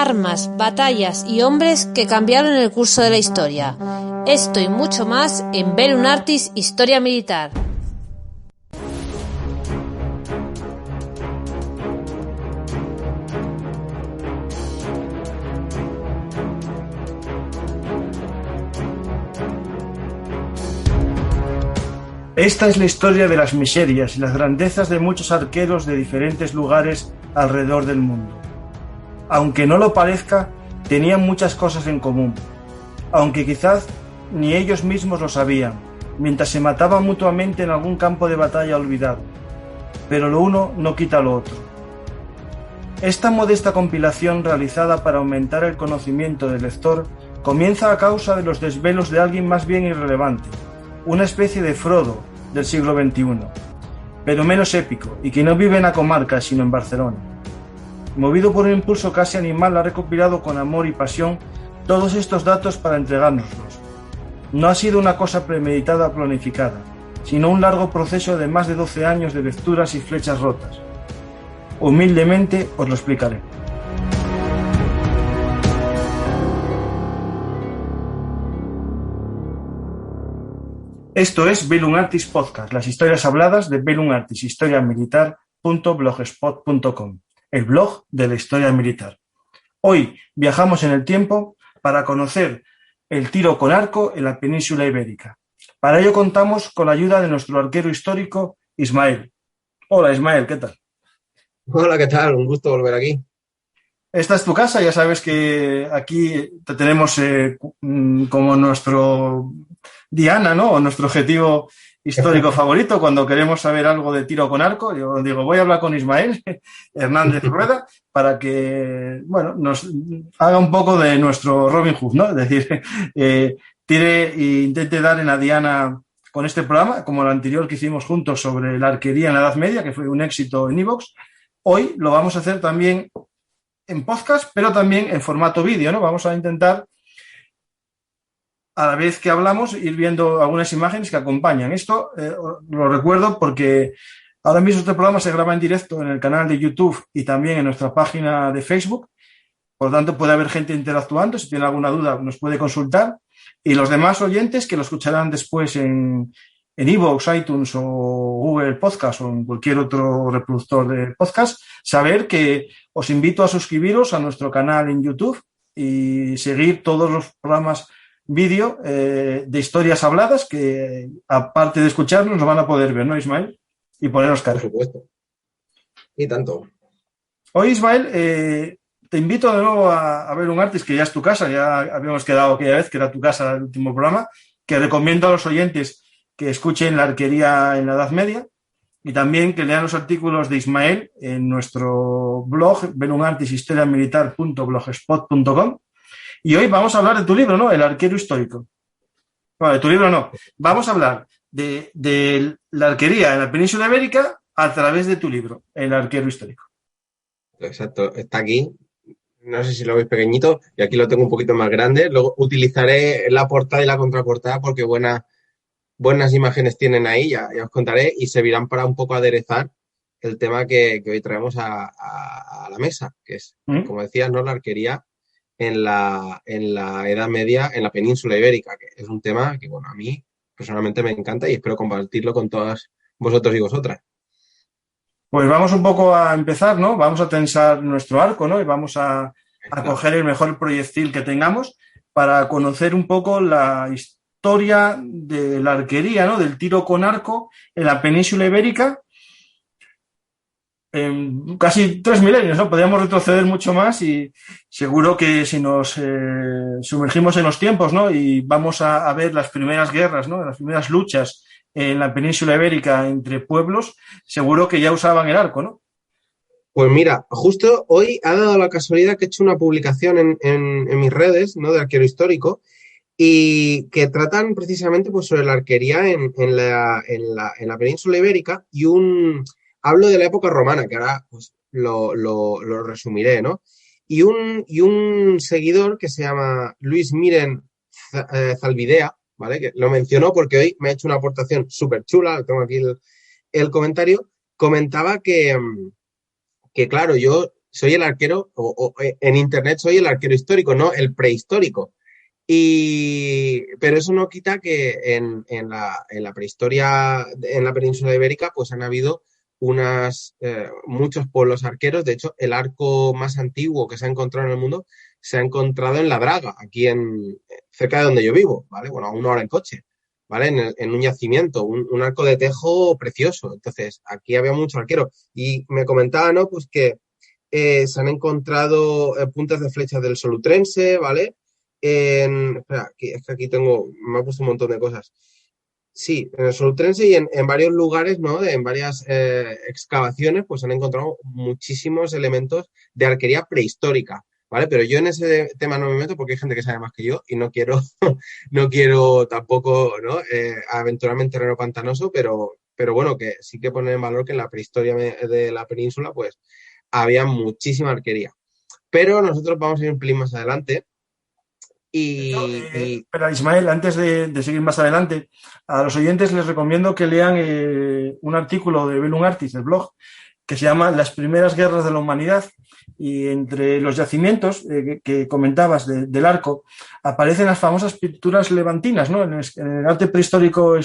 armas, batallas y hombres que cambiaron el curso de la historia. Esto y mucho más en Bellum Artis Historia Militar. Esta es la historia de las miserias y las grandezas de muchos arqueros de diferentes lugares alrededor del mundo. Aunque no lo parezca, tenían muchas cosas en común, aunque quizás ni ellos mismos lo sabían, mientras se mataban mutuamente en algún campo de batalla olvidado. Pero lo uno no quita lo otro. Esta modesta compilación realizada para aumentar el conocimiento del lector comienza a causa de los desvelos de alguien más bien irrelevante, una especie de Frodo del siglo XXI, pero menos épico y que no vive en la comarca sino en Barcelona. Movido por un impulso casi animal, ha recopilado con amor y pasión todos estos datos para entregárnoslos. No ha sido una cosa premeditada o planificada, sino un largo proceso de más de 12 años de lecturas y flechas rotas. Humildemente os lo explicaré. Esto es Bellum Artis Podcast, las historias habladas de Bellum Artis historiamilitar.blogspot.com, el blog de la historia militar. Hoy viajamos en el tiempo para conocer el tiro con arco en la península ibérica. Para ello contamos con la ayuda de nuestro arquero histórico, Ismael. Hola Ismael, ¿qué tal? Hola, ¿qué tal? Un gusto volver aquí. Esta es tu casa, ya sabes que aquí te tenemos como nuestro diana, ¿no? O nuestro objetivo histórico favorito cuando queremos saber algo de tiro con arco. Yo digo, voy a hablar con Ismael Hernández Rueda para que, bueno, nos haga un poco de nuestro Robin Hood, ¿no? Es decir, tire e intente dar en la diana con este programa, como el anterior que hicimos juntos sobre la arquería en la Edad Media, que fue un éxito en iVoox. Hoy lo vamos a hacer también en podcast, pero también en formato vídeo, ¿no? Vamos a intentar, a la vez que hablamos, ir viendo algunas imágenes que acompañan. Esto lo recuerdo porque ahora mismo este programa se graba en directo en el canal de YouTube y también en nuestra página de Facebook. Por lo tanto, puede haber gente interactuando. Si tiene alguna duda, nos puede consultar. Y los demás oyentes que lo escucharán después en iVoox, iTunes o Google Podcast o en cualquier otro reproductor de podcast, saber que os invito a suscribiros a nuestro canal en YouTube y seguir todos los programas vídeo de historias habladas que, aparte de escucharnos, nos van a poder ver, ¿no, Ismael? Y ponernos cara. Por supuesto. Y tanto. Hoy, Ismael, te invito de nuevo a Bellum Artis, que ya es tu casa, ya habíamos quedado aquella vez que era tu casa el último programa, que recomiendo a los oyentes que escuchen la arquería en la Edad Media y también que lean los artículos de Ismael en nuestro blog bellumartishistoriamilitar.blogspot.com. Y hoy vamos a hablar de tu libro, ¿no? El arquero histórico. Bueno, de tu libro no. Vamos a hablar de la arquería en la península ibérica a través de tu libro, El arquero histórico. Exacto. Está aquí. No sé si lo veis pequeñito y aquí lo tengo un poquito más grande. Luego utilizaré la portada y la contraportada porque buenas imágenes tienen ahí, ya os contaré, y servirán para un poco aderezar el tema que hoy traemos a la mesa, que es, como decías, ¿no? La arquería en la Edad Media en la península ibérica, que es un tema que, bueno, a mí personalmente me encanta y espero compartirlo con todos vosotros y vosotras. Pues vamos un poco a empezar, ¿no? Vamos a tensar nuestro arco, ¿no? Y vamos a coger el mejor proyectil que tengamos para conocer un poco la historia de la arquería, ¿no? Del tiro con arco en la península ibérica. Casi 3 milenios, ¿no? Podríamos retroceder mucho más y seguro que si nos sumergimos en los tiempos, ¿no? Y vamos a ver las primeras guerras, ¿no? Las primeras luchas en la península ibérica entre pueblos, seguro que ya usaban el arco, ¿no? Pues mira, justo hoy ha dado la casualidad que he hecho una publicación en mis redes, ¿no? De arquero histórico y que tratan precisamente pues sobre la arquería en la península ibérica y hablo de la época romana, que ahora pues lo resumiré, ¿no? Y un seguidor que se llama Luis Miren Zalvidea, ¿vale? Que lo mencionó porque hoy me ha hecho una aportación súper chula, tengo aquí el comentario, comentaba que claro, yo soy el arquero, o en internet soy el arquero histórico, no el prehistórico. Pero eso no quita que en la prehistoria, en la península ibérica, pues han habido muchos pueblos arqueros. De hecho, el arco más antiguo que se ha encontrado en el mundo se ha encontrado en La Draga, aquí cerca de donde yo vivo, ¿vale? Bueno, a 1 hora en coche, ¿vale? En un yacimiento, un arco de tejo precioso. Entonces, aquí había mucho arquero. Y me comentaba, ¿no? Pues que se han encontrado puntas de flechas del Solutrense, ¿vale? Espera, es que aquí me ha puesto un montón de cosas. Sí, en el Solutrense y en varios lugares, ¿no? En varias excavaciones, pues han encontrado muchísimos elementos de arquería prehistórica, ¿vale? Pero yo en ese tema no me meto porque hay gente que sabe más que yo y no quiero, no quiero tampoco, ¿no? Aventurarme en terreno pantanoso, pero bueno, que sí que poner en valor que en la prehistoria de la península, pues había muchísima arquería. Pero nosotros vamos a ir un pelín más adelante. Espera, Ismael, antes de seguir más adelante, a los oyentes les recomiendo que lean un artículo de Bellum Artis, del blog, que se llama Las primeras guerras de la humanidad, y entre los yacimientos que comentabas del arco aparecen las famosas pinturas levantinas, ¿no? En el arte prehistórico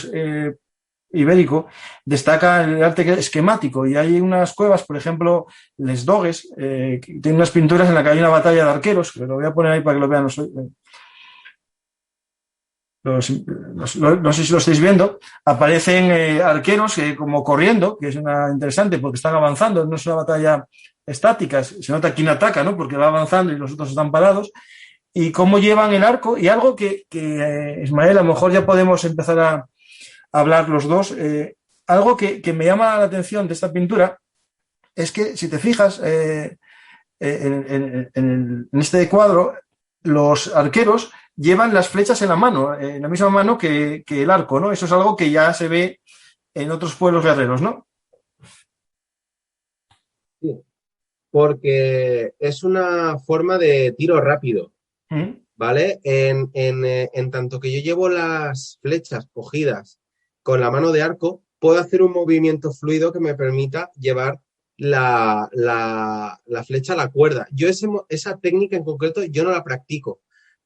ibérico destaca el arte esquemático, y hay unas cuevas, por ejemplo, Les Dogues, que tienen unas pinturas en las que hay una batalla de arqueros, que lo voy a poner ahí para que lo vean no sé si lo estáis viendo. Aparecen arqueros como corriendo, que es interesante porque están avanzando, no es una batalla estática, se nota quién ataca, ¿no? Porque va avanzando y los otros están parados, y cómo llevan el arco, y algo que Ismael, a lo mejor ya podemos empezar a hablar los dos. Algo que me llama la atención de esta pintura es que, si te fijas, en este cuadro, los arqueros llevan las flechas en la mano, en la misma mano que el arco, ¿no? Eso es algo que ya se ve en otros pueblos guerreros, ¿no? Sí, porque es una forma de tiro rápido, ¿vale? En tanto que yo llevo las flechas cogidas con la mano de arco, puedo hacer un movimiento fluido que me permita llevar la flecha a la cuerda. Yo esa técnica en concreto yo no la practico,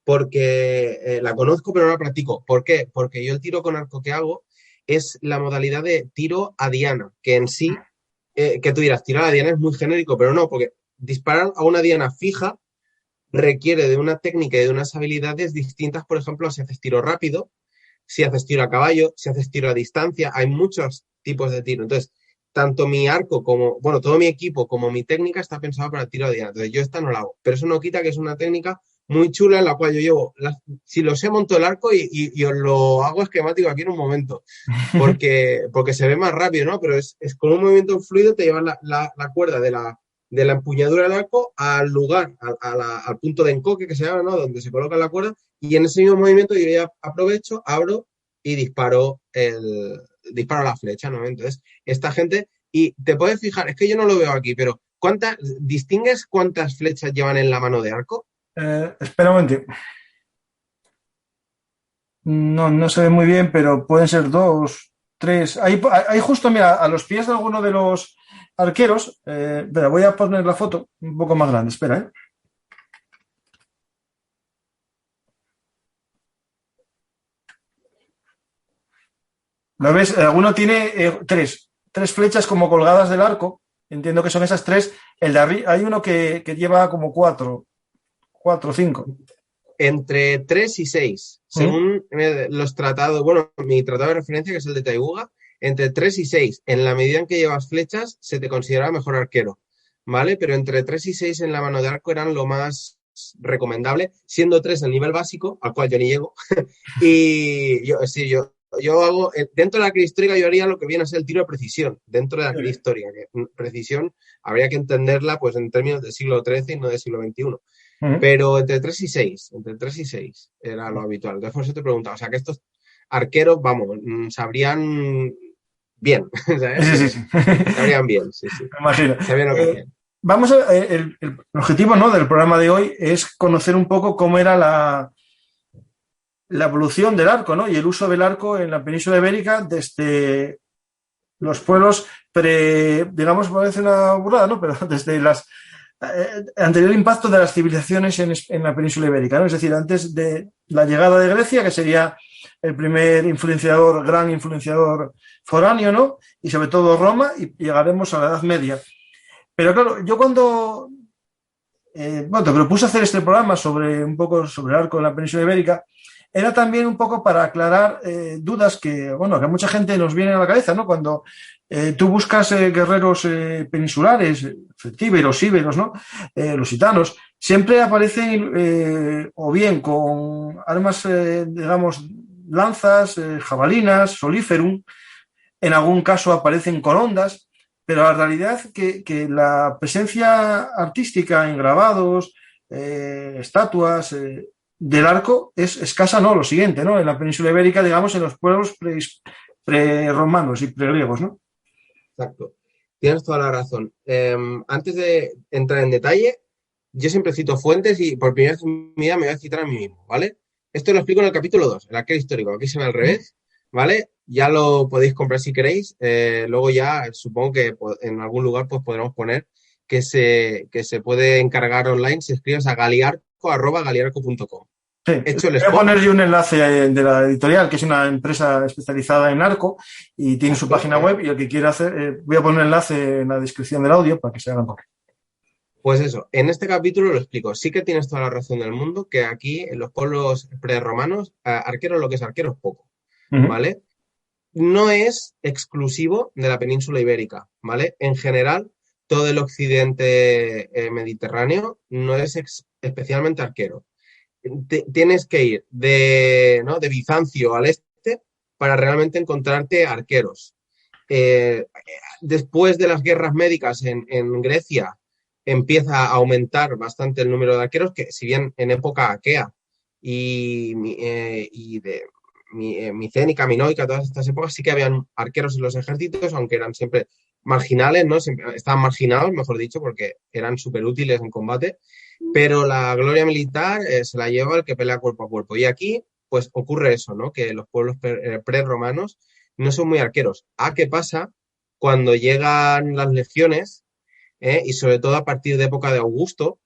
porque la conozco pero no la practico. ¿Por qué? Porque yo el tiro con arco que hago es la modalidad de tiro a diana, que en sí, que tú dirás, tirar a diana es muy genérico, pero no, porque disparar a una diana fija requiere de una técnica y de unas habilidades distintas. Por ejemplo, si haces tiro rápido, si haces tiro a caballo, si haces tiro a distancia, hay muchos tipos de tiro. Entonces, tanto mi arco como, bueno, todo mi equipo como mi técnica está pensado para el tiro a diana. Entonces, yo esta no la hago. Pero eso no quita que es una técnica muy chula en la cual yo llevo, si lo sé, monto el arco y os lo hago esquemático aquí en un momento. Porque se ve más rápido, ¿no? Pero es con un movimiento fluido te llevas la cuerda de la empuñadura del arco al lugar, al punto de encoque que se llama, ¿no? Donde se coloca la cuerda, y en ese mismo movimiento yo ya aprovecho, abro y disparo la flecha, ¿no? Entonces, esta gente, y te puedes fijar, es que yo no lo veo aquí, pero ¿distingues cuántas flechas llevan en la mano de arco? Espera un momento. No se ve muy bien, pero pueden ser 2, 3. Ahí justo, mira, a los pies de alguno de los arqueros, espera, voy a poner la foto un poco más grande, espera, ¿eh? ¿Lo ves? Alguno tiene tres flechas como colgadas del arco. Entiendo que son esas 3. El de arriba, hay uno que lleva como 4 o 5. Entre 3 y 6, según los tratados, bueno, mi tratado de referencia, que es el de Taibuga, entre 3 y 6, en la medida en que llevas flechas, se te considera mejor arquero, ¿vale? Pero entre 3 y 6 en la mano de arco eran lo más recomendable, siendo 3 el nivel básico, al cual yo ni llego, y yo hago, dentro de la arquería histórica yo haría lo que viene a ser el tiro de precisión, dentro de la arquería histórica, que precisión habría que entenderla pues en términos del siglo XIII y no del siglo XXI. Pero entre 3 y 6 era lo habitual. Entonces, por eso te preguntaba, o sea, que estos arqueros, vamos, sabrían bien, ¿sabes? Sí. Sabrían bien, sí. Me imagino. Sabían lo que hacían. Vamos a, el objetivo, ¿no?, del programa de hoy es conocer un poco cómo era la evolución del arco, ¿no?, y el uso del arco en la península ibérica desde los pueblos digamos, parece una burrada, ¿no?, pero desde las anterior impacto de las civilizaciones en la península ibérica, ¿no? Es decir, antes de la llegada de Grecia, que sería el primer gran influenciador foráneo, ¿no? Y sobre todo Roma, y llegaremos a la Edad Media. Pero claro, yo cuando te propuse hacer este programa un poco sobre el arco de la península ibérica, era también un poco para aclarar dudas que a mucha gente nos viene a la cabeza, ¿no? Cuando tú buscas guerreros peninsulares, íberos, ¿no? Lusitanos, siempre aparecen o bien con armas, digamos, lanzas, jabalinas, soliferum, en algún caso aparecen con ondas, pero la realidad que la presencia artística en grabados, estatuas del arco es escasa, ¿no? Lo siguiente, ¿no? En la península ibérica, digamos, en los pueblos pre-romanos y pre-griegos, ¿no? Exacto. Tienes toda la razón. Antes de entrar en detalle, yo siempre cito fuentes y por primera vez en mi vida me voy a citar a mí mismo, ¿vale? Esto lo explico en el capítulo 2, el arquero histórico. Aquí se ve al revés, ¿vale? Ya lo podéis comprar si queréis. Luego ya supongo que en algún lugar pues podremos poner que se puede encargar online si escribes a galiarco@galiarco.com. Sí, voy a poner yo un enlace de la editorial, que es una empresa especializada en arco y tiene su página web, y el que quiera hacer, voy a poner un enlace en la descripción del audio para que se hagan copia. Pues eso, en este capítulo lo explico. Sí que tienes toda la razón del mundo, que aquí en los pueblos prerromanos, arquero lo que es arquero es poco, ¿vale? No es exclusivo de la península ibérica, ¿vale? En general, todo el occidente mediterráneo no es especialmente arquero. Tienes que ir de Bizancio al este para realmente encontrarte arqueros. Después de las guerras médicas en Grecia, empieza a aumentar bastante el número de arqueros, que si bien en época aquea y de micénica, minoica, todas estas épocas, sí que habían arqueros en los ejércitos, aunque eran siempre marginales, ¿no? Siempre estaban marginados, mejor dicho, porque eran súper útiles en combate, pero la gloria militar se la lleva el que pelea cuerpo a cuerpo. Y aquí, pues ocurre eso, ¿no? Que los pueblos prerromanos no son muy arqueros. ¿Qué pasa cuando llegan las legiones? Y sobre todo a partir de época de Augusto,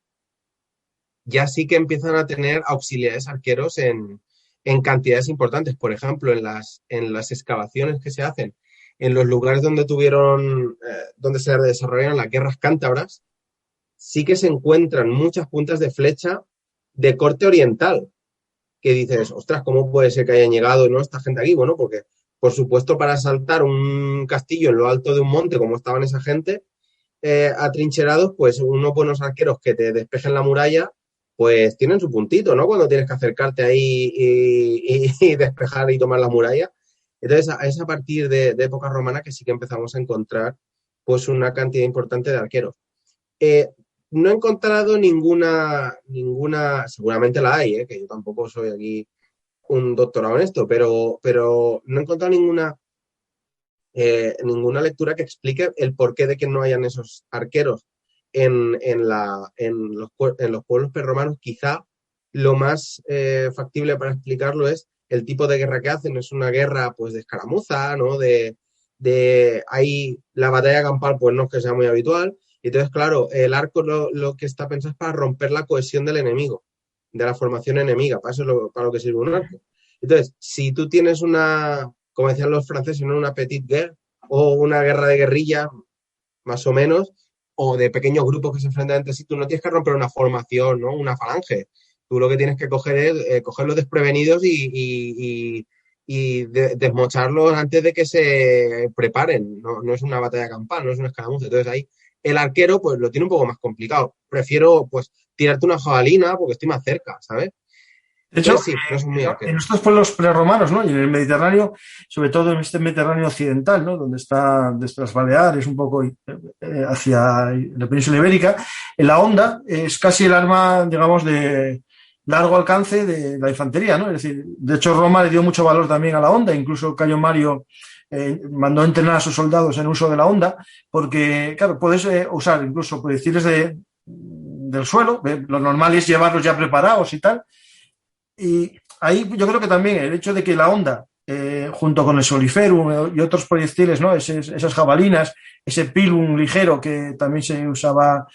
ya sí que empiezan a tener auxiliares arqueros en cantidades importantes. Por ejemplo, en las excavaciones que se hacen en los lugares donde donde se desarrollaron las guerras cántabras, sí que se encuentran muchas puntas de flecha de corte oriental, que dices, ostras, ¿cómo puede ser que hayan llegado, ¿no?, esta gente aquí? Bueno, porque, por supuesto, para asaltar un castillo en lo alto de un monte, como estaban esa gente, atrincherados, pues unos buenos arqueros que te despejen la muralla, pues tienen su puntito, ¿no? Cuando tienes que acercarte ahí y despejar y tomar la muralla. Entonces, es a partir de época romana que sí que empezamos a encontrar pues una cantidad importante de arqueros. No he encontrado ninguna, seguramente la hay, que yo tampoco soy aquí un doctorado en esto, pero no he encontrado ninguna lectura que explique el porqué de que no hayan esos arqueros en los pueblos prerromanos. Quizá lo más factible para explicarlo es el tipo de guerra que hacen. Es una guerra pues de escaramuza, ¿no? Ahí la batalla campal pues no es que sea muy habitual. Entonces, claro, el arco lo que está pensado es para romper la cohesión del enemigo, de la formación enemiga. Para eso es para lo que sirve un arco. Entonces, si tú tienes como decían los franceses, ¿no?, una petite guerre o una guerra de guerrilla, más o menos, o de pequeños grupos que se enfrentan entre sí, tú no tienes que romper una formación, ¿no?, una falange. Tú lo que tienes que coger es cogerlos desprevenidos y desmocharlos antes de que se preparen. No es una batalla campal, no es una escaramuza. Entonces ahí el arquero pues lo tiene un poco más complicado. Prefiero pues tirarte una jabalina porque estoy más cerca, ¿sabes? De hecho, sí, no son muy arqueros. En estos pueblos prerromanos, ¿no?, y en el Mediterráneo, sobre todo en este Mediterráneo occidental, ¿no?, donde está desde las Baleares un poco hacia la península ibérica, la honda es casi el arma, digamos, de largo alcance de la infantería, ¿no? Es decir, de hecho Roma le dio mucho valor también a la honda, incluso Cayo Mario mandó entrenar a sus soldados en uso de la honda, porque, claro, puedes usar incluso proyectiles del suelo, lo normal es llevarlos ya preparados y tal. Y ahí yo creo que también el hecho de que la honda, junto con el soliferum y otros proyectiles, ¿no?, esas jabalinas, ese pilum ligero que también se usaba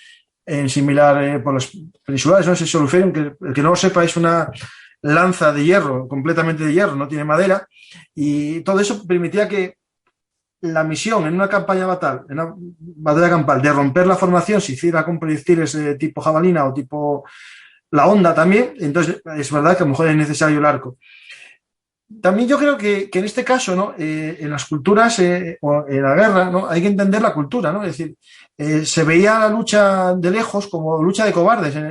en similar por los peninsulares, ¿no? Ese Soluferium, que el que no lo sepa es una lanza de hierro, completamente de hierro, no tiene madera, y todo eso permitía que la misión en una campaña batalla, en una batalla campal, de romper la formación, se hiciera con proyectiles tipo jabalina o tipo la onda también, entonces es verdad que a lo mejor es necesario el arco. También yo creo que en este caso, ¿no? En las culturas o en la guerra, ¿no? Hay que entender la cultura, ¿no? Es decir, se veía la lucha de lejos como lucha de cobardes en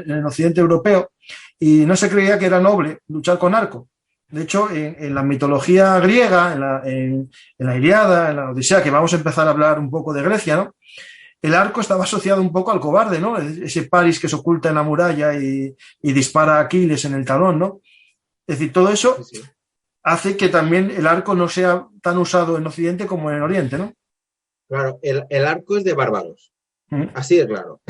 el occidente europeo y no se creía que era noble luchar con arco. De hecho, en la mitología griega, en la Ilíada, en la Odisea, que vamos a empezar a hablar un poco de Grecia, ¿no? El arco estaba asociado un poco al cobarde, ¿no? Ese Paris que se oculta en la muralla y dispara a Aquiles en el talón, ¿no? Es decir, todo eso Sí, sí. hace que también el arco no sea tan usado en Occidente como en Oriente, ¿no? Claro, el arco es de bárbaros. Mm. Así de claro.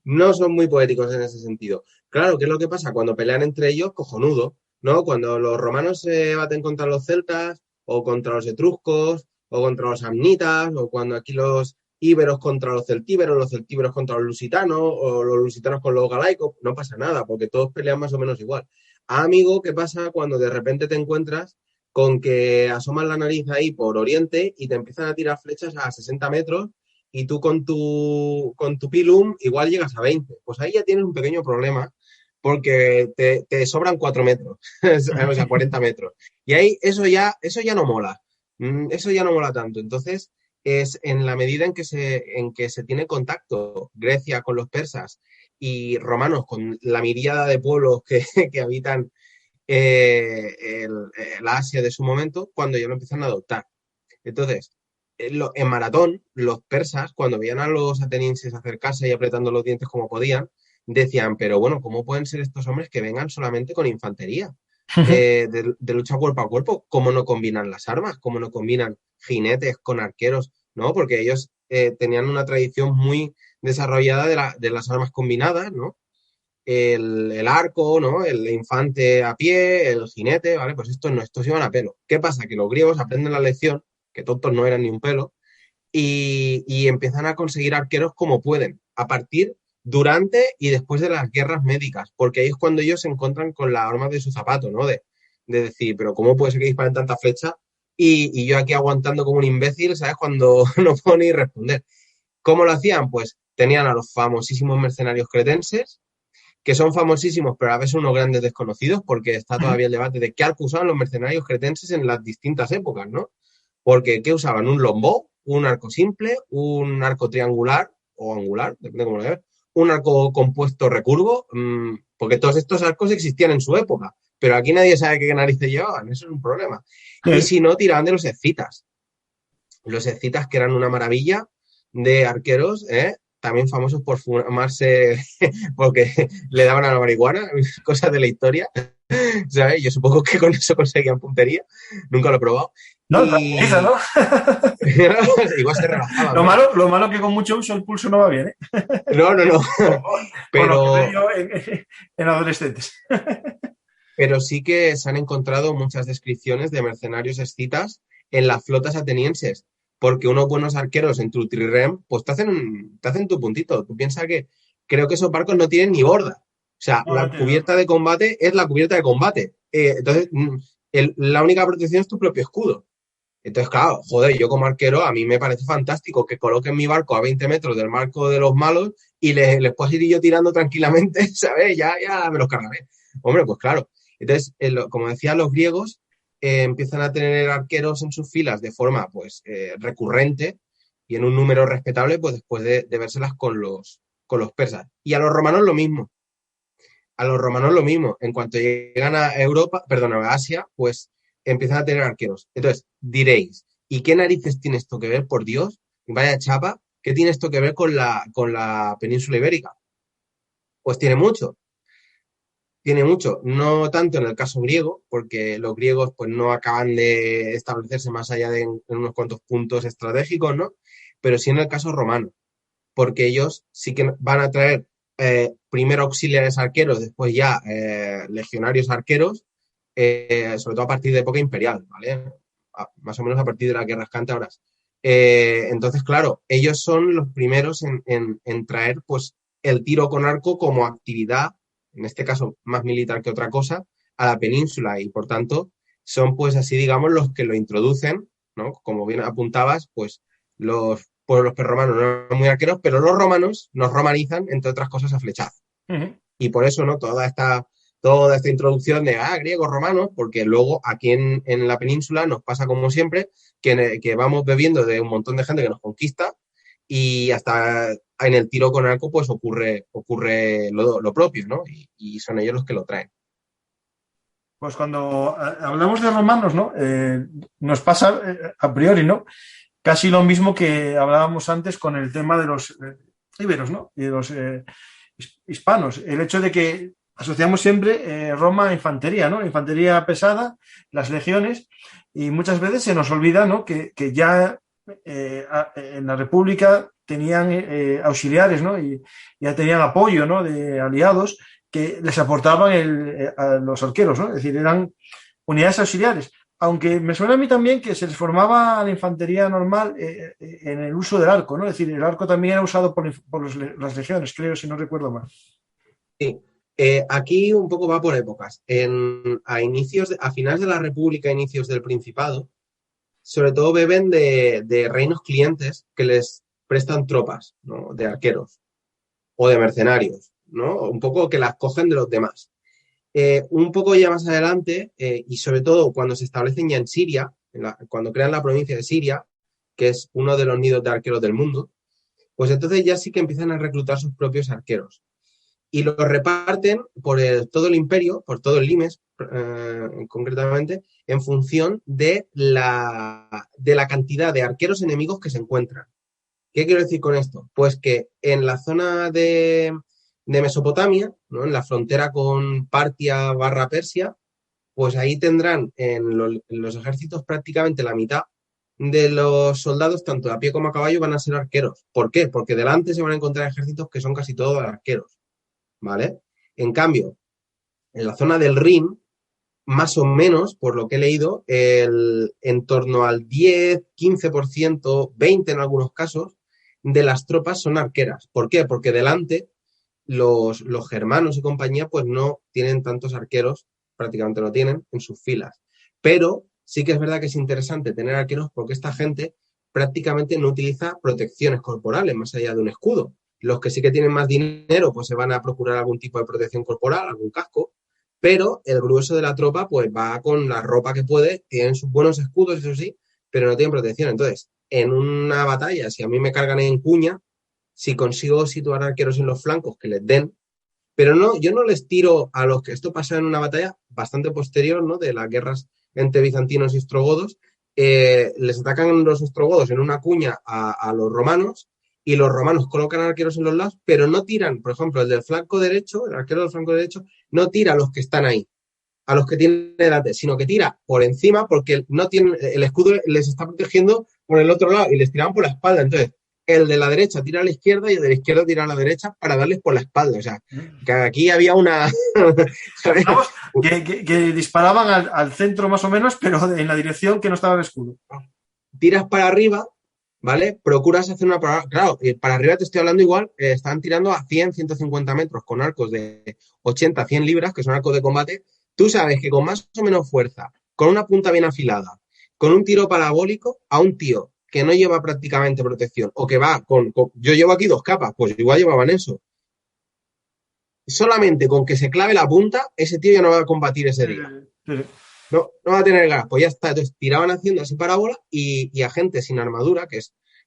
No son muy poéticos en ese sentido. Claro, ¿qué es lo que pasa? Cuando pelean entre ellos, cojonudo, ¿no? Cuando los romanos se baten contra los celtas, o contra los etruscos, o contra los samnitas, o cuando aquí los íberos contra los celtíberos contra los lusitanos, o los lusitanos con los galaicos, no pasa nada, porque todos pelean más o menos igual. Amigo, ¿qué pasa cuando de repente te encuentras con que asomas la nariz ahí por Oriente y te empiezan a tirar flechas a 60 metros y tú con tu pilum igual llegas a 20? Pues ahí ya tienes un pequeño problema porque te sobran 4 metros, o sea, 40 metros. Y ahí eso ya no mola, eso ya no mola tanto. Entonces, es en la medida en que se tiene contacto Grecia con los persas y romanos con la miríada de pueblos que habitan el Asia de su momento, cuando ya lo empiezan a adoptar. Entonces, en maratón, los persas, cuando veían a los atenienses acercarse y apretando los dientes como podían, decían, pero bueno, ¿cómo pueden ser estos hombres que vengan solamente con infantería? De lucha cuerpo a cuerpo, ¿cómo no combinan las armas? ¿Cómo no combinan jinetes con arqueros? ¿No? Porque ellos tenían una tradición muy desarrollada de las armas combinadas, ¿no? El arco, ¿no? El infante a pie, el jinete, ¿vale? Pues estos no, estos iban a pelo. ¿Qué pasa? Que los griegos aprenden la lección, que tontos no eran ni un pelo, y empiezan a conseguir arqueros como pueden, a partir, durante y después de las guerras médicas, porque ahí es cuando ellos se encuentran con la arma de su zapato, ¿no? De decir, pero ¿cómo puede ser que disparen tanta flecha? Y yo aquí aguantando como un imbécil, ¿sabes? Cuando no puedo ni responder. ¿Cómo lo hacían? Pues tenían a los famosísimos mercenarios cretenses, que son famosísimos, pero a veces unos grandes desconocidos, porque está todavía el debate de qué arco usaban los mercenarios cretenses en las distintas épocas, ¿no? Porque ¿qué usaban? Un longbow, un arco simple, un arco triangular o angular, depende de cómo lo veas, un arco compuesto recurvo, porque todos estos arcos existían en su época, pero aquí nadie sabe qué narices llevaban, eso es un problema. Y si no, tiraban de los escitas. Los escitas, que eran una maravilla de arqueros, también famosos por fumarse porque le daban a la marihuana, cosas de la historia, ¿sabes? Yo supongo que con eso conseguían puntería, nunca lo he probado. No, Y ¿no? igual se relajaba. Lo malo que con mucho uso el pulso no va bien, ¿eh? No. Por lo que Pero, veo en adolescentes. pero sí que se han encontrado muchas descripciones de mercenarios escitas en las flotas atenienses, porque unos buenos arqueros en tu trirem, pues te hacen tu puntito. Tú piensas que creo que esos barcos no tienen ni borda. O sea, No, la cubierta de combate es la cubierta de combate. Entonces, la única protección es tu propio escudo. Entonces, claro, joder, yo como arquero, a mí me parece fantástico que coloquen mi barco a 20 metros del marco de los malos y les puedo ir yo tirando tranquilamente, ¿sabes? Ya me los cargaré. Hombre, pues claro. Entonces, como decían los griegos, empiezan a tener arqueros en sus filas de forma, pues, recurrente y en un número respetable, pues, después de vérselas con los persas. Y a los romanos lo mismo. A los romanos lo mismo. En cuanto llegan a a Asia, pues empiezan a tener arqueros. Entonces, diréis, ¿y qué narices tiene esto que ver, por Dios? Vaya chapa, ¿qué tiene esto que ver con la península ibérica? Pues tiene mucho. Tiene mucho. No tanto en el caso griego, porque los griegos pues no acaban de establecerse más allá de en unos cuantos puntos estratégicos, ¿no? Pero sí en el caso romano, porque ellos sí que van a traer primero auxiliares arqueros, después ya legionarios arqueros, sobre todo a partir de época imperial, ¿vale? Más o menos a partir de las guerras cántabras. Entonces, claro, ellos son los primeros en traer pues el tiro con arco como actividad, en este caso más militar que otra cosa, a la península y por tanto son pues así digamos los que lo introducen, ¿no? Como bien apuntabas, pues los pueblos prerromanos no eran muy arqueros, pero los romanos nos romanizan, entre otras cosas, a flechazo. Uh-huh. Y por eso, ¿no? Toda esta introducción de griegos, romanos, porque luego aquí en la península nos pasa como siempre, que vamos bebiendo de un montón de gente que nos conquista y hasta en el tiro con arco pues ocurre lo propio, ¿no? Y son ellos los que lo traen. Pues cuando hablamos de romanos, ¿no? Nos pasa a priori, ¿no? Casi lo mismo que hablábamos antes con el tema de los íberos, ¿no? Y de los hispanos. El hecho de que asociamos siempre Roma a infantería, ¿no? Infantería pesada, las legiones, y muchas veces se nos olvida, ¿no? Que ya en la República tenían auxiliares, ¿no? Y ya tenían apoyo, ¿no? De aliados que les aportaban a los arqueros, ¿no? Es decir, eran unidades auxiliares. Aunque me suena a mí también que se les formaba a la infantería normal en el uso del arco, ¿no? Es decir, el arco también era usado por las legiones, creo, si no recuerdo mal. Sí. Aquí un poco va por épocas. A finales de la República, inicios del Principado, sobre todo beben de reinos clientes que les prestan tropas, ¿no? De arqueros o de mercenarios, ¿no? Un poco que las cogen de los demás. Un poco ya más adelante, y sobre todo cuando se establecen ya en Siria, cuando crean la provincia de Siria, que es uno de los nidos de arqueros del mundo, pues entonces ya sí que empiezan a reclutar sus propios arqueros. Y los reparten por todo el imperio, por todo el limes, concretamente, en función de la cantidad de arqueros enemigos que se encuentran. ¿Qué quiero decir con esto? Pues que en la zona de Mesopotamia, ¿no? En la frontera con Partia / Persia, pues ahí tendrán en los ejércitos prácticamente la mitad de los soldados, tanto a pie como a caballo, van a ser arqueros. ¿Por qué? Porque delante se van a encontrar ejércitos que son casi todos arqueros, ¿vale? En cambio, en la zona del Rin, más o menos, por lo que he leído, en torno al 10, 15%, 20% en algunos casos, de las tropas son arqueras. ¿Por qué? Porque delante los germanos y compañía pues no tienen tantos arqueros, prácticamente no tienen, en sus filas. Pero sí que es verdad que es interesante tener arqueros porque esta gente prácticamente no utiliza protecciones corporales más allá de un escudo. Los que sí que tienen más dinero pues se van a procurar algún tipo de protección corporal, algún casco, pero el grueso de la tropa pues va con la ropa que puede, tienen sus buenos escudos, eso sí, pero no tienen protección. Entonces, en una batalla, si a mí me cargan en cuña, si consigo situar arqueros en los flancos que les den, pero no, yo no les tiro a los que esto pasa en una batalla bastante posterior, ¿no? De las guerras entre bizantinos y ostrogodos, les atacan los ostrogodos en una cuña a los romanos y los romanos colocan arqueros en los lados, pero no tiran, por ejemplo, el del flanco derecho, el arquero del flanco derecho, no tira a los que están ahí, a los que tienen delante, sino que tira por encima porque no tienen, el escudo les está protegiendo por el otro lado y les tiraban por la espalda. Entonces, el de la derecha tira a la izquierda y el de la izquierda tira a la derecha para darles por la espalda. O sea, que aquí había una... Digamos, que disparaban al centro más o menos, pero en la dirección que no estaba el escudo. Tiras para arriba, ¿vale? Procuras hacer una... Claro, para arriba te estoy hablando igual, están tirando a 100, 150 metros con arcos de 80, 100 libras, que son arcos de combate. Tú sabes que con más o menos fuerza, con una punta bien afilada, con un tiro parabólico, a un tío que no lleva prácticamente protección o que va yo llevo aquí 2 capas, pues igual llevaban eso. Solamente con que se clave la punta, ese tío ya no va a combatir ese día. No va a tener ganas. Pues ya está. Entonces tiraban haciendo así parábola y a gente sin armadura, que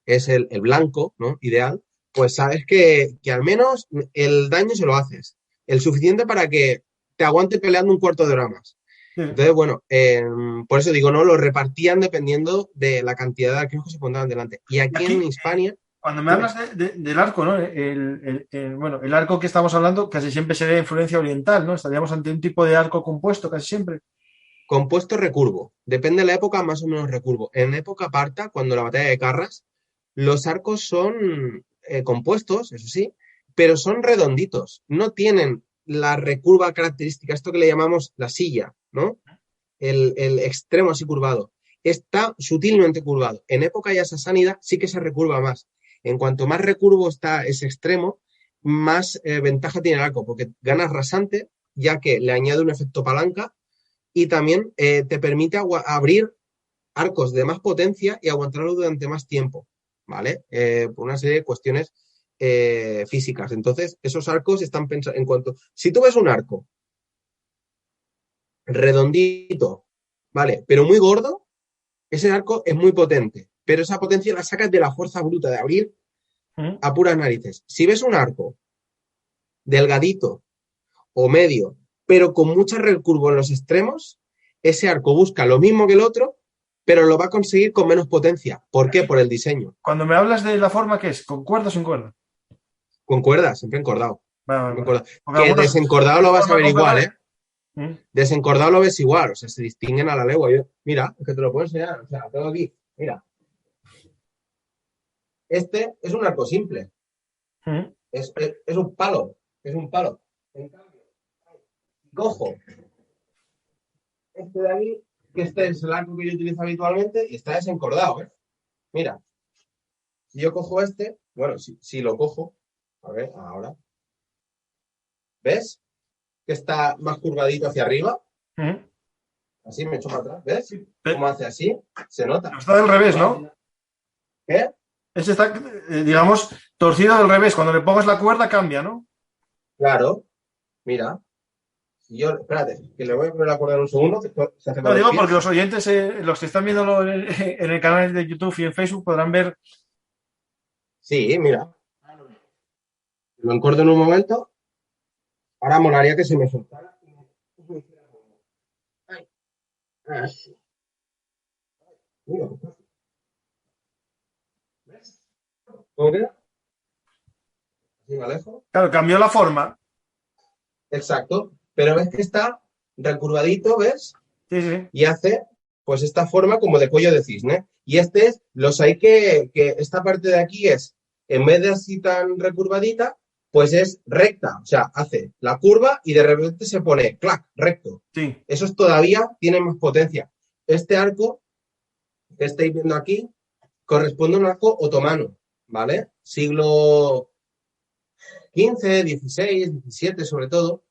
es el blanco, ¿no? Ideal, pues sabes que al menos el daño se lo haces. El suficiente para que te aguante peleando un cuarto de hora más. Entonces, bueno, por eso digo, no, lo repartían dependiendo de la cantidad de arqueros que se pondrían delante. Y aquí en Hispania... Cuando me hablas del arco, ¿no? Bueno, el arco que estamos hablando casi siempre se ve influencia oriental, ¿no? Estaríamos ante un tipo de arco compuesto casi siempre. Compuesto recurvo. Depende de la época, más o menos recurvo. En época parta, cuando la batalla de Carras, los arcos son compuestos, eso sí, pero son redonditos. No tienen la recurva característica, esto que le llamamos la silla, ¿no? El extremo así curvado. Está sutilmente curvado. En época ya sasánida sí que se recurva más. En cuanto más recurvo está ese extremo, más ventaja tiene el arco, porque ganas rasante, ya que le añade un efecto palanca y también te permite abrir arcos de más potencia y aguantarlo durante más tiempo, ¿vale? Por una serie de cuestiones físicas. Entonces, esos arcos están pensados en cuanto... Si tú ves un arco redondito, ¿vale? Pero muy gordo, ese arco es muy potente, pero esa potencia la sacas de la fuerza bruta de abrir a puras narices. Si ves un arco delgadito o medio, pero con mucha recurvo en los extremos, ese arco busca lo mismo que el otro, pero lo va a conseguir con menos potencia. ¿Por qué? Por el diseño. Cuando me hablas de la forma, ¿qué es? ¿Con cuerda o sin cuerda? Con cuerda, siempre encordado. Vale. Que algunos, desencordado lo vas a ver igual, ¿eh? ¿Mm? Desencordado lo ves igual, o sea, se distinguen a la legua. Mira, es que te lo puedo enseñar, o sea, tengo aquí, mira. Este es un arco simple. ¿Mm? Es un palo, es un palo. En cambio, cojo este de aquí, que este es el arco que yo utilizo habitualmente y está desencordado, ¿eh? Mira, si yo cojo este, bueno, si lo cojo, a ver, ahora, ¿ves? Que está más curvadito hacia arriba. ¿Mm? Así me echo para atrás, ¿ves? ¿Cómo hace así? Se nota. Está del revés, ¿no? ¿Qué? Ese está, digamos, torcido del revés. Cuando le pongas la cuerda cambia, ¿no? Claro. Mira. Si yo, espérate, que le voy a poner la cuerda en un segundo. Se hace No, digo porque los oyentes, los que están viéndolo en el canal de YouTube y en Facebook podrán ver. Sí, mira. Lo encordo en un momento. Ahora molaría que se me soltara. Así. Mira. ¿Ves? ¿Cómo queda? Así me alejo. Claro, cambió la forma. Exacto. Pero ves que está recurvadito, ¿ves? Sí, sí. Y hace, pues, esta forma como de cuello de cisne. Y este es, los hay que esta parte de aquí es, en vez de así tan recurvadita, pues es recta. O sea, hace la curva y de repente se pone, clac, recto. Sí. Eso es todavía, tiene más potencia. Este arco que estáis viendo aquí corresponde a un arco otomano, ¿vale? Siglo XV, XVI, XVII sobre todo.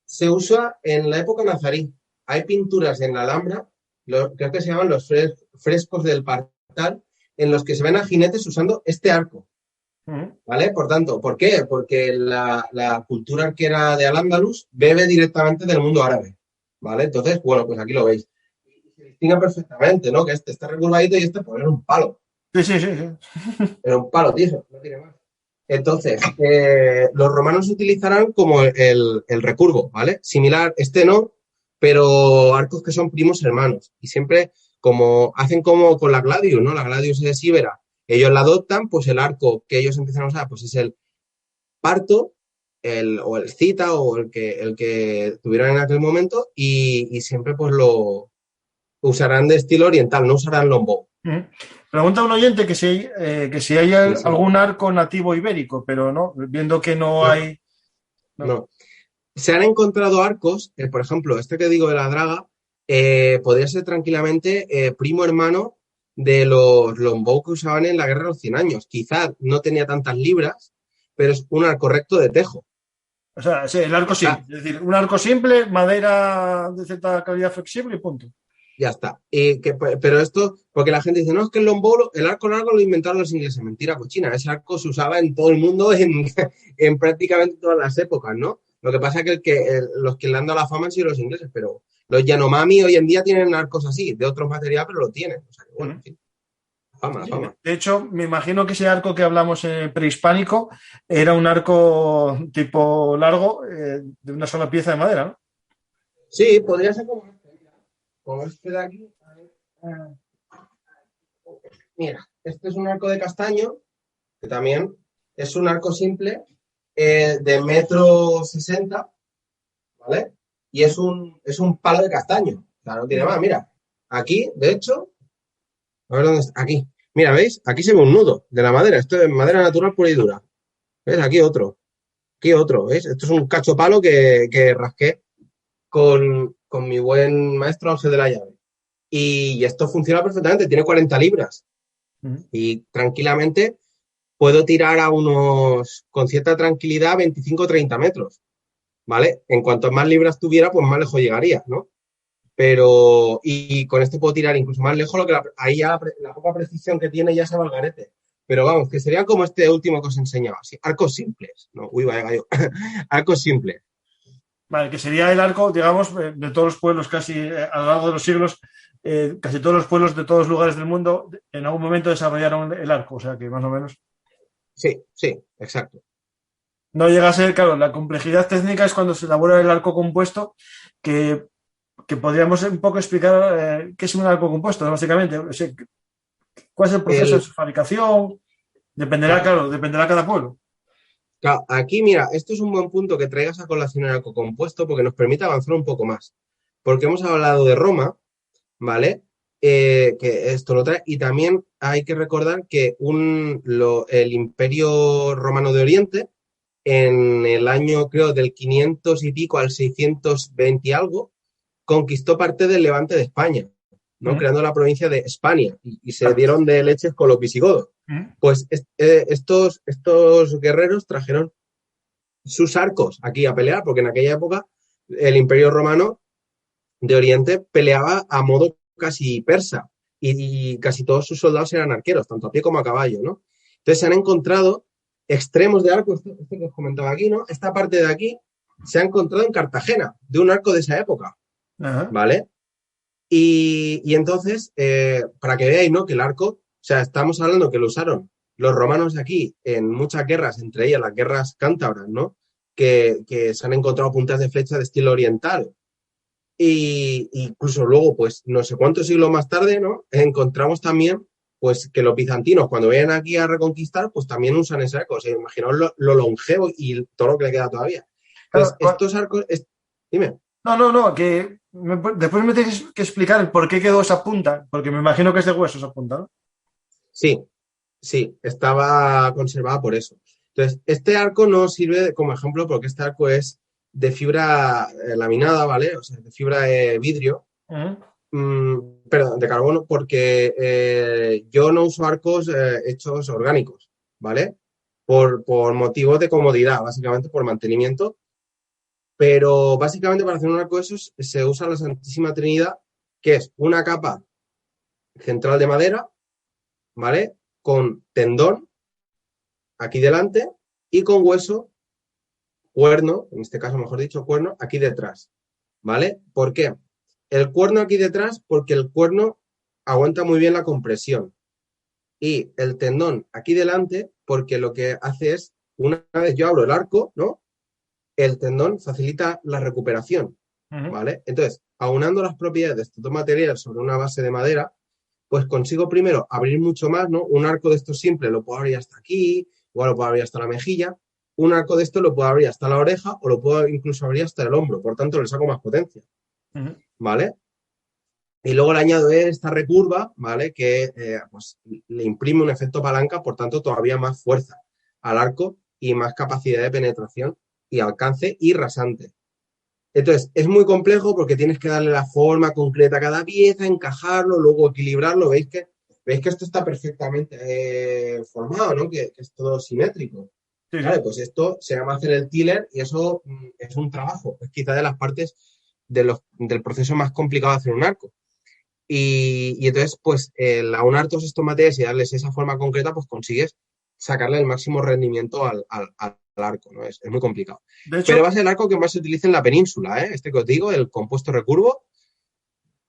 Se usa en la época nazarí. Hay pinturas en la Alhambra, creo que se llaman los frescos del Partal, en los que se ven a jinetes usando este arco. ¿Vale? Por tanto, ¿por qué? Porque la cultura arquera de Al-Ándalus bebe directamente del mundo árabe. ¿Vale? Entonces, bueno, pues aquí lo veis. Y se distingue perfectamente, ¿no? Que este está recurvadito y este pues era un palo. Sí. Era un palo, tío, no tiene más. Entonces, los romanos utilizarán como el recurvo, ¿vale? Similar, este no, pero arcos que son primos hermanos. Y siempre como hacen como con la gladius, ¿no? La gladius es íbera. Ellos la adoptan, pues el arco que ellos empiezan a usar, pues es el parto, o el cita, o el que tuvieran en aquel momento, y siempre pues lo usarán de estilo oriental, no usarán longbow. Pregunta un oyente que si hay algún arco nativo ibérico, pero no, viendo que no hay. No. Se han encontrado arcos, por ejemplo, este que digo de la draga, podría ser tranquilamente primo hermano de los longbow que usaban en la Guerra de los 100 años. Quizás no tenía tantas libras, pero es un arco recto de tejo. O sea, sí, el arco simple. Es decir, un arco simple, madera de cierta calidad flexible y punto. Ya está. Pero esto, porque la gente dice, no, es que el longbow, el arco largo lo inventaron los ingleses. Mentira, cochina. Ese arco se usaba en todo el mundo en prácticamente todas las épocas, ¿no? Lo que pasa es que los que le han dado la fama han sido los ingleses, pero los Yanomami hoy en día tienen arcos así, de otro material, pero lo tienen. O sea, que bueno, en fin. La fama. De hecho, me imagino que ese arco que hablamos prehispánico era un arco tipo largo de una sola pieza de madera, ¿no? Sí, podría ser como este de aquí. Mira, este es un arco de castaño, que también es un arco simple de 1,60 m, ¿vale? Y es un palo de castaño. O sea, no tiene más. Mira, aquí, de hecho, a ver dónde está. Aquí. Mira, ¿veis? Aquí se ve un nudo de la madera. Esto es madera natural pura y dura. ¿Ves? Aquí otro. ¿Veis? Esto es un cacho palo que rasqué con mi buen maestro Ángel de la Llave. Y esto funciona perfectamente. Tiene 40 libras. Y tranquilamente puedo tirar con cierta tranquilidad, 25 o 30 metros, ¿vale? En cuanto más libras tuviera, pues más lejos llegaría, ¿no? Pero, y con este puedo tirar incluso más lejos, ahí ya la poca precisión que tiene ya se va al garete. Pero vamos, que sería como este último que os enseñaba, así, arcos simples, ¿no? Uy, vaya gallo. Arcos simples. Vale, que sería el arco, digamos, de todos los pueblos casi a lo largo de los siglos, casi todos los pueblos de todos los lugares del mundo en algún momento desarrollaron el arco, o sea que más o menos. Sí, sí, exacto. No llega a ser, claro, la complejidad técnica es cuando se elabora el arco compuesto, que podríamos un poco explicar qué es un arco compuesto, básicamente. O sea, cuál es el proceso de su fabricación, dependerá, claro, dependerá cada pueblo. Claro, aquí, mira, esto es un buen punto que traigas a colación el arco compuesto porque nos permite avanzar un poco más. Porque hemos hablado de Roma, ¿vale? Que esto lo trae. Y también hay que recordar que el Imperio Romano de Oriente, en el año, creo, del 500 y pico al 620 y algo, conquistó parte del levante de España, ¿no? Creando la provincia de Hispania y se dieron de leches con los visigodos. Pues estos guerreros trajeron sus arcos aquí a pelear, porque en aquella época el Imperio Romano de Oriente peleaba a modo casi persa y casi todos sus soldados eran arqueros, tanto a pie como a caballo, ¿no? Entonces se han encontrado extremos de arco, esto que os comentaba aquí, ¿no? Esta parte de aquí se ha encontrado en Cartagena, de un arco de esa época, ¿vale? Y entonces, para que veáis, ¿no? Que el arco, o sea, estamos hablando que lo usaron los romanos aquí en muchas guerras, entre ellas las guerras cántabras, ¿no? Que se han encontrado puntas de flecha de estilo oriental. Y incluso luego, pues, no sé cuántos siglos más tarde, ¿no? Encontramos también, pues, que los bizantinos, cuando vienen aquí a reconquistar, pues también usan ese arco. O sea, imaginaos lo longevo y todo lo que le queda todavía. Entonces, estos arcos... Dime. No, que después me tienes que explicar por qué quedó esa punta, porque me imagino que es de hueso esa punta, ¿no? Sí, estaba conservada por eso. Entonces, este arco no sirve como ejemplo porque este arco es de fibra laminada, ¿vale? O sea, de fibra de vidrio, perdón, de carbono, porque yo no uso arcos hechos orgánicos, ¿vale? Por motivos de comodidad, básicamente por mantenimiento. Pero básicamente para hacer un arco de esos se usa la Santísima Trinidad, que es una capa central de madera, ¿vale? Con tendón aquí delante y con hueso, cuerno, en este caso mejor dicho, cuerno aquí detrás, ¿vale? ¿Por qué? El cuerno aquí detrás porque el cuerno aguanta muy bien la compresión y el tendón aquí delante porque lo que hace es, una vez yo abro el arco, ¿no? El tendón facilita la recuperación, ¿vale? Entonces, aunando las propiedades de estos dos materiales sobre una base de madera, pues consigo primero abrir mucho más, ¿no? Un arco de estos simple lo puedo abrir hasta aquí, igual lo puedo abrir hasta la mejilla. Un arco de estos lo puedo abrir hasta la oreja o lo puedo incluso abrir hasta el hombro, por tanto le saco más potencia, ¿vale? Y luego le añado esta recurva, ¿vale? Que pues le imprime un efecto palanca, por tanto todavía más fuerza al arco y más capacidad de penetración y alcance y rasante. Entonces, es muy complejo porque tienes que darle la forma concreta a cada pieza, encajarlo, luego equilibrarlo. ¿Veis que esto está perfectamente formado, ¿no? Que es todo simétrico. Sí. Vale, pues esto se llama hacer el tiller y eso es un trabajo. Es quizá de las partes del proceso más complicado de hacer un arco. Y entonces, pues, el aunar todos estos materiales y darles esa forma concreta, pues consigues sacarle el máximo rendimiento al arco, ¿no? Es muy complicado. De hecho, pero va a ser el arco que más se utiliza en la península, ¿eh? Este que os digo, el compuesto recurvo,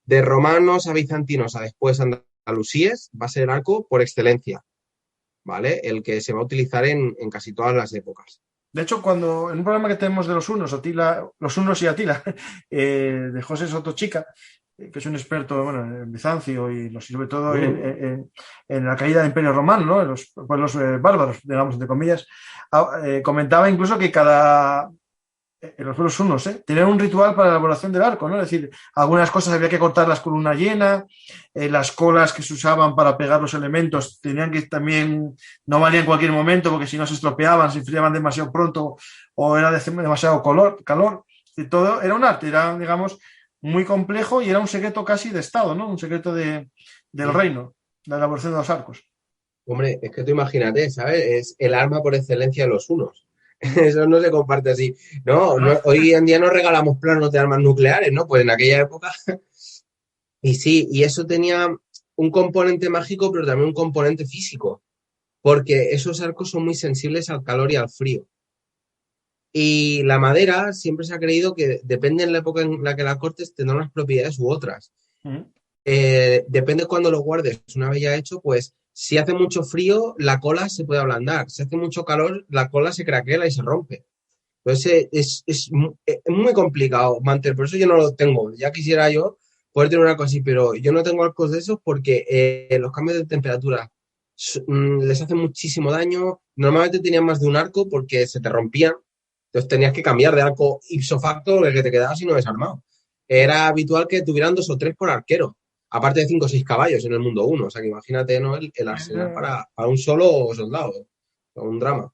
de romanos a bizantinos a después andalusíes, va a ser el arco por excelencia, ¿vale? El que se va a utilizar en casi todas las épocas. De hecho, cuando en un programa que tenemos de los Hunos y Atila, de José Sotochica, que es un experto, bueno, en Bizancio y sobre todo en la caída del Imperio Romano, ¿no? En los pueblos bárbaros, digamos, entre comillas, comentaba incluso que en los pueblos hunos, tenían un ritual para la elaboración del arco, ¿no? Es decir, algunas cosas había que cortarlas con una llena, las colas que se usaban para pegar los elementos tenían que también, no valían en cualquier momento porque si no se estropeaban, se enfriaban demasiado pronto o era demasiado calor, y todo era un arte, era, digamos, muy complejo y era un secreto casi de Estado, ¿no? Un secreto del reino, la elaboración de los arcos. Hombre, es que tú imagínate, ¿sabes? Es el arma por excelencia de los hunos. Eso no se comparte así. No, hoy en día no regalamos planos de armas nucleares, ¿no? Pues en aquella época. Y sí, y eso tenía un componente mágico, pero también un componente físico, porque esos arcos son muy sensibles al calor y al frío. Y la madera siempre se ha creído que depende de la época en la que la cortes, tendrá unas propiedades u otras. Depende cuando lo guardes. Una vez ya hecho, pues si hace mucho frío, la cola se puede ablandar. Si hace mucho calor, la cola se craquela y se rompe. Entonces es muy complicado mantener. Por eso yo no lo tengo. Ya quisiera yo poder tener una cosa así, pero yo no tengo arcos de esos porque los cambios de temperatura les hacen muchísimo daño. Normalmente tenían más de un arco porque se te rompían. Entonces tenías que cambiar de arco ipso facto el que te quedaba si no desarmado. Era habitual que tuvieran 2 o 3 por arquero, aparte de 5 o 6 caballos en el mundo 1. O sea que imagínate, ¿no? El arsenal para un solo soldado. Un drama.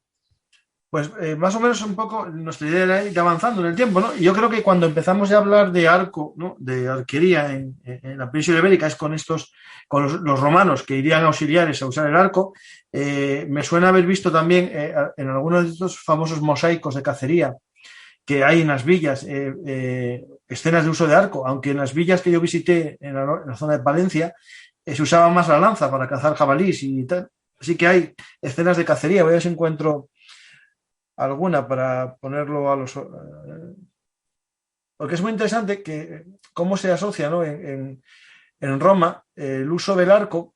Pues más o menos un poco nuestra idea era ir avanzando en el tiempo, ¿no? Y yo creo que cuando empezamos a hablar de arco, ¿no? De arquería en la península ibérica es con los romanos que irían auxiliares a usar el arco. Me suena haber visto también en algunos de estos famosos mosaicos de cacería que hay en las villas escenas de uso de arco, aunque en las villas que yo visité en la zona de Palencia se usaba más la lanza para cazar jabalís y tal. Así que hay escenas de cacería. Voy a ver si encuentro alguna para ponerlo a los... porque es muy interesante que cómo se asocia, ¿no? en Roma el uso del arco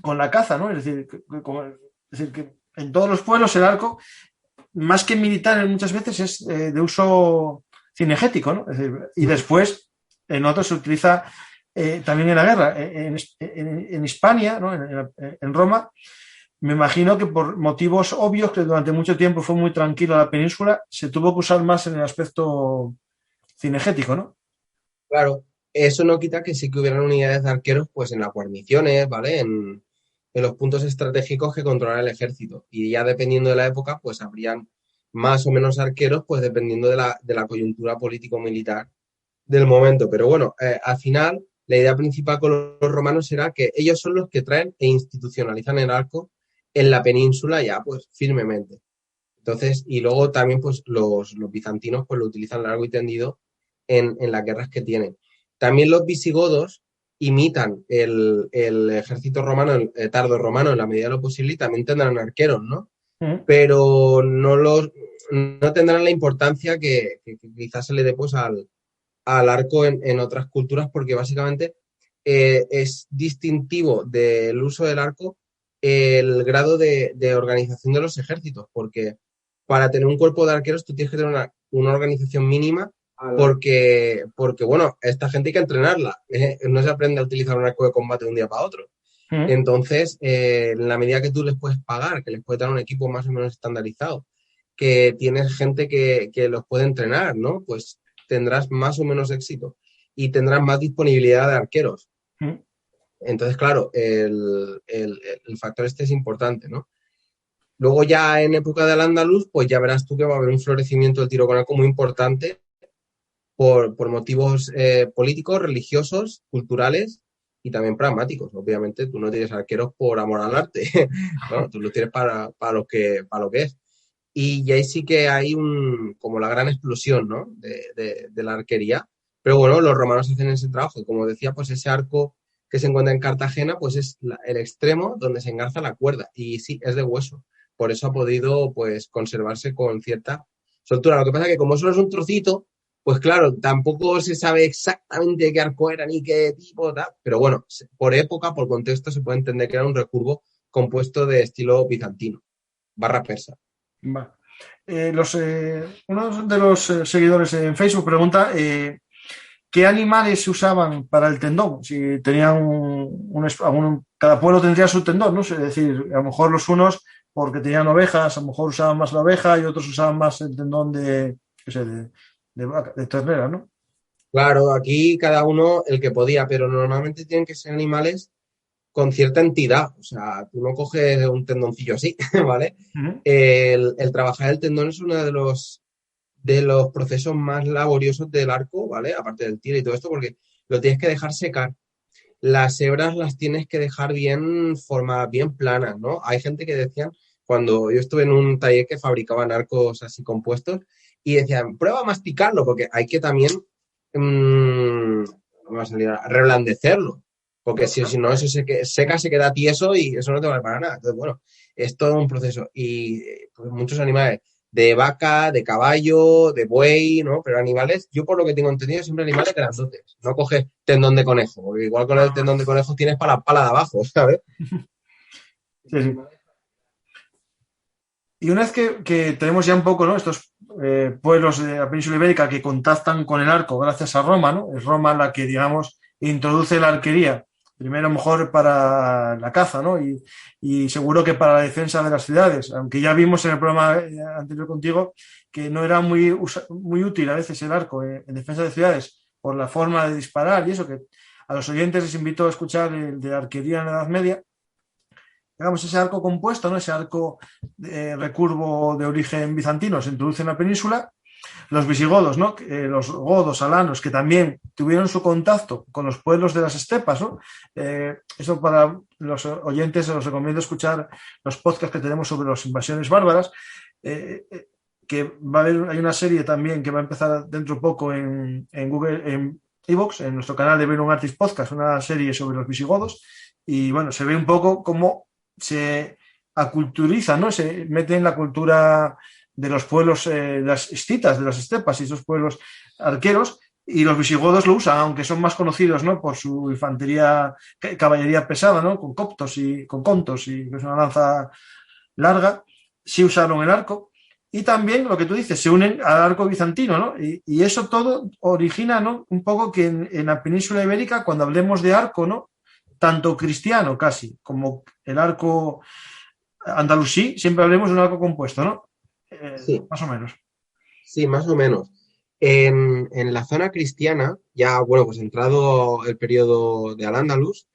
con la caza, ¿no? Es decir, que en todos los pueblos el arco, más que militar muchas veces, es de uso cinegético, ¿no? Es decir, y después en otros se utiliza también en la guerra. En Hispania, ¿no? En Roma, me imagino que por motivos obvios, que durante mucho tiempo fue muy tranquila la península, se tuvo que usar más en el aspecto cinegético, ¿no? Claro, eso no quita que sí que hubieran unidades de arqueros pues en las guarniciones, ¿vale? En los puntos estratégicos que controla el ejército. Y ya dependiendo de la época, pues habrían más o menos arqueros, pues dependiendo de la coyuntura político-militar del momento. Pero bueno, al final, la idea principal con los romanos era que ellos son los que traen e institucionalizan el arco en la península ya, pues, firmemente. Entonces, y luego también, pues, los bizantinos, pues, lo utilizan largo y tendido en las guerras que tienen. También los visigodos imitan el ejército romano, el tardo romano, en la medida de lo posible, y también tendrán arqueros, ¿no? Pero no tendrán la importancia que quizás se le dé, pues, al arco en otras culturas, porque básicamente es distintivo del uso del arco el grado de organización de los ejércitos, porque para tener un cuerpo de arqueros tú tienes que tener una organización mínima, porque, bueno, esta gente hay que entrenarla, no se aprende a utilizar un arco de combate de un día para otro. Entonces, en la medida que tú les puedes pagar, que les puedes dar un equipo más o menos estandarizado, que tienes gente que los puede entrenar, ¿no? Pues tendrás más o menos éxito y tendrás más disponibilidad de arqueros. Entonces, claro, el factor este es importante, ¿no? Luego ya en época del Andaluz, pues ya verás tú que va a haber un florecimiento del tiro con arco muy importante por motivos políticos, religiosos, culturales y también pragmáticos. Obviamente tú no tienes arqueros por amor al arte, ¿no? Tú los tienes para lo que es. Y ahí sí que hay como la gran explosión, ¿no? de la arquería. Pero bueno, los romanos hacen ese trabajo. Y como decía, pues ese arco que se encuentra en Cartagena, pues es el extremo donde se engarza la cuerda. Y sí, es de hueso. Por eso ha podido, pues, conservarse con cierta soltura. Lo que pasa es que como solo es un trocito, pues claro, tampoco se sabe exactamente qué arco era ni qué tipo, tal. Pero bueno, por época, por contexto, se puede entender que era un recurvo compuesto de estilo bizantino, / persa. Va. Uno de los seguidores en Facebook pregunta ¿qué animales se usaban para el tendón? Si tenían cada pueblo tendría su tendón, ¿no? Es decir, a lo mejor los unos porque tenían ovejas, a lo mejor usaban más la oveja y otros usaban más el tendón de vaca, de ternera, ¿no? Claro, aquí cada uno el que podía, pero normalmente tienen que ser animales con cierta entidad. O sea, tú no coges un tendoncillo así, ¿vale? El trabajar el tendón es uno de los procesos más laboriosos del arco, ¿vale? Aparte del tiro y todo esto, porque lo tienes que dejar secar. las hebras las tienes que dejar bien formadas, bien planas, ¿no? Hay gente que decían, cuando yo estuve en un taller que fabricaban arcos así compuestos, y decían, prueba a masticarlo, porque hay que también, no me va a salir, reblandecerlo, porque si no, eso seca, se queda tieso y eso no te vale para nada. Entonces, bueno, es todo un proceso. Y pues, muchos animales, de vaca, de caballo, de buey, ¿no? Pero animales, yo por lo que tengo entendido, siempre animales grandotes. No coges tendón de conejo, porque igual con el tendón de conejo tienes para la pala de abajo, ¿sabes? Sí, sí. Y una vez que tenemos ya un poco, ¿no?, estos pueblos de la península ibérica que contactan con el arco gracias a Roma, ¿no? Es Roma la que, digamos, introduce la arquería, primero mejor para la caza, ¿no? Y seguro que para la defensa de las ciudades, aunque ya vimos en el programa anterior contigo que no era muy útil a veces el arco en defensa de ciudades por la forma de disparar y eso, que a los oyentes les invito a escuchar el de arquería en la Edad Media. Digamos, ese arco compuesto, ¿no?, ese arco recurvo de origen bizantino se introduce en la península. Los visigodos, ¿no?, los godos, alanos, que también tuvieron su contacto con los pueblos de las estepas, ¿no? Eso para los oyentes os recomiendo escuchar los podcasts que tenemos sobre las invasiones bárbaras, que va a haber, hay una serie también que va a empezar dentro de poco en Google, en iVoox, en nuestro canal de Ver un Artist Podcast, una serie sobre los visigodos, y bueno, se ve un poco cómo se aculturiza, ¿no? Se mete en la cultura de los pueblos, las escitas, de las estepas y esos pueblos arqueros, y los visigodos lo usan, aunque son más conocidos, ¿no?, por su infantería, caballería pesada, ¿no?, con coptos y con contos, y es una lanza larga, sí usaron el arco, y también lo que tú dices, se unen al arco bizantino, ¿no? Y eso todo origina, ¿no?, un poco que en la península ibérica, cuando hablemos de arco, ¿no?, tanto cristiano casi como el arco andalusí, siempre hablemos de un arco compuesto, ¿no? Sí, Más o menos. sí, más o menos. En la zona cristiana, ya, bueno, pues entrado el periodo de Al-Ándalus,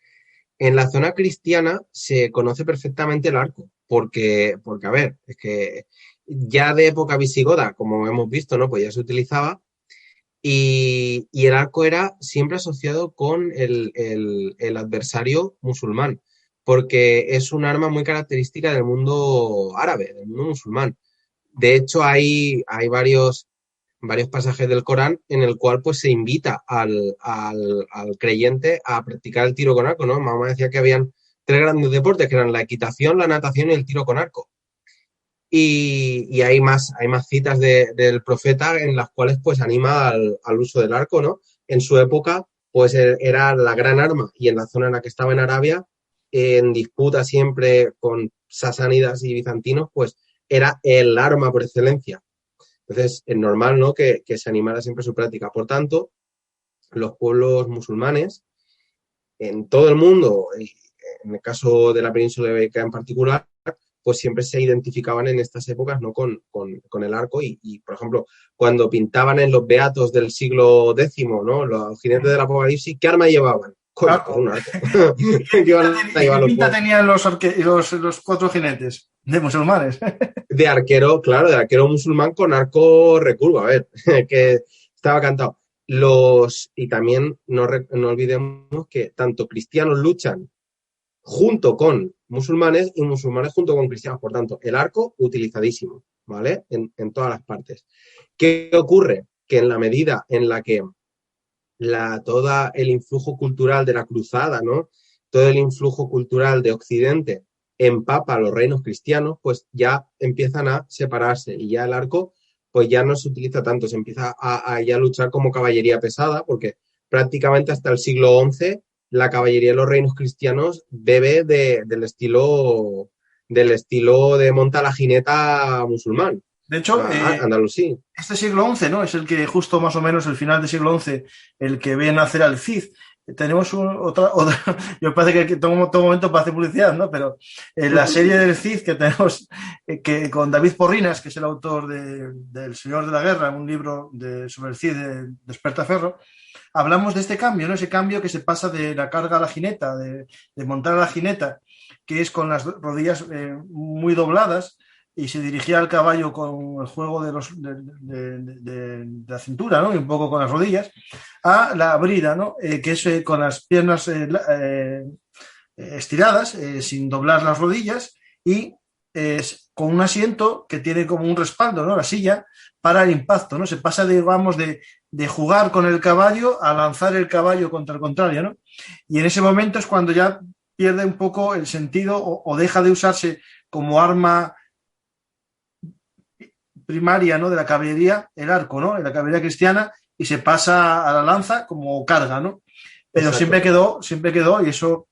en la zona cristiana se conoce perfectamente el arco, porque, a ver, es que ya de época visigoda, como hemos visto, ¿no? Pues ya se utilizaba, y el arco era siempre asociado con el adversario musulmán, porque es un arma muy característica del mundo árabe, del mundo musulmán. De hecho, hay varios pasajes del Corán en el cual pues se invita al creyente a practicar el tiro con arco, ¿no? Mahoma decía que habían tres grandes deportes, que eran la equitación, la natación y el tiro con arco. Y hay más citas del profeta en las cuales pues anima al uso del arco, ¿no? En su época pues era la gran arma, y en la zona en la que estaba en Arabia, en disputa siempre con sasánidas y bizantinos, pues era el arma por excelencia. Entonces es normal, ¿no?, que se animara siempre su práctica. Por tanto, los pueblos musulmanes en todo el mundo, y en el caso de la península ibérica en particular, pues siempre se identificaban en estas épocas, ¿no?, con el arco, y, por ejemplo, cuando pintaban en los beatos del siglo X, ¿no?, los jinetes del Apocalipsis, ¿qué arma llevaban? Coño, pues un arco. ¿Qué pinta tenían los cuatro jinetes de musulmanes? De arquero, claro, de arquero musulmán con arco recurvo, a ver, que estaba cantado. Y también no olvidemos que tanto cristianos luchan junto con musulmanes y musulmanes junto con cristianos. Por tanto, el arco utilizadísimo, ¿vale? En todas las partes. ¿Qué ocurre? Que en la medida en la que todo el influjo cultural de la cruzada, ¿no?, todo el influjo cultural de Occidente empapa a los reinos cristianos, pues ya empiezan a separarse, y ya el arco pues ya no se utiliza tanto, se empieza a ya luchar como caballería pesada, porque prácticamente hasta el siglo XI la caballería de los reinos cristianos bebe del estilo de monta la jineta musulmán, De hecho, andalusí. este siglo XI, ¿no?, es el que justo más o menos el final del siglo XI, el que ve nacer al Cid. Tenemos otra, yo parece que todo momento para hacer publicidad, ¿no? Pero en la serie del Cid que tenemos, que con David Porrinas, que es el autor del Señor de la Guerra, un libro sobre el Cid de Despertaferro, hablamos de este cambio, ¿no? Ese cambio que se pasa de la carga a la jineta, de montar a la jineta, que es con las rodillas muy dobladas, y se dirigía al caballo con el juego de la cintura, ¿no? Y un poco con las rodillas, a la brida, ¿no? Que es con las piernas estiradas, sin doblar las rodillas y con un asiento que tiene como un respaldo, ¿no? La silla para el impacto, ¿no? Se pasa, digamos, de jugar con el caballo a lanzar el caballo contra el contrario, ¿no? Y en ese momento es cuando ya pierde un poco el sentido o deja de usarse como arma primaria, ¿no? De la caballería, el arco, ¿no? En la caballería cristiana, y se pasa a la lanza como carga, ¿no? Pero siempre quedó, y eso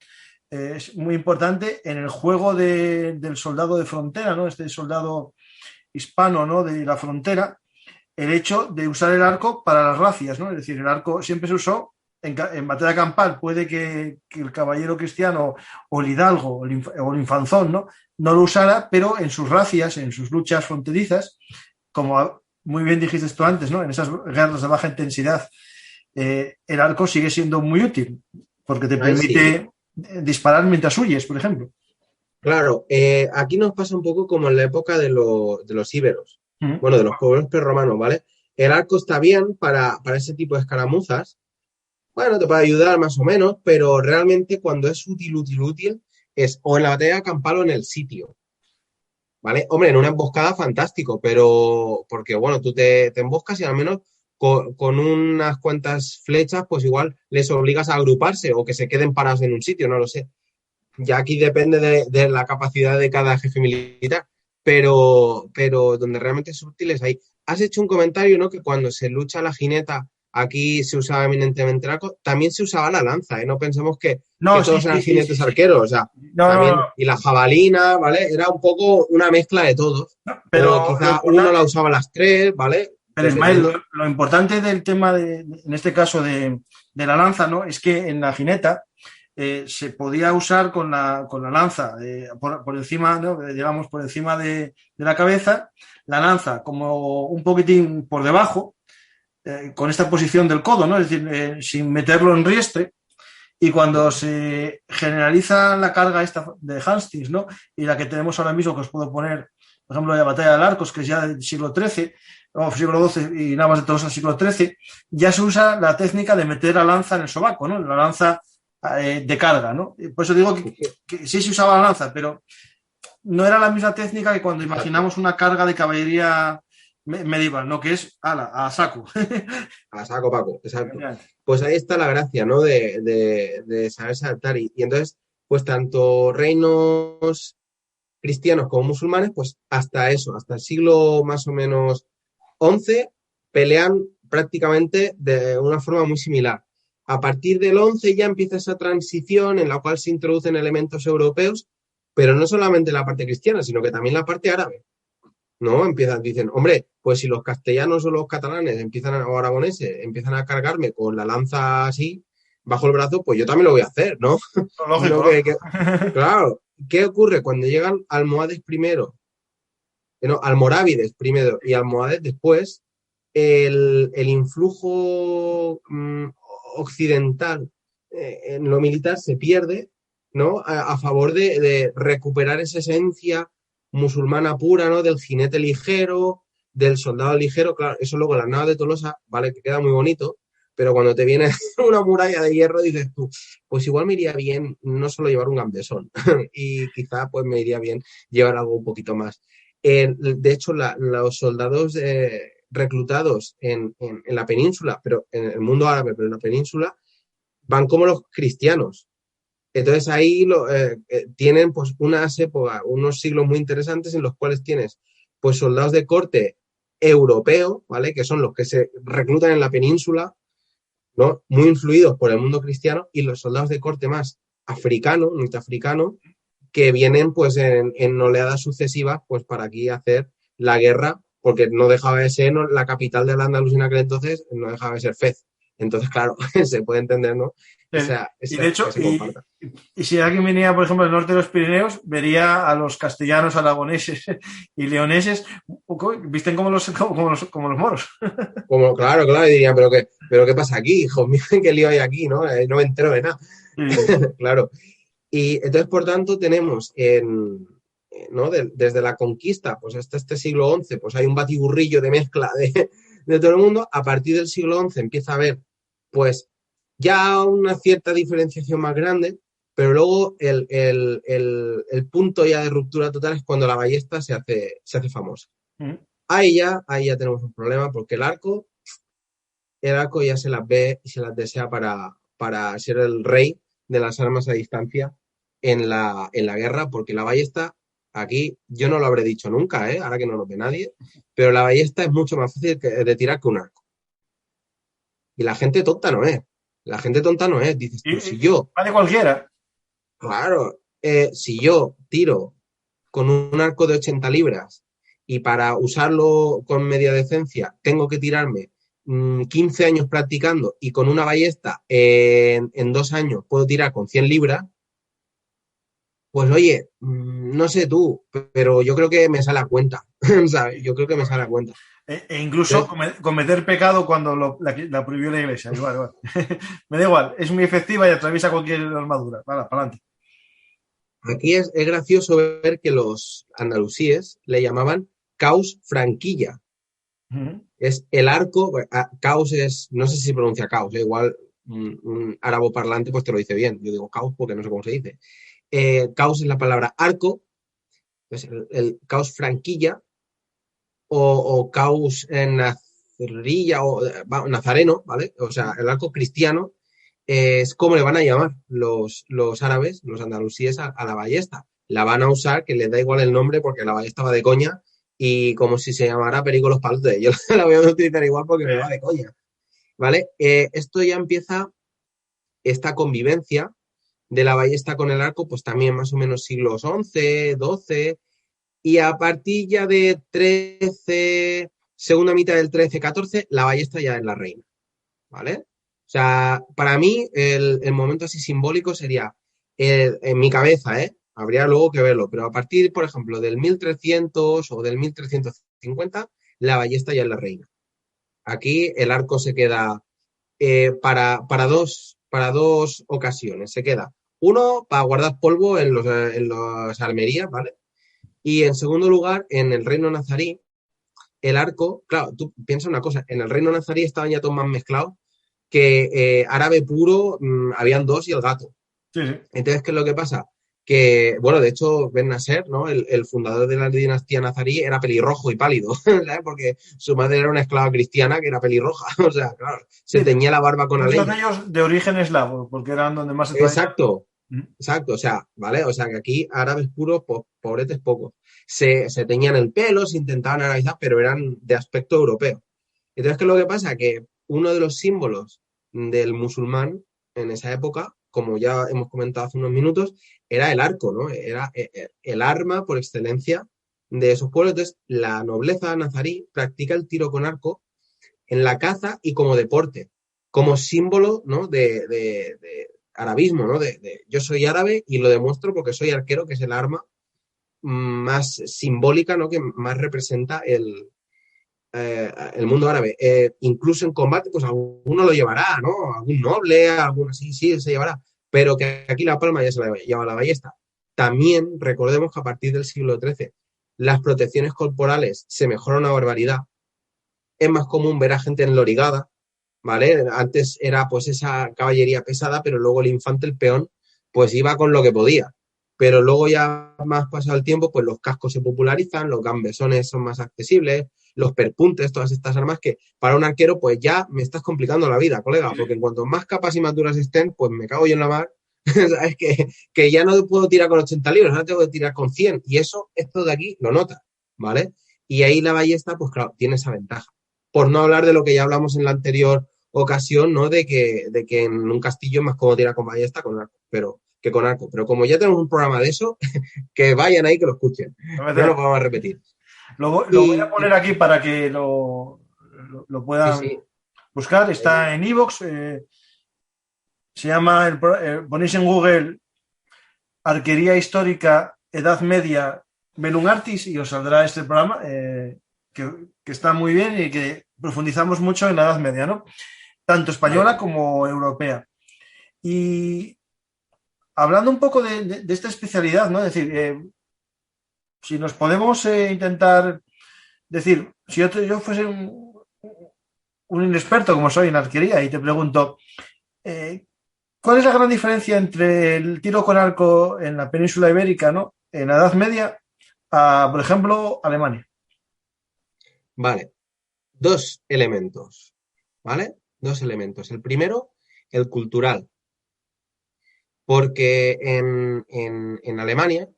es muy importante en el juego del soldado de frontera, ¿no? Este soldado hispano, ¿no? De la frontera, el hecho de usar el arco para las racias, ¿no? Es decir, el arco siempre se usó en batalla campal. Puede que el caballero cristiano o el hidalgo o el infanzón, ¿no? No lo usara, pero en sus racias, en sus luchas fronterizas, como muy bien dijiste tú antes, ¿no? En esas guerras de baja intensidad, el arco sigue siendo muy útil porque te permite disparar mientras huyes, por ejemplo. Claro, aquí nos pasa un poco como en la época de los íberos, bueno, de los pueblos prerromanos, ¿vale? El arco está bien para ese tipo de escaramuzas. Bueno, te puede ayudar más o menos, pero realmente cuando es útil, es o en la batalla campal o en el sitio, ¿vale? Hombre, en una emboscada fantástico, pero porque, bueno, tú te emboscas y al menos con unas cuantas flechas, pues igual les obligas a agruparse o que se queden parados en un sitio, no lo sé. Ya aquí depende de la capacidad de cada jefe militar, pero donde realmente es útil es ahí. Has hecho un comentario, ¿no? Que cuando se lucha la jineta, aquí se usaba eminentemente el arco, también se usaba la lanza, ¿eh? No pensemos que todos eran jinetes arqueros, o sea, también, y la jabalina, ¿vale? Era un poco una mezcla de todos, pero quizá uno la usaba las tres, ¿vale? Pero Ismael, lo importante del tema, en este caso, de la lanza, ¿no? Es que en la jineta se podía usar con la lanza por encima, ¿no? Digamos, por encima de la cabeza, la lanza como un poquitín por debajo, con esta posición del codo, ¿no? Es decir, sin meterlo en riestre. Y cuando se generaliza la carga esta de Hastings, ¿no? Y la que tenemos ahora mismo, que os puedo poner, por ejemplo, la batalla de Arcos, que es ya del siglo XIII, o siglo XII y nada más de todos al siglo XIII, ya se usa la técnica de meter la lanza en el sobaco, ¿no? La lanza de carga, ¿no? Por eso digo que sí se usaba la lanza, pero no era la misma técnica que cuando imaginamos una carga de caballería medieval, ¿no? Que es a saco. A saco, Paco, exacto. Pues ahí está la gracia, ¿no? De saber saltar. Y entonces, pues tanto reinos cristianos como musulmanes, pues hasta eso, hasta el siglo más o menos XI, pelean prácticamente de una forma muy similar. A partir del XI ya empieza esa transición en la cual se introducen elementos europeos, pero no solamente la parte cristiana, sino que también la parte árabe, ¿no? Dicen, hombre, pues si los castellanos o los catalanes o aragoneses empiezan a cargarme con la lanza así, bajo el brazo, pues yo también lo voy a hacer, ¿no? Lógico. Claro, ¿qué ocurre? Cuando llegan almohades primero, almorávides primero y almohades después, el influjo occidental en lo militar se pierde, ¿no? A favor de recuperar esa esencia musulmana pura, ¿no? Del jinete ligero, del soldado ligero. Claro, eso luego las navas de Tolosa, vale, que queda muy bonito, pero cuando te viene una muralla de hierro dices tú, pues igual me iría bien no solo llevar un gambesón y quizá pues me iría bien llevar algo un poquito más. De hecho, los soldados reclutados en la península, pero en el mundo árabe, pero en la península, van como los cristianos. Entonces ahí tienen pues unas épocas, unos siglos muy interesantes en los cuales tienes pues soldados de corte europeo, ¿vale? Que son los que se reclutan en la península, ¿no? Muy influidos por el mundo cristiano, y los soldados de corte más africano, norteafricano, que vienen pues en oleadas sucesivas pues para aquí hacer la guerra, porque no dejaba de ser la capital de la Andalucía en aquel entonces, no dejaba de ser Fez. Entonces, claro, se puede entender, ¿no? Y de hecho, y si alguien venía, por ejemplo, del norte de los Pirineos, vería a los castellanos, aragoneses y leoneses, visten como los moros. Claro, y dirían, pero ¿qué pasa aquí, hijo mío? ¿Qué lío hay aquí, no? No me entero de nada. Claro. Y entonces, por tanto, tenemos en ¿no? Desde la conquista, pues hasta este siglo XI, pues hay un batiburrillo de mezcla de todo el mundo. A partir del siglo XI empieza a haber, pues, ya una cierta diferenciación más grande, pero luego el punto ya de ruptura total es cuando la ballesta se hace famosa. Ahí ya tenemos un problema, porque el arco ya se las ve y se las desea para ser el rey de las armas a distancia en la guerra, porque la ballesta, aquí yo no lo habré dicho nunca, ahora que no lo ve nadie, pero la ballesta es mucho más fácil de tirar que un arco. Y la gente tonta no es. La gente tonta no es. Dices tú, si yo... Vale cualquiera. Claro, si yo tiro con un arco de 80 libras y para usarlo con media decencia tengo que tirarme 15 años practicando y con una ballesta en 2 años puedo tirar con 100 libras, pues oye, no sé tú, pero yo creo que me sale a cuenta, ¿sabes? Yo creo que me sale a cuenta. E incluso cometer pecado cuando la prohibió la iglesia. Igual. Me da igual, es muy efectiva y atraviesa cualquier armadura. Vale, para adelante. Aquí es gracioso ver que los andalusíes le llamaban caus franquilla. Es el arco, caos es, no sé si se pronuncia caos, igual un árabe parlante pues te lo dice bien, yo digo caos porque no sé cómo se dice. Caos es la palabra arco, pues el caos franquilla o caos nazarilla o nazareno, ¿vale? O sea, el arco cristiano es como le van a llamar los árabes, los andalusíes a la ballesta. La van a usar, que les da igual el nombre porque la ballesta va de coña, y como si se llamara Perico los Palotes. Yo la voy a utilizar igual porque me va de coña, ¿vale? Esto ya empieza, esta convivencia de la ballesta con el arco, pues también más o menos siglos XI, XII, y a partir ya de 13, segunda mitad del 13, 14, la ballesta ya es la reina, ¿vale? O sea, para mí el momento así simbólico sería, en mi cabeza, habría luego que verlo, pero a partir, por ejemplo, del 1300 o del 1350, la ballesta ya es la reina. Aquí el arco se queda para dos ocasiones. Se queda uno para guardar polvo en las armerías, ¿vale? Y en segundo lugar, en el reino nazarí, el arco, claro, tú piensas una cosa, en el reino nazarí estaban ya todos más mezclados, que árabe puro habían dos y el gato. Sí. Entonces, ¿qué es lo que pasa? Que, bueno, de hecho, Ben Nasser, ¿no? El fundador de la dinastía nazarí era pelirrojo y pálido, ¿sabes? Porque su madre era una esclava cristiana que era pelirroja, o sea, claro, se teñía la barba con muchos la de ellos de origen eslavo, porque eran donde más se traía. Exacto, o sea, ¿vale? O sea, que aquí árabes puros, pobretes pocos. Se teñían el pelo, se intentaban arabizar, pero eran de aspecto europeo. Entonces, ¿qué es lo que pasa? Que uno de los símbolos del musulmán en esa época, como ya hemos comentado hace unos minutos, era el arco, ¿no? Era el arma por excelencia de esos pueblos. Entonces, la nobleza nazarí practica el tiro con arco en la caza y como deporte, como símbolo, ¿no? de arabismo, ¿no? Yo soy árabe y lo demuestro porque soy arquero, que es el arma más simbólica, ¿no? Que más representa el mundo árabe. Incluso en combate, pues alguno lo llevará, ¿no? Algún noble, alguno sí, se llevará. Pero que aquí la palma ya se la lleva la ballesta. También recordemos que a partir del siglo XIII las protecciones corporales se mejoran una barbaridad. Es más común ver a gente en lorigada, ¿vale? Antes era pues esa caballería pesada, pero luego el infante, el peón, pues iba con lo que podía. Pero luego ya más pasado el tiempo, pues los cascos se popularizan, los gambesones son más accesibles, los perpuntes, todas estas armas que para un arquero pues ya me estás complicando la vida, colega, porque en cuanto más capas y maduras estén, pues me cago yo en la mar, ¿sabes? Que ya no puedo tirar con 80 libras, ahora tengo que tirar con 100, y eso, esto de aquí lo nota, ¿vale? Y ahí la ballesta, pues claro, tiene esa ventaja. Por no hablar de lo que ya hablamos en la anterior ocasión, ¿no? De que en un castillo es más cómodo tirar con ballesta que con arco. Pero como ya tenemos un programa de eso, que vayan ahí que lo escuchen. No lo vamos a repetir. Lo voy a poner aquí para que lo puedan buscar. Está en iVoox. Se llama, ponéis en Google Arquería Histórica Edad Media Belunartis y os saldrá este programa que está muy bien y que profundizamos mucho en la Edad Media, ¿no? Tanto española como europea. Y hablando un poco de esta especialidad, ¿no? Es decir, si nos podemos intentar decir, si yo fuese un inexperto como soy en arquería y te pregunto, ¿cuál es la gran diferencia entre el tiro con arco en la península ibérica, ¿no? En la Edad Media, a, por ejemplo, Alemania? Vale, dos elementos, ¿vale? Dos elementos. El primero, el cultural, porque en Alemania,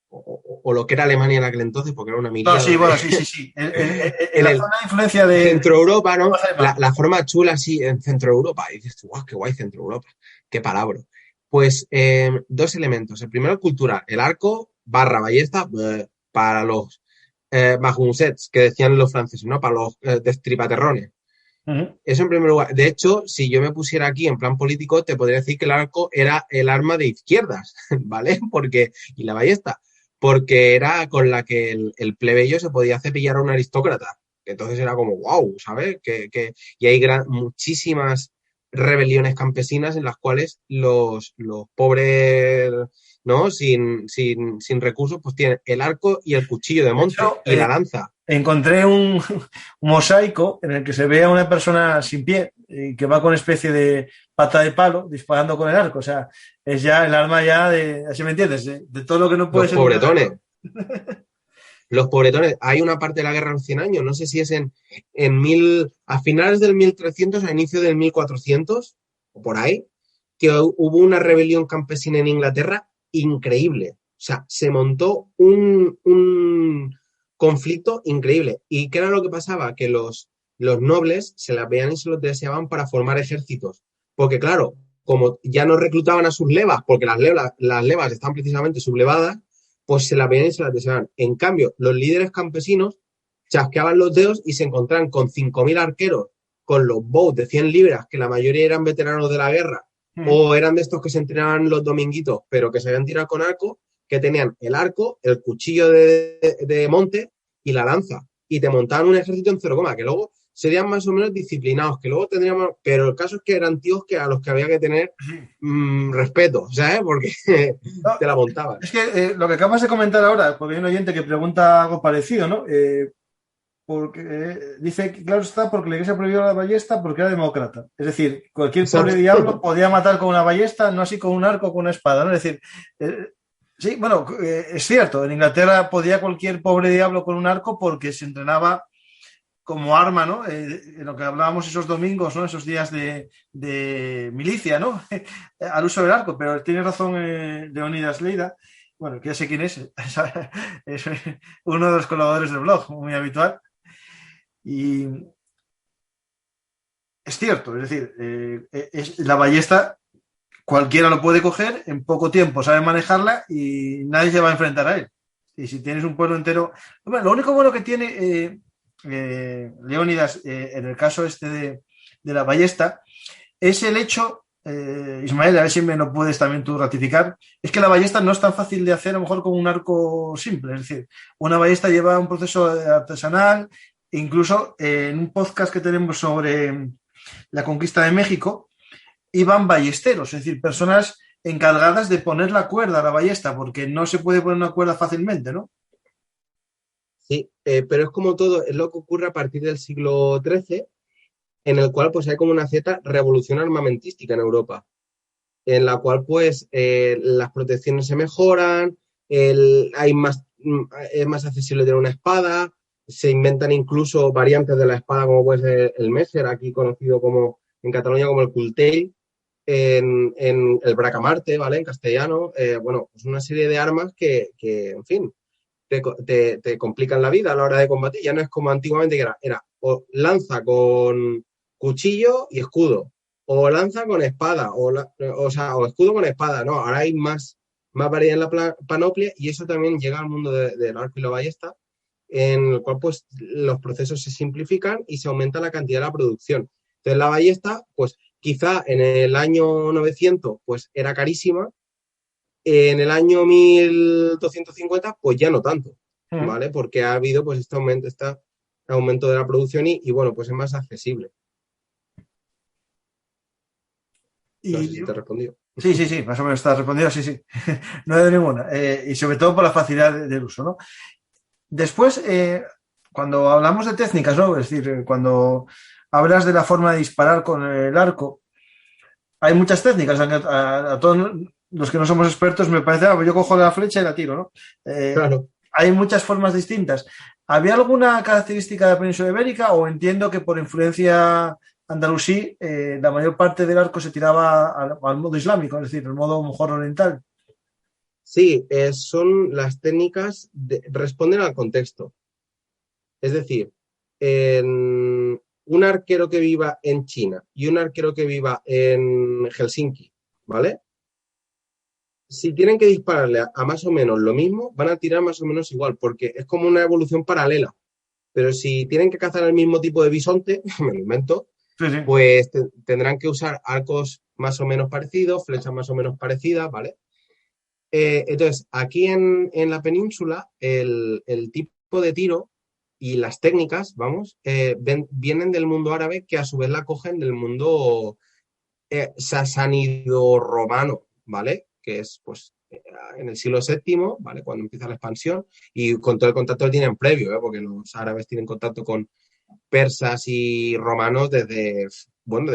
o lo que era Alemania en aquel entonces, porque era una No, sí, miriada bueno, sí. En en la el zona de influencia de Centro Europa, ¿no? alemán. La forma chula, sí, en Centro Europa. Y dices, guau, qué guay Centro Europa, qué palabra. Pues dos elementos. El primero, cultural, el arco barra ballesta para los magunsets, que decían los franceses, ¿no? Para los destripaterrones. Uh-huh. Eso en primer lugar. De hecho, si yo me pusiera aquí en plan político, te podría decir que el arco era el arma de izquierdas, ¿vale? Y la ballesta, porque era con la que el plebeyo se podía cepillar a un aristócrata. Entonces era como, wow, ¿sabes? Y hay muchísimas rebeliones campesinas en las cuales los pobres, ¿no? Sin recursos, pues tienen el arco y el cuchillo de De monte hecho, y la lanza. encontré un mosaico en el que se ve a una persona sin pie que va con una especie de pata de palo disparando con el arco. O sea, es ya el arma ya de, así me entiendes, de todo lo que no puede Los ser un pobretones. guerrero. Los pobretones, hay una parte de la guerra de los 100 años, no sé si es a finales del 1300 a inicio del 1400, o por ahí, que hubo una rebelión campesina en Inglaterra increíble. O sea, se montó un conflicto increíble. ¿Y qué era lo que pasaba? Que los nobles se las veían y se los deseaban para formar ejércitos. Porque claro, como ya no reclutaban a sus levas, porque las levas están precisamente sublevadas, pues se la veían y se las deseaban. En cambio, los líderes campesinos chasqueaban los dedos y se encontraban con 5.000 arqueros con los bows de 100 libras, que la mayoría eran veteranos de la guerra, o eran de estos que se entrenaban los dominguitos, pero que se habían tirado con arco, que tenían el arco, el cuchillo de monte y la lanza. Y te montaban un ejército en cero coma, que luego serían más o menos disciplinados, que luego tendríamos... Pero el caso es que eran tíos que a los que había que tener respeto, ¿sabes? Porque No, te la montaban. es que lo que acabas de comentar ahora, porque hay un oyente que pregunta algo parecido, ¿no? Porque dice que, claro está, porque la iglesia prohibió la ballesta porque era demócrata. Es decir, cualquier pobre diablo podía matar con una ballesta, no así con un arco o con una espada, ¿no? Es decir, sí, bueno, es cierto, en Inglaterra podía cualquier pobre diablo con un arco porque se entrenaba como arma, ¿no? En lo que hablábamos esos domingos, ¿no? Esos días de milicia, ¿no? Al uso del arco, pero tiene razón Leonidas Leida, bueno, que ya sé quién es uno de los colaboradores del blog, muy habitual. Y es cierto, es decir, la ballesta cualquiera lo puede coger, en poco tiempo sabe manejarla y nadie se va a enfrentar a él. Y si tienes un pueblo entero... Bueno, lo único bueno que tiene Leónidas en el caso este de la ballesta es el hecho, Ismael, a ver si me lo puedes también tú ratificar, es que la ballesta no es tan fácil de hacer a lo mejor con un arco simple. Es decir, una ballesta lleva un proceso artesanal. Incluso en un podcast que tenemos sobre la conquista de México, iban ballesteros, es decir, personas encargadas de poner la cuerda a la ballesta, porque no se puede poner una cuerda fácilmente, ¿no? Sí, pero es como todo, es lo que ocurre a partir del siglo XIII, en el cual pues hay como una cierta revolución armamentística en Europa, en la cual pues las protecciones se mejoran, es más accesible tener una espada, se inventan incluso variantes de la espada como puede ser el Messer, aquí conocido como en Cataluña como el Cultell, en el Bracamarte, ¿vale? En castellano, bueno, pues una serie de armas que en fin, te complican la vida a la hora de combatir. Ya no es como antiguamente que era o lanza con cuchillo y escudo, o lanza con espada, o escudo con espada, no, ahora hay más variedad en la panoplia y eso también llega al mundo del arco y la ballesta, en el cual pues los procesos se simplifican y se aumenta la cantidad de la producción. Entonces la ballesta, pues quizá en el año 900 pues era carísima, en el año 1250 pues ya no tanto, ¿vale? Porque ha habido pues este aumento de la producción y bueno, pues es más accesible. No sé si te he respondido. Sí, más o menos está respondido, sí. No hay ninguna. Y sobre todo por la facilidad del uso, ¿no? Después, cuando hablamos de técnicas, ¿no? Es decir, cuando hablas de la forma de disparar con el arco, hay muchas técnicas. A todos los que no somos expertos me parece, yo cojo la flecha y la tiro, ¿no? Claro. Hay muchas formas distintas. ¿Había alguna característica de la península ibérica o entiendo que por influencia andalusí la mayor parte del arco se tiraba al modo islámico, es decir, el modo mejor oriental? Sí, son las técnicas, responden al contexto. Es decir, un arquero que viva en China y un arquero que viva en Helsinki, ¿vale? Si tienen que dispararle a más o menos lo mismo, van a tirar más o menos igual, porque es como una evolución paralela. Pero si tienen que cazar el mismo tipo de bisonte, me lo invento, Sí. pues tendrán que usar arcos más o menos parecidos, flechas más o menos parecidas, ¿vale? Entonces, aquí en la península, el tipo de tiro y las técnicas, vamos, vienen del mundo árabe, que a su vez la cogen del mundo sasánido-romano, ¿vale? Que es, pues, en el siglo VII, ¿vale? Cuando empieza la expansión, y con todo el contacto que tienen previo, ¿eh? Porque los árabes tienen contacto con persas y romanos desde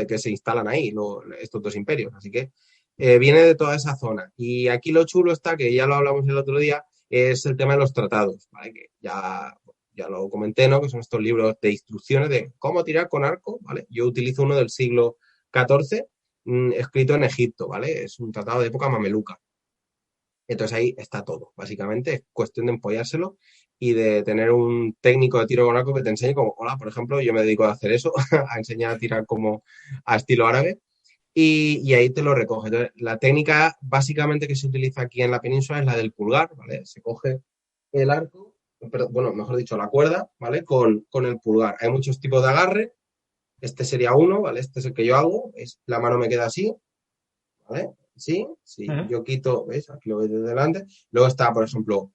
que se instalan ahí estos dos imperios. Así que viene de toda esa zona. Y aquí lo chulo está, que ya lo hablamos el otro día, es el tema de los tratados, ¿vale? Que ya lo comenté, ¿no? Que son estos libros de instrucciones de cómo tirar con arco, ¿vale? Yo utilizo uno del siglo XIV, escrito en Egipto, ¿vale? Es un tratado de época mameluca. Entonces ahí está todo. Básicamente es cuestión de empollárselo y de tener un técnico de tiro con arco que te enseñe como, hola, por ejemplo, yo me dedico a hacer eso, a enseñar a tirar como a estilo árabe, y ahí te lo recoge. Entonces, la técnica básicamente que se utiliza aquí en la península es la del pulgar, ¿vale? Se coge el arco, mejor dicho, la cuerda, ¿vale? Con el pulgar. Hay muchos tipos de agarre. Este sería uno, ¿vale? Este es el que yo hago. La mano me queda así, ¿vale? Sí, yo quito, ¿veis? Aquí lo veis desde delante. Luego está, por ejemplo,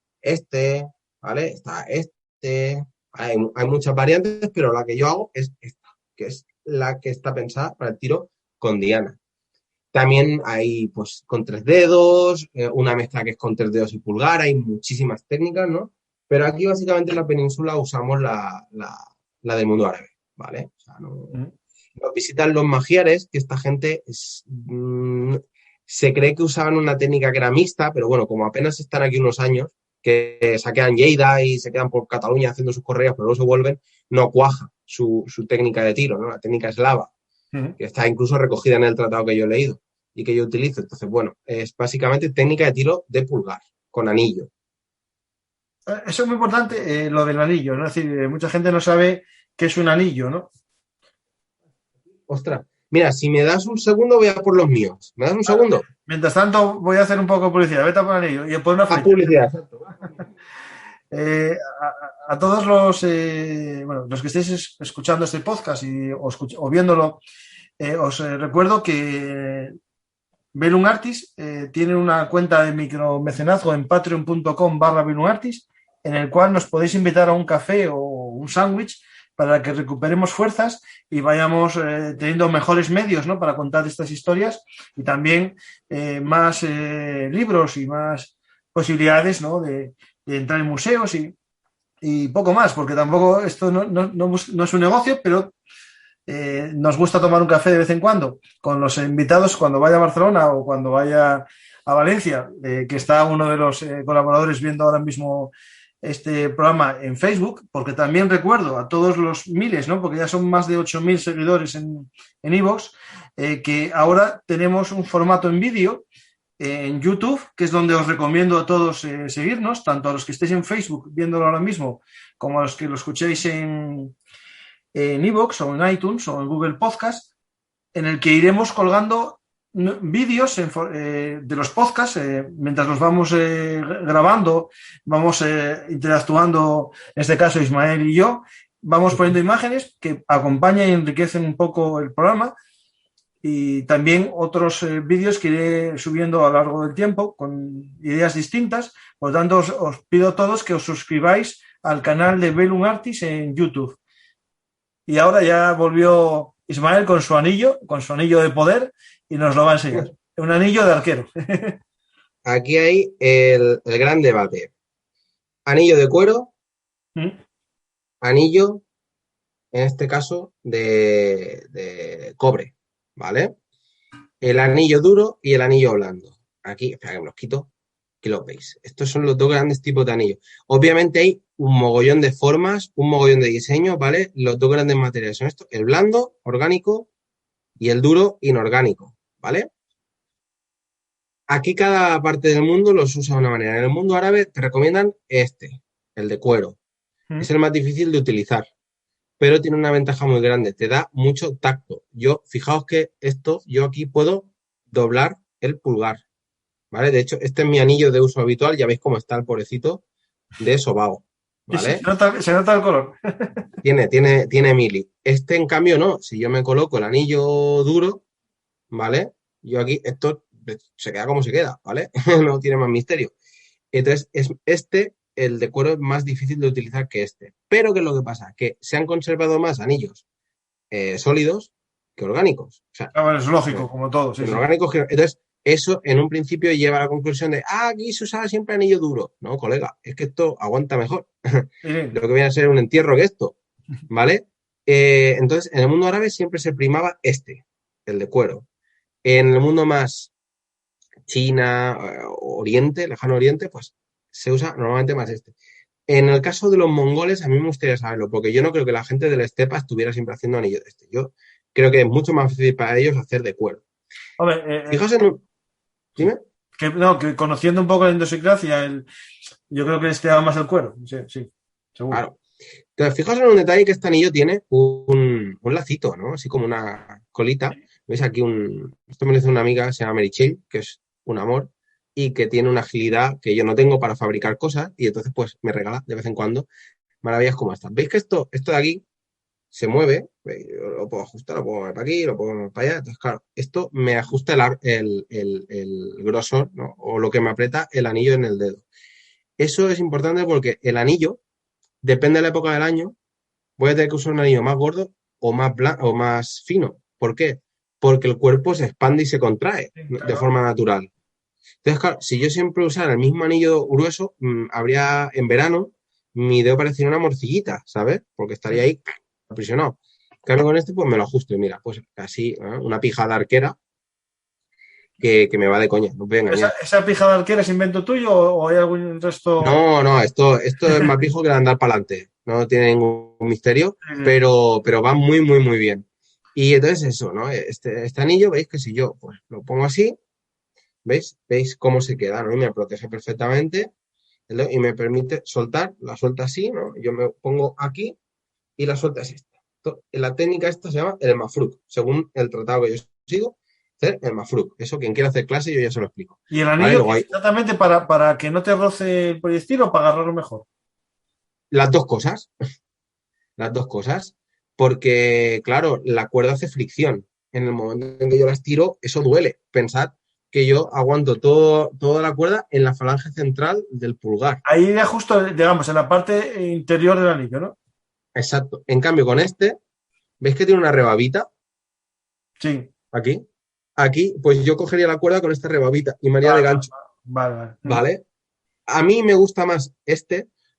¿vale? Está este. Hay muchas variantes, pero la que yo hago es esta, que es la que está pensada para el tiro con diana. También hay, pues, con 3 dedos, una mezcla que es con 3 dedos y pulgar, hay muchísimas técnicas, ¿no? Pero aquí, básicamente, en la península usamos la del mundo árabe, ¿vale? O sea, nos visitan los magiares, que esta gente se cree que usaban una técnica que era mixta, pero bueno, como apenas están aquí unos años, que saquean Lleida y se quedan por Cataluña haciendo sus correas, pero luego se vuelven, no cuaja su técnica de tiro, ¿no? La técnica eslava, que está incluso recogida en el tratado que yo he leído y que yo utilizo. Entonces, bueno, es básicamente técnica de tiro de pulgar, con anillo. Eso es muy importante, lo del anillo, ¿no? Es decir, mucha gente no sabe qué es un anillo, ¿no? Ostras, mira, si me das un segundo voy a por los míos. ¿Me das un segundo? Mientras tanto, voy a hacer un poco de publicidad. Vete a por el anillo y a por una flecha. Publicidad. A todos los que estéis escuchando este podcast o viéndolo, os recuerdo que Bellum Artis tiene una cuenta de micromecenazgo en patreon.com/BellumArtis, en el cual nos podéis invitar a un café o un sándwich para que recuperemos fuerzas y vayamos teniendo mejores medios, ¿no?, para contar estas historias, y también más libros y más posibilidades, ¿no?, de entrar en museos y poco más, porque tampoco esto no es un negocio, pero nos gusta tomar un café de vez en cuando con los invitados cuando vaya a Barcelona o cuando vaya a Valencia, que está uno de los colaboradores viendo ahora mismo este programa en Facebook, porque también recuerdo a todos los miles, ¿no?, porque ya son más de 8.000 seguidores en iVoox, que ahora tenemos un formato en vídeo en YouTube, que es donde os recomiendo a todos seguirnos, tanto a los que estéis en Facebook viéndolo ahora mismo, como a los que lo escuchéis en iVoox o en iTunes o en Google Podcast, en el que iremos colgando vídeos de los podcasts mientras los vamos grabando, vamos interactuando, en este caso Ismael y yo, vamos poniendo imágenes que acompañan y enriquecen un poco el programa, y también otros vídeos que iré subiendo a lo largo del tiempo con ideas distintas. Por lo tanto, os pido a todos que os suscribáis al canal de Bellum Artis en YouTube. Y ahora ya volvió Ismael con su anillo de poder, y nos lo va a enseñar. Un anillo de arquero. Aquí hay el gran debate. Anillo de cuero, anillo, en este caso, de cobre, ¿vale? El anillo duro y el anillo blando. Aquí, espera que me los quito, que lo veis. Estos son los dos grandes tipos de anillos. Obviamente hay un mogollón de formas, un mogollón de diseños, ¿vale? Los dos grandes materiales son estos, el blando, orgánico, y el duro, inorgánico, ¿vale? Aquí cada parte del mundo los usa de una manera. En el mundo árabe te recomiendan este, el de cuero. Es el más difícil de utilizar, pero tiene una ventaja muy grande. Te da mucho tacto. Fijaos que yo aquí puedo doblar el pulgar, ¿vale? De hecho, este es mi anillo de uso habitual. Ya veis cómo está el pobrecito de sobao, ¿vale? Sí, se nota el color. Tiene mili. Este, en cambio, no. Si yo me coloco el anillo duro, ¿vale? Yo aquí, esto se queda como se queda, ¿vale? No tiene más misterio. Entonces, el de cuero es más difícil de utilizar que este. Pero ¿qué es lo que pasa? Que se han conservado más anillos sólidos que orgánicos. O sea, bueno, es lógico, como todo. Sí, orgánicos entonces, eso en un principio lleva a la conclusión de, aquí se usaba siempre anillo duro. No, colega, es que esto aguanta mejor. Sí. Lo que viene a ser un entierro que esto, ¿vale? Entonces, en el mundo árabe siempre se primaba el de cuero. En el mundo más China, Oriente, lejano Oriente, pues se usa normalmente más este. En el caso de los mongoles, a mí me gustaría saberlo, porque yo no creo que la gente de la estepa estuviera siempre haciendo anillo de este. Yo creo que es mucho más fácil para ellos hacer de cuero. Hombre, Fijaos en un... Dime. Que conociendo un poco la idiosincrasia, yo creo que les quedaba más el cuero. Sí, seguro. Claro. Entonces, fijaos en un detalle que este anillo tiene un lacito, ¿no? Así como una colita. ¿Veis aquí esto me lo hizo una amiga, se llama Mary Chill, que es un amor, y que tiene una agilidad que yo no tengo para fabricar cosas, y entonces pues me regala de vez en cuando maravillas como estas. ¿Veis que esto de aquí se mueve? ¿Veis? Lo puedo ajustar, lo puedo mover para aquí, lo puedo mover para allá. Entonces, claro, esto me ajusta el grosor, ¿no? O lo que me aprieta el anillo en el dedo. Eso es importante porque el anillo, depende de la época del año, voy a tener que usar un anillo más gordo o más fino. ¿Por qué? Porque el cuerpo se expande y se contrae de forma natural. Entonces, claro, si yo siempre usara el mismo anillo grueso, habría en verano, mi dedo parecería una morcillita, ¿sabes? Porque estaría ahí aprisionado. En cambio, con este, pues me lo ajusto y mira, pues casi una pijada arquera que me va de coña, no voy a engañar. ¿Esa pijada arquera es invento tuyo o hay algún resto? No, esto es más pijo que andar para adelante. No tiene ningún misterio, pero va muy, muy, muy bien. Y entonces eso, ¿no? Este anillo, veis que si yo pues lo pongo así, ¿veis cómo se queda, ¿no? Y me protege perfectamente y me permite soltar, la suelta así, ¿no? Yo me pongo aquí y la suelta así. La técnica esta se llama el mafruk, según el tratado que yo sigo, hacer el mafruk. Eso quien quiera hacer clase yo ya se lo explico. ¿Y el anillo exactamente para que no te roce el proyectil o para agarrarlo mejor? Las dos cosas. Las dos cosas. Porque, claro, la cuerda hace fricción. En el momento en que yo las tiro, eso duele. Pensad que yo aguanto toda la cuerda en la falange central del pulgar. Ahí ya justo, digamos, en la parte interior del anillo, ¿no? Exacto. En cambio, con ¿veis que tiene una rebabita? Sí. Aquí, pues yo cogería la cuerda con esta rebabita y me haría de gancho. Vale. A mí me gusta más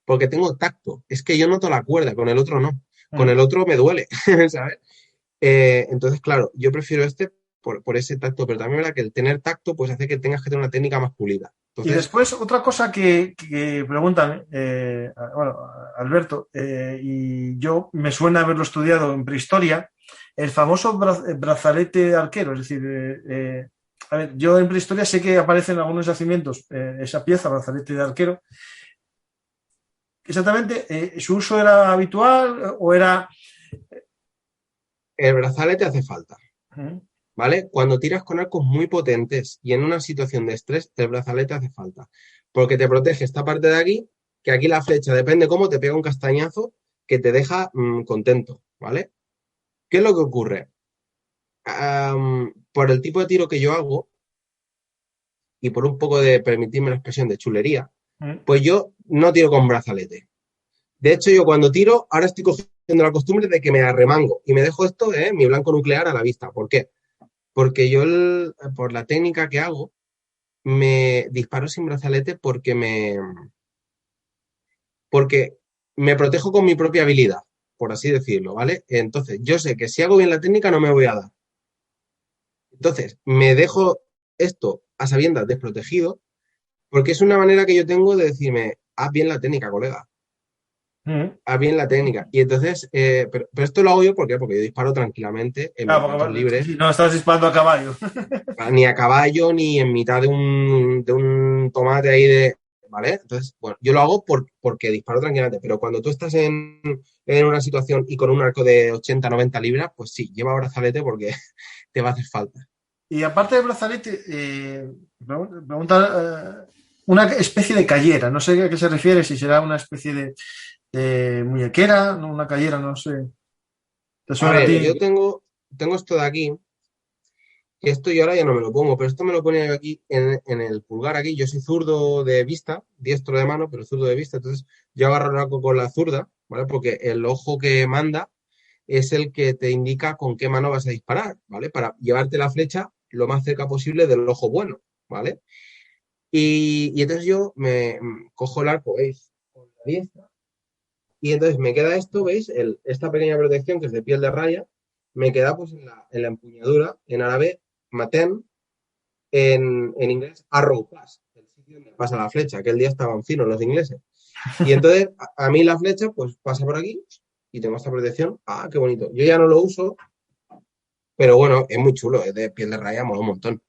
porque tengo tacto. Es que yo noto la cuerda, con el otro no. Con el otro me duele, ¿sabes? Entonces, claro, yo prefiero por ese tacto, pero también es verdad que el tener tacto pues hace que tengas que tener una técnica más pulida. Entonces, y después, otra cosa que preguntan, Alberto, y yo me suena haberlo estudiado en prehistoria, el famoso brazalete arquero, es decir, a ver, yo en prehistoria sé que aparece en algunos yacimientos esa pieza, brazalete de arquero. Exactamente, ¿su uso era habitual o era...? El brazalete hace falta, ¿vale? Cuando tiras con arcos muy potentes y en una situación de estrés, el brazalete hace falta, porque te protege esta parte de aquí, que aquí la flecha, depende cómo, te pega un castañazo que te deja contento, ¿vale? ¿Qué es lo que ocurre? Por el tipo de tiro que yo hago y por un poco de, permitirme la expresión, de chulería, pues yo no tiro con brazalete. De hecho, yo cuando tiro, ahora estoy cogiendo la costumbre de que me arremango y me dejo mi blanco nuclear a la vista. ¿Por qué? Porque yo, por la técnica que hago, me disparo sin brazalete porque me protejo con mi propia habilidad, por así decirlo, ¿vale? Entonces, yo sé que si hago bien la técnica no me voy a dar. Entonces, me dejo esto a sabiendas desprotegido, porque es una manera que yo tengo de decirme, haz bien la técnica, colega. Haz bien la técnica. Y entonces, pero esto lo hago yo, ¿por qué? Porque yo disparo tranquilamente en mis ratos libres. No estás disparando a caballo. Ni a caballo, ni en mitad de un tomate ahí de... ¿Vale? Entonces, bueno, yo lo hago porque disparo tranquilamente, pero cuando tú estás en una situación y con un arco de 80, 90 libras, pues sí, lleva brazalete porque te va a hacer falta. Y aparte del brazalete, pregunta una especie de callera. No sé a qué se refiere, si será una especie de muñequera, no, una callera, no sé. ¿Te A suena a ver, ti? yo tengo esto de aquí, que esto yo ahora ya no me lo pongo, pero esto me lo ponía yo aquí en el pulgar aquí. Yo soy zurdo de vista, diestro de mano, pero zurdo de vista. Entonces yo agarro el arco con la zurda, ¿vale? Porque el ojo que manda es el que te indica con qué mano vas a disparar, ¿vale? Para llevarte la flecha lo más cerca posible del ojo bueno, ¿vale? Y entonces yo me cojo el arco, ¿veis? Con la diestra. Y entonces me queda esto, ¿veis? Esta pequeña protección que es de piel de raya, me queda pues en la empuñadura, en árabe, maten, en inglés, arrow pass, el sitio donde pasa la flecha, que el día estaban finos los ingleses. Y entonces a mí la flecha pues pasa por aquí y tengo esta protección. ¡Ah, qué bonito! Yo ya no lo uso, pero bueno, es muy chulo, es de piel de raya, mola un montón.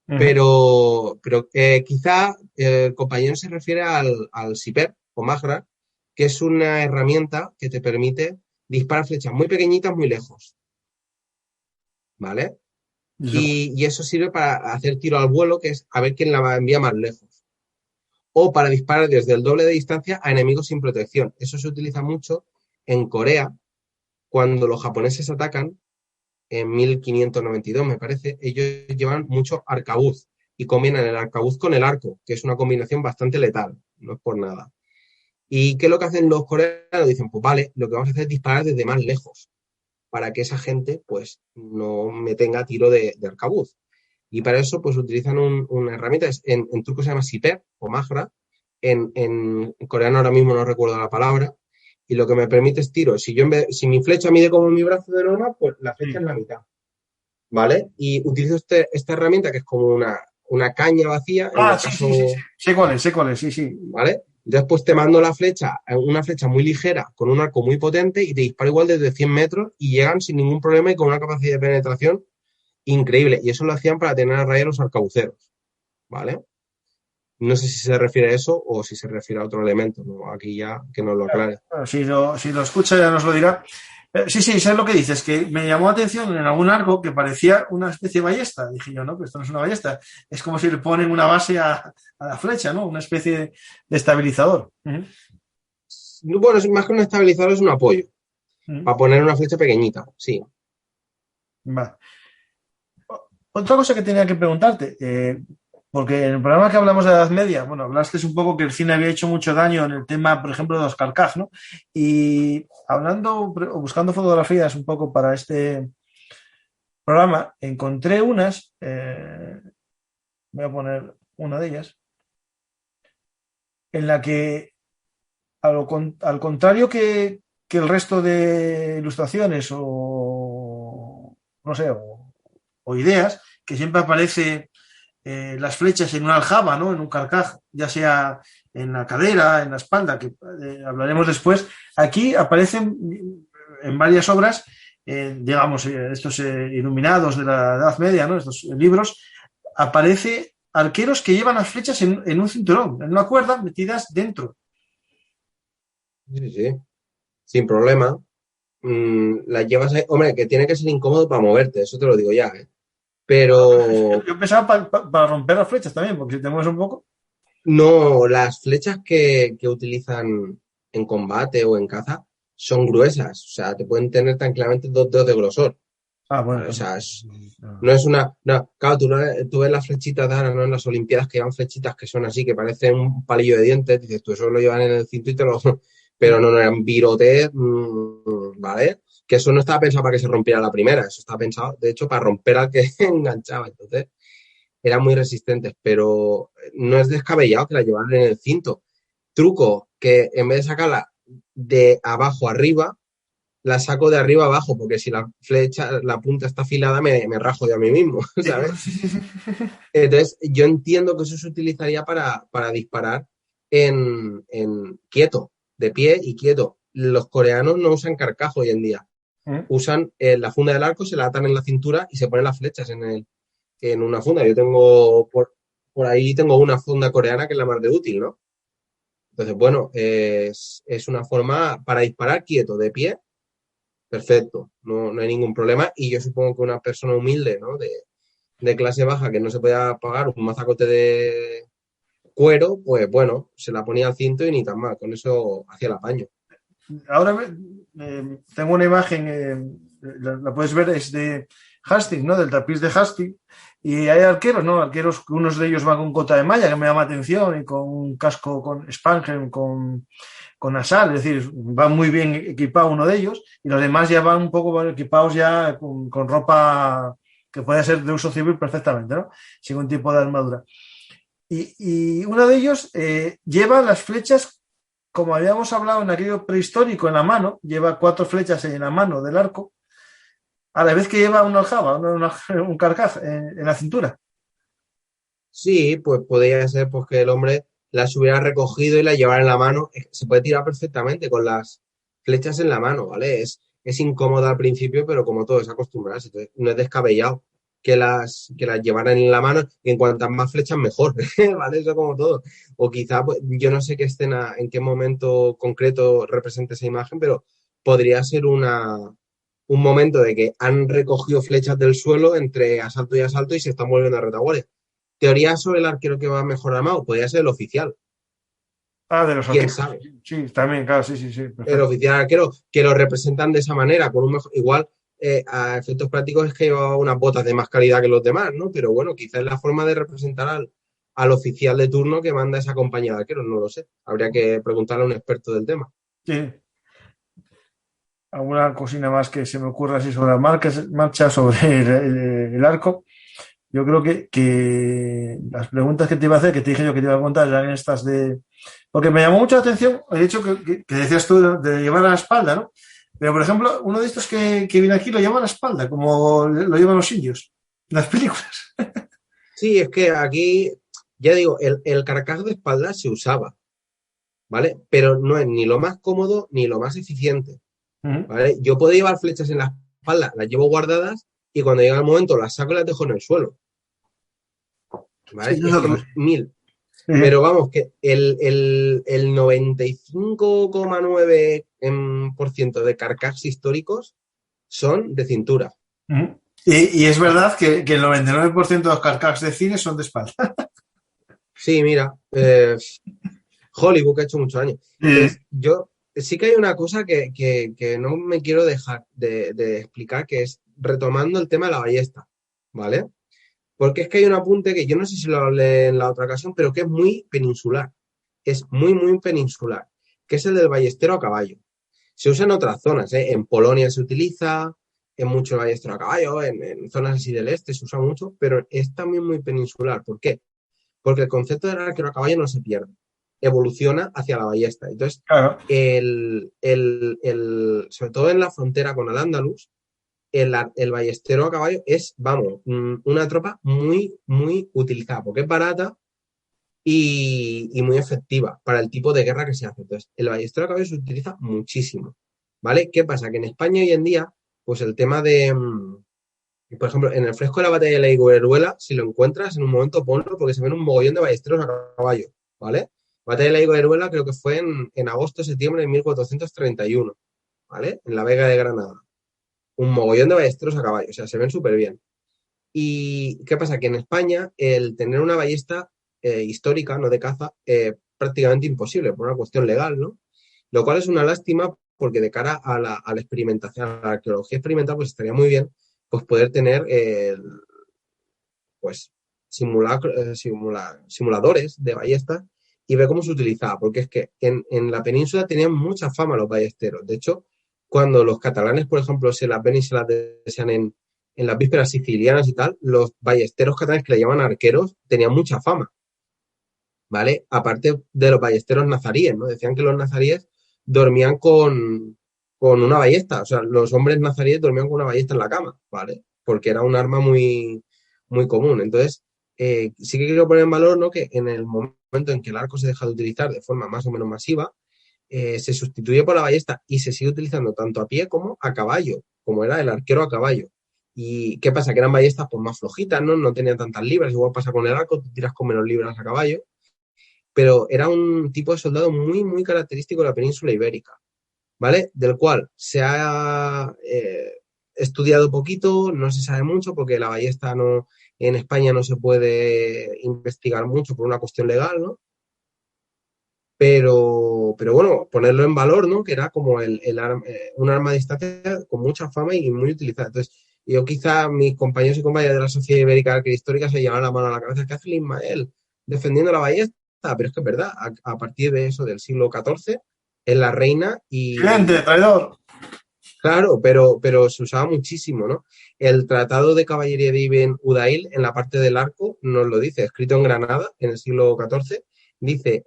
Pero quizá el compañero se refiere al Siper o Magra, que es una herramienta que te permite disparar flechas muy pequeñitas muy lejos, ¿vale? Y eso sirve para hacer tiro al vuelo, que es a ver quién la envía más lejos. O para disparar desde el doble de distancia a enemigos sin protección. Eso se utiliza mucho en Corea, cuando los japoneses atacan, en 1592 me parece, ellos llevan mucho arcabuz y combinan el arcabuz con el arco, que es una combinación bastante letal, no es por nada. ¿Y qué es lo que hacen los coreanos? Dicen, pues vale, lo que vamos a hacer es disparar desde más lejos, para que esa gente pues no me tenga tiro de arcabuz. Y para eso pues utilizan una herramienta, en turco se llama siper o magra, en coreano ahora mismo no recuerdo la palabra, y lo que me permite es tiro. Si mi flecha mide como mi brazo de norma, pues la flecha es la mitad, ¿vale? Y utilizo esta herramienta que es como una caña vacía. Sí. Sé cuál es, sí. ¿Vale? Entonces, pues te mando una flecha muy ligera, con un arco muy potente, y te disparo igual desde 100 metros y llegan sin ningún problema y con una capacidad de penetración increíble. Y eso lo hacían para tener a raya los arcabuceros, ¿vale? No sé si se refiere a eso o si se refiere a otro elemento, ¿no? Aquí ya que nos lo aclare. Si lo escucha ya nos lo dirá. Sí, sé lo que dices, que me llamó la atención en algún arco que parecía una especie de ballesta. Dije yo, no, pero esto no es una ballesta. Es como si le ponen una base a la flecha, ¿no? Una especie de estabilizador. Bueno, es más que un estabilizador, es un apoyo. Para poner una flecha pequeñita, sí. Va. Otra cosa que tenía que preguntarte, porque en el programa que hablamos de la Edad Media, bueno, hablaste un poco que el cine había hecho mucho daño en el tema, por ejemplo, de los Carcaj, ¿no? Y buscando fotografías un poco para este programa, encontré unas, voy a poner una de ellas, en la que, al contrario que el resto de ilustraciones o, no sé, o ideas, que siempre aparece las flechas en una aljaba, ¿no? En un carcaj, ya sea en la cadera, en la espalda, que hablaremos después. Aquí aparecen en varias obras, digamos, estos iluminados de la Edad Media, ¿no? Estos libros, aparece arqueros que llevan las flechas en un cinturón, en una cuerda, metidas dentro. Sí, sin problema. Las llevas ahí. Hombre, que tiene que ser incómodo para moverte, eso te lo digo ya, ¿eh? Pero... Yo pensaba para romper las flechas también, porque si te mueves un poco... No, las flechas que utilizan en combate o en caza son gruesas, o sea, te pueden tener tranquilamente 2 dedos de grosor. Bueno. O sea, no es una... No, claro, tú ves las flechitas de ahora, ¿no? En las Olimpiadas, que llevan flechitas que son así, que parecen un palillo de dientes, dices, tú eso lo llevan en el cinto y te lo... Pero no eran virotes, ¿vale? que eso no estaba pensado para que se rompiera la primera, eso estaba pensado, de hecho, para romper al que enganchaba. Entonces, eran muy resistentes, pero no es descabellado que la llevaran en el cinto. Truco, que en vez de sacarla de abajo arriba, la saco de arriba abajo, porque si la flecha, la punta está afilada, me rajo de a mí mismo, ¿sabes? Entonces, yo entiendo que eso se utilizaría para disparar en quieto, de pie y quieto. Los coreanos no usan carcaj hoy en día. Usan la funda del arco, se la atan en la cintura y se ponen las flechas en una funda. Yo tengo por ahí tengo una funda coreana que es la más de útil, ¿no? Entonces, bueno, es una forma para disparar quieto, de pie, perfecto, no hay ningún problema. Y yo supongo que una persona humilde, ¿no? De clase baja que no se podía pagar un mazacote de cuero, pues bueno, se la ponía al cinto y ni tan mal, con eso hacía el apaño. Ahora tengo una imagen, la puedes ver, es de Hastings, ¿no? Del tapiz de Hastings. Y hay arqueros, ¿no? Arqueros, unos de ellos van con cota de malla, que me llama atención, y con un casco con Spangen, con asal, es decir, va muy bien equipado uno de ellos, y los demás ya van un poco equipados ya con ropa que puede ser de uso civil perfectamente, ¿no? Sin un tipo de armadura. Y uno de ellos lleva las flechas, como habíamos hablado en aquello prehistórico, en la mano, lleva 4 flechas en la mano del arco, a la vez que lleva una aljaba, un carcaj en la cintura. Sí, pues podría ser pues, que el hombre las hubiera recogido y las llevara en la mano. Se puede tirar perfectamente con las flechas en la mano, ¿vale? Es incómodo al principio, pero como todo, es acostumbrarse. Entonces, no es descabellado que las llevaran en la mano y en cuantas más flechas mejor, ¿vale? Eso como todo. O quizá, pues, yo no sé qué escena, en qué momento concreto representa esa imagen, pero podría ser un momento de que han recogido flechas del suelo entre asalto y se están volviendo a retaguardia. Teoría sobre el arquero que va mejor armado, podría ser el oficial. De los ¿Quién arqueros. sabe? Sí, también, claro, sí. Perfecto. El oficial arquero, que lo representan de esa manera, con un mejor, igual a efectos prácticos es que lleva unas botas de más calidad que los demás, ¿no? Pero bueno, quizás es la forma de representar al oficial de turno que manda esa compañía de arqueros, no lo sé. Habría que preguntarle a un experto del tema. Sí. Alguna cosina más que se me ocurra así sobre la marcha sobre el arco. Yo creo que las preguntas que te iba a hacer, que te dije yo que te iba a contar, eran estas de... Porque me llamó mucho la atención el hecho que decías tú de llevar a la espalda, ¿no? Pero, por ejemplo, uno de estos que viene aquí lo lleva a la espalda, como lo llevan los indios, en las películas. Sí, es que aquí, ya digo, el carcaj de espalda se usaba, ¿vale? Pero no es ni lo más cómodo ni lo más eficiente, ¿vale? Yo puedo llevar flechas en la espalda, las llevo guardadas y cuando llega el momento las saco y las dejo en el suelo, ¿vale? Sí, Es que mil. Pero vamos, que el 95,9% de carcajes históricos son de cintura. Y es verdad que el 99% de los carcajes de cine son de espalda. Sí, mira, Hollywood que ha hecho muchos años. Entonces, yo sí que hay una cosa que no me quiero dejar de explicar, que es retomando el tema de la ballesta, ¿vale? Porque es que hay un apunte que yo no sé si lo hablé en la otra ocasión, pero que es muy peninsular. Es muy, muy peninsular, que es el del ballestero a caballo. Se usa en otras zonas, ¿eh? En Polonia se utiliza, en mucho el ballestero a caballo, en zonas así del este se usa mucho, pero es también muy peninsular. ¿Por qué? Porque el concepto del arquero a caballo no se pierde, evoluciona hacia la ballesta. Entonces, claro. sobre todo en la frontera con Al-Ándalus, el ballestero a caballo es, vamos, una tropa muy, muy utilizada, porque es barata y muy efectiva para el tipo de guerra que se hace. Entonces, el ballestero a caballo se utiliza muchísimo, ¿vale? ¿Qué pasa? Que en España hoy en día, pues el tema de, por ejemplo, en el fresco de la batalla de la Higueruela, si lo encuentras en un momento, ponlo, porque se ven un mogollón de ballesteros a caballo, ¿vale? La batalla de la Higueruela creo que fue en agosto-septiembre de 1431, ¿vale? En la Vega de Granada. Un mogollón de ballesteros a caballo, o sea, se ven súper bien. ¿Y qué pasa? Que en España el tener una ballesta histórica, no de caza, prácticamente imposible, por una cuestión legal, ¿no? Lo cual es una lástima porque de cara a la experimentación, a la arqueología experimental, pues estaría muy bien pues poder tener pues simuladores de ballestas y ver cómo se utilizaba, porque es que en la península tenían mucha fama los ballesteros. De hecho, cuando los catalanes, por ejemplo, se las ven y se las desean en las vísperas sicilianas y tal, los ballesteros catalanes que le llaman arqueros tenían mucha fama, ¿vale? Aparte de los ballesteros nazaríes, ¿no? Decían que los nazaríes dormían con una ballesta, o sea, los hombres nazaríes dormían con una ballesta en la cama, ¿vale? Porque era un arma muy, muy común. Entonces, sí que quiero poner en valor, ¿no? Que en el momento en que el arco se deja de utilizar de forma más o menos masiva, se sustituye por la ballesta y se sigue utilizando tanto a pie como a caballo, como era el arquero a caballo. ¿Y qué pasa? Que eran ballestas pues más flojitas, ¿no? No tenían tantas libras, igual pasa con el arco, tú tiras con menos libras a caballo, pero era un tipo de soldado muy, muy característico de la península ibérica, ¿vale? Del cual se ha estudiado poquito, no se sabe mucho porque la ballesta no, en España no se puede investigar mucho por una cuestión legal, ¿no? Pero bueno, ponerlo en valor, ¿no? Que era como un arma a distancia con mucha fama y muy utilizada. Entonces, yo quizá mis compañeros y compañeras de la Sociedad Ibérica Arquehistórica se llevan la mano a la cabeza. ¿Qué hace el Ismael defendiendo la ballesta? Pero es que es verdad, a partir de eso, del siglo XIV, es la reina y... ¡Gente, traidor! Claro, pero se usaba muchísimo, ¿no? El Tratado de Caballería de Ibn Udail, en la parte del arco, nos lo dice, escrito en Granada, en el siglo XIV, dice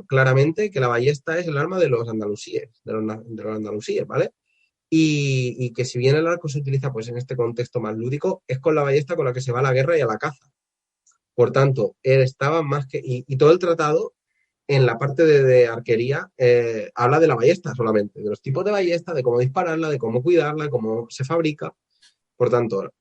claramente que la ballesta es el arma de los andalusíes, de los andalusíes, ¿vale? Y que si bien el arco se utiliza pues en este contexto más lúdico, es con la ballesta con la que se va a la guerra y a la caza. Por tanto, él estaba más que... Y todo el tratado, en la parte de arquería, habla de la ballesta solamente, de los tipos de ballesta, de cómo dispararla, de cómo cuidarla, de cómo se fabrica. Por tanto,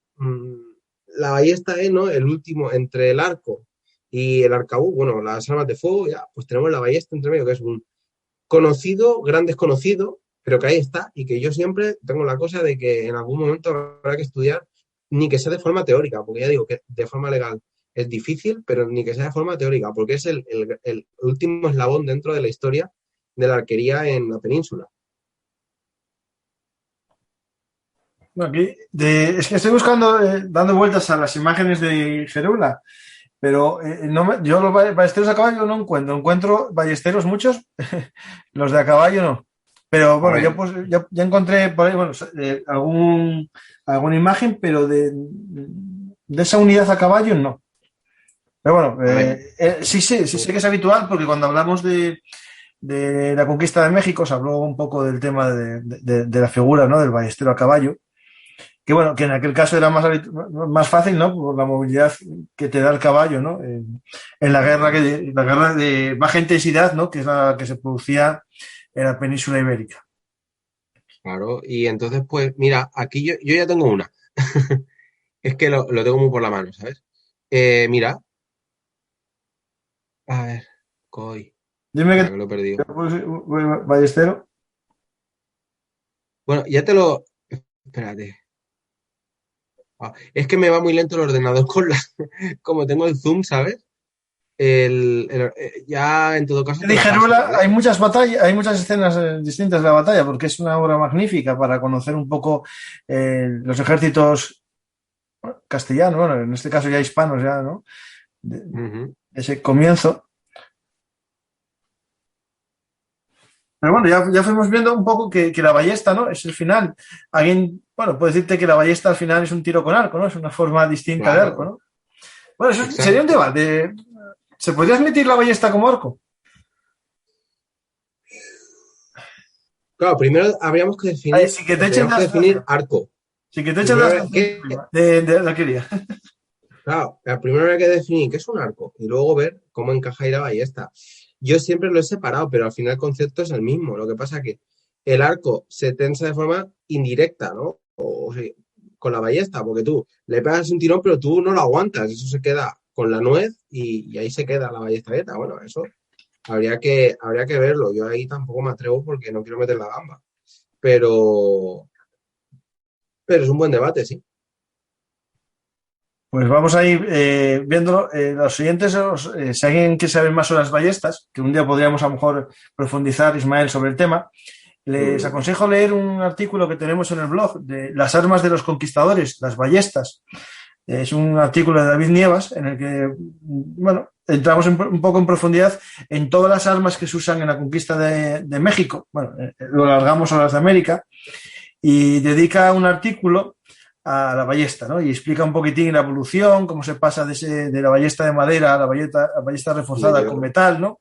la ballesta es, ¿no?, el último entre el arco y el arcabuz, bueno, las armas de fuego, ya, pues tenemos la ballesta entre medio, que es un conocido, gran desconocido, pero que ahí está, y que yo siempre tengo la cosa de que en algún momento habrá que estudiar, ni que sea de forma teórica, porque ya digo que de forma legal es difícil, pero ni que sea de forma teórica, porque es el último eslabón dentro de la historia de la arquería en la península. Bueno, aquí, es que estoy buscando, dando vueltas a las imágenes de Gerula, pero yo los ballesteros a caballo no encuentro ballesteros muchos, los de a caballo no. Pero bueno, yo pues ya encontré por ahí, bueno, alguna imagen, pero de esa unidad a caballo no. Pero bueno, sí sé que es habitual porque cuando hablamos de la conquista de México se habló un poco del tema de la figura, ¿no?, del ballestero a caballo. Que bueno, que en aquel caso era más fácil, ¿no?, por la movilidad que te da el caballo, ¿no? En la guerra de baja intensidad, ¿no?, que es la que se producía en la península ibérica. Claro, y entonces, pues, mira, aquí yo ya tengo una. Es que lo tengo muy por la mano, ¿sabes? Mira. A ver, coy. Dime que lo he perdido. Ballestero. Bueno, ya te lo... Espérate. Es que me va muy lento el ordenador como tengo el zoom, ¿sabes? Ya en todo caso... En Gerula hay muchas batallas, hay muchas escenas distintas de la batalla, porque es una obra magnífica para conocer un poco los ejércitos castellanos, bueno, en este caso ya hispanos, ya, ¿no? Ese comienzo. Pero bueno, ya fuimos viendo un poco que la ballesta, ¿no?, es el final. Alguien, bueno, puede decirte que la ballesta al final es un tiro con arco, ¿no? Es una forma distinta, claro, de arco, ¿no? Bueno, eso sería un debate. ¿Se podría admitir la ballesta como arco? Claro, primero habríamos que definir, definir arco. Sí, que te echen las de la quería. Claro, primero hay que definir qué es un arco y luego ver cómo encaja ahí la ballesta. Yo siempre lo he separado, pero al final el concepto es el mismo. Lo que pasa es que el arco se tensa de forma indirecta, ¿no? O sea, con la ballesta, porque tú le pegas un tirón, pero tú no lo aguantas. Eso se queda con la nuez y ahí se queda la ballesta. Bueno, eso habría que verlo. Yo ahí tampoco me atrevo porque no quiero meter la gamba. Pero es un buen debate, sí. Pues vamos a ir viéndolo. Los siguientes, si alguien quiere saber más sobre las ballestas, que un día podríamos a lo mejor profundizar, Ismael, sobre el tema, les aconsejo leer un artículo que tenemos en el blog de las armas de los conquistadores, las ballestas. Es un artículo de David Nievas en el que, bueno, entramos un poco en profundidad en todas las armas que se usan en la conquista de México. Bueno, lo alargamos a las de América y dedica un artículo a la ballesta, ¿no? Y explica un poquitín la evolución, cómo se pasa de la ballesta de madera a la ballesta reforzada con metal, ¿no?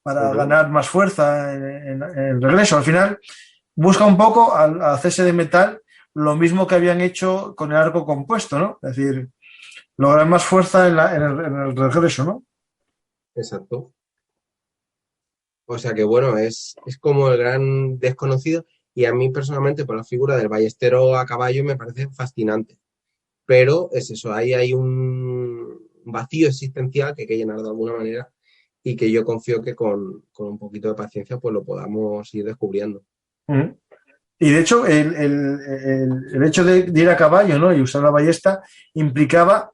Para ganar más fuerza en el regreso. Al final busca un poco al hacerse de metal lo mismo que habían hecho con el arco compuesto, ¿no? Es decir, lograr más fuerza en el regreso, ¿no? Exacto. O sea que bueno, es como el gran desconocido y a mí personalmente por la figura del ballestero a caballo me parece fascinante. Pero es eso, ahí hay un vacío existencial que hay que llenar de alguna manera y que yo confío que con un poquito de paciencia pues lo podamos ir descubriendo. Uh-huh. Y de hecho el hecho de ir a caballo, ¿no? Y usar la ballesta implicaba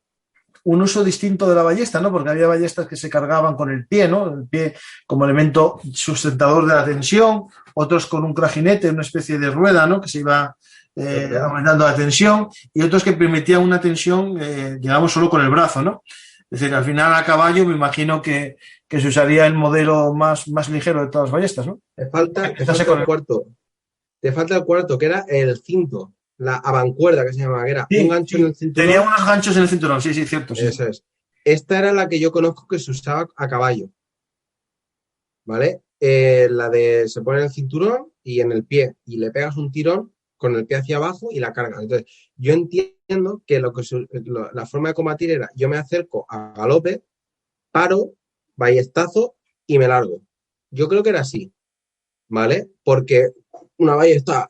un uso distinto de la ballesta, ¿no? Porque había ballestas que se cargaban con el pie, ¿no? El pie como elemento sustentador de la tensión, otros con un crajinete, una especie de rueda, ¿no? Que se iba aumentando la tensión, y otros que permitían una tensión, digamos, solo con el brazo, ¿no? Es decir, al final a caballo me imagino que se usaría el modelo más ligero de todas las ballestas, ¿no? Te falta el cuarto. Te falta el cuarto, que era el cinto. La avancuerda, que se llamaba, que era un gancho en el cinturón. Tenía unos ganchos en el cinturón, sí, cierto. Sí. Eso es. Esta era la que yo conozco que se usaba a caballo. ¿Vale? La de se pone en el cinturón y en el pie, y le pegas un tirón con el pie hacia abajo y la cargas. Entonces, yo entiendo que la forma de combatir era, yo me acerco a galope, paro, ballestazo y me largo. Yo creo que era así, ¿vale? Porque una ballesta,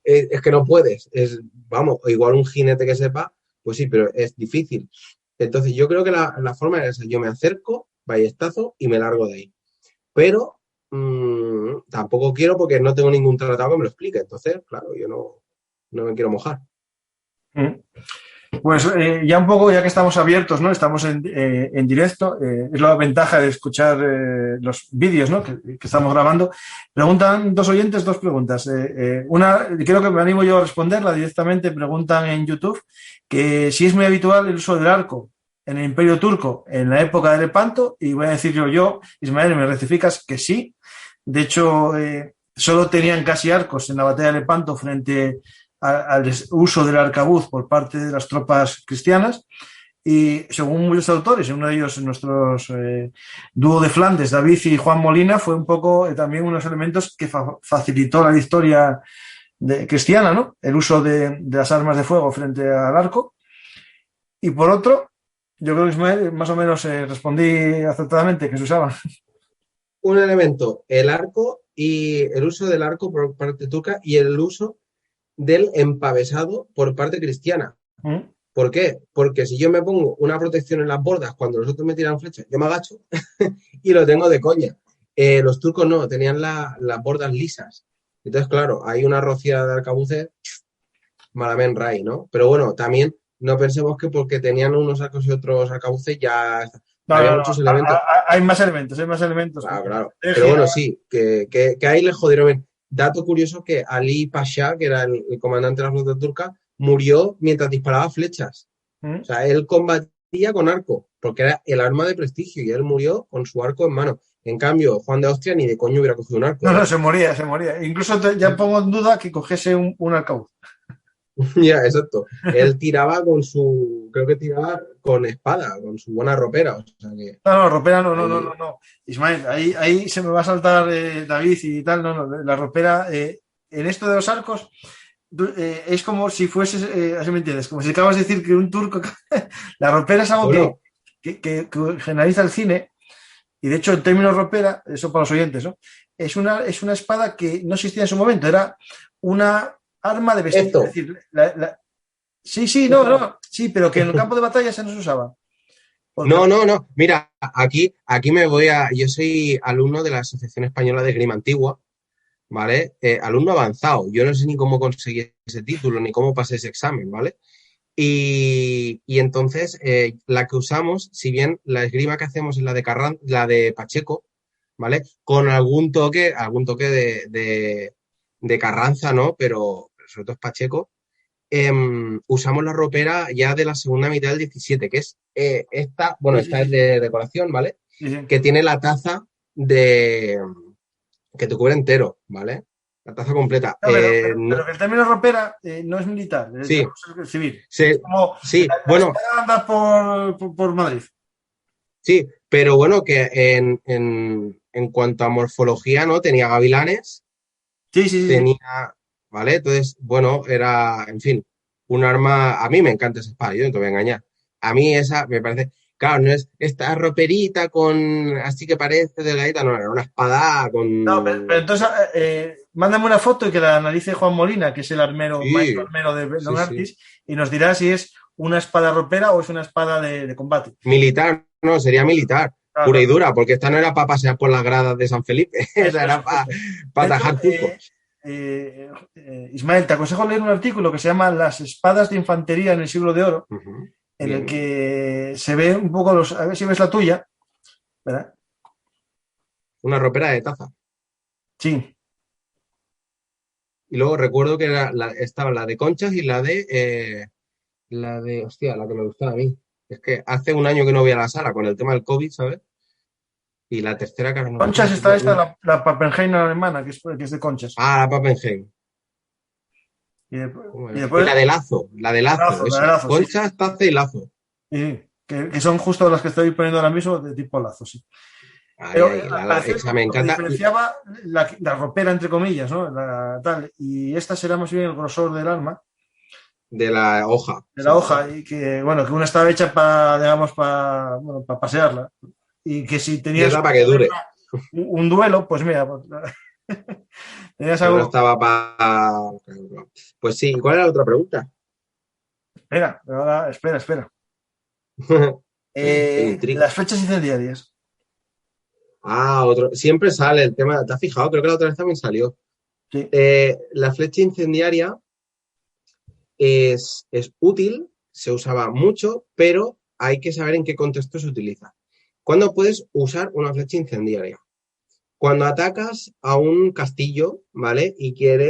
es que no puedes. Vamos, igual un jinete que sepa, pues sí, pero es difícil. Entonces yo creo que la forma era esa. Yo me acerco, ballestazo y me largo de ahí. Pero tampoco quiero porque no tengo ningún tratado que me lo explique. Entonces, claro, yo no me quiero mojar. Pues ya un poco, ya que estamos abiertos, ¿no? Estamos en directo, es la ventaja de escuchar los vídeos, ¿no? que estamos grabando. Preguntan dos oyentes dos preguntas. Una, creo que me animo yo a responderla directamente. Preguntan en YouTube que si es muy habitual el uso del arco en el Imperio Turco en la época de Lepanto, y voy a decir yo, Ismael, me rectificas que sí. De hecho, solo tenían casi arcos en la batalla de Lepanto frente al uso del arcabuz por parte de las tropas cristianas, y según muchos autores, uno de ellos nuestros dúo de Flandes, David y Juan Molina, fue un poco también unos elementos que facilitó la victoria cristiana, ¿no? El uso de las armas de fuego frente al arco. Y por otro, yo creo que Ismael, más o menos respondí acertadamente que se usaban. Un elemento, el arco y el uso del arco por parte turca y el uso del empavesado por parte cristiana. ¿Por qué? Porque si yo me pongo una protección en las bordas cuando los otros me tiran flechas, yo me agacho y lo tengo de coña. Los turcos no, tenían las bordas lisas. Entonces, claro, hay una rociada de arcabuces, malamen ray, ¿no? Pero bueno, también no pensemos que porque tenían unos arcos y otros arcabuces ya... había muchos elementos. Hay más elementos. Claro. Pero bueno, sí, que ahí les jodieron. Dato curioso que Ali Pasha, que era el comandante de la flota turca, murió mientras disparaba flechas. O sea, él combatía con arco, porque era el arma de prestigio, y él murió con su arco en mano. En cambio, Juan de Austria ni de coño hubiera cogido un arco. No, se moría. Incluso ya pongo en duda que cogiese un arcabuz. Ya, exacto. Él tiraba creo que tiraba con espada, con su buena ropera. O sea que... No, ropera no. Ismael, ahí se me va a saltar David y tal. No, la ropera, en esto de los arcos, es como si fuese, así me entiendes, como si acabas de decir que un turco, la ropera es algo que generaliza el cine, y de hecho en términos ropera, eso para los oyentes, ¿no? Es una espada que no existía en su momento, era una arma de vestir. Es decir, sí, pero que en el campo de batalla se nos usaba. Porque... No. Mira, aquí me voy a... Yo soy alumno de la Asociación Española de Esgrima Antigua, ¿vale? Alumno avanzado. Yo no sé ni cómo conseguí ese título, ni cómo pasé ese examen, ¿vale? Y entonces, la que usamos, si bien la esgrima que hacemos es la de Pacheco, ¿vale? Con algún toque de Carranza, ¿no? Pero sobre todo es Pacheco. usamos la ropera ya de la segunda mitad del 17, que es esta, bueno, esta es de decoración, ¿vale? Sí. Que tiene la taza que te cubre entero, ¿vale? La taza completa. No, pero que el término ropera no es militar, Sí, es civil. sí, Es como sí, la bueno, espada anda por Madrid. sí, pero bueno, que en cuanto a morfología, ¿no? Tenía gavilanes, Sí. tenía, ¿vale? Entonces, bueno, era, en fin, un arma, a mí me encanta esa espada, yo no te voy a engañar. A mí esa me parece, claro, no es esta roperita con, así que parece delgadita, no, era una espada No, con, pero entonces mándame una foto y que la analice Juan Molina, que es el armero, maestro sí, armero de sí, Bellon sí. Artis, y nos dirá si es una espada ropera o es una espada de combate. Militar, no, sería militar, Claro, pura y claro. dura, porque esta no era para pasear por las gradas de San Felipe, esa Eso, era para eso. De hecho, atajar turcos. Ismael, te aconsejo leer un artículo que se llama Las espadas de infantería en el siglo de oro, Ujú, en el bien. que se ve un poco a ver si ves la tuya, ¿verdad? Una ropera de taza. Sí. Y luego recuerdo que estaba la de conchas y hostia, la que me gustaba a mí. Es que hace un año que no voy a la sala con el tema del COVID, ¿sabes? Y la tercera, que ahora no Conchas recuerdo. está esta, la Pappenheim alemana, que es de conchas. Ah, la Pappenheim. Y, ¿Cómo y era? Y después, la de lazo, la de eso. lazo, sí. Conchas, taza y lazo. Sí, que son justo las que estoy poniendo ahora mismo de tipo lazo, sí. Ahí, Pero ahí, parecía esa me lo que encanta. diferenciaba la ropera, entre comillas, ¿no? Tal, y esta será más bien el grosor del arma, De la hoja, de la sí, hoja, correcto. y que, bueno, que una estaba hecha para, digamos, para pasearla. Y que si Y tenías otra para que dure. un duelo, pues mira, pues, tenías Pero no algo. estaba para... Pues sí, ¿y cuál era la otra pregunta? Espera, ahora, espera. Estoy intrigado. Las flechas incendiarias. Ah, otro. Siempre sale el tema. ¿Te has fijado? Creo que la otra vez también salió. Sí. La flecha incendiaria es útil, se usaba mucho, pero hay que saber en qué contexto se utiliza. ¿Cuándo puedes usar una flecha incendiaria? Cuando atacas a un castillo, ¿vale?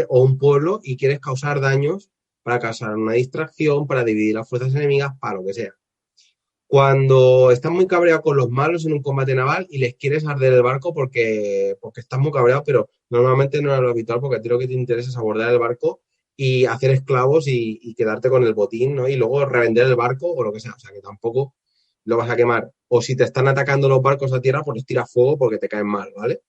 O un pueblo y quieres causar daños para causar una distracción, para dividir las fuerzas enemigas, para lo que sea. Cuando estás muy cabreado con los malos en un combate naval y les quieres arder el barco porque estás muy cabreado, pero normalmente no es lo habitual porque a ti lo que te interesa es abordar el barco y hacer esclavos y quedarte con el botín, ¿no? Y luego revender el barco o lo que sea. O sea, que tampoco lo vas a quemar. O si te están atacando los barcos a tierra, pues les tiras fuego porque te caen mal, ¿vale?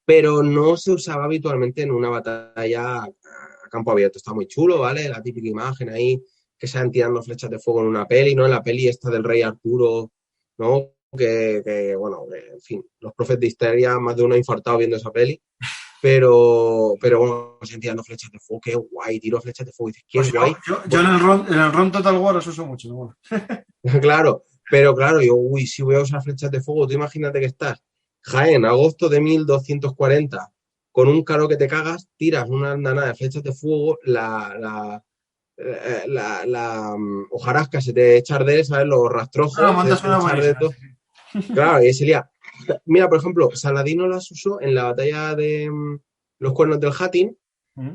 Pero no se usaba habitualmente en una batalla a campo abierto. Está muy chulo, ¿vale? La típica imagen ahí que se van tirando flechas de fuego en una peli, ¿no? En la peli esta del rey Arturo, ¿no? Bueno, en fin, los profes de histeria, más de uno ha infartado viendo esa peli, pero bueno, se van tirando flechas de fuego, qué guay, tiro flechas de fuego, y dices, qué Pues guay. yo en el RON Total War eso uso mucho. Bueno. Claro, pero claro, uy, si voy a usar flechas de fuego, tú imagínate que estás Jaén, agosto de 1240, con un calor que te cagas, tiras una andanada de flechas de fuego, la hojarasca se te echa a arder, ¿sabes? Los No, rastrojos se montas te una echa a arder buenísima. todo. Claro, y sería. Mira, por ejemplo, Saladino las usó en la batalla de los Cuernos del Hattin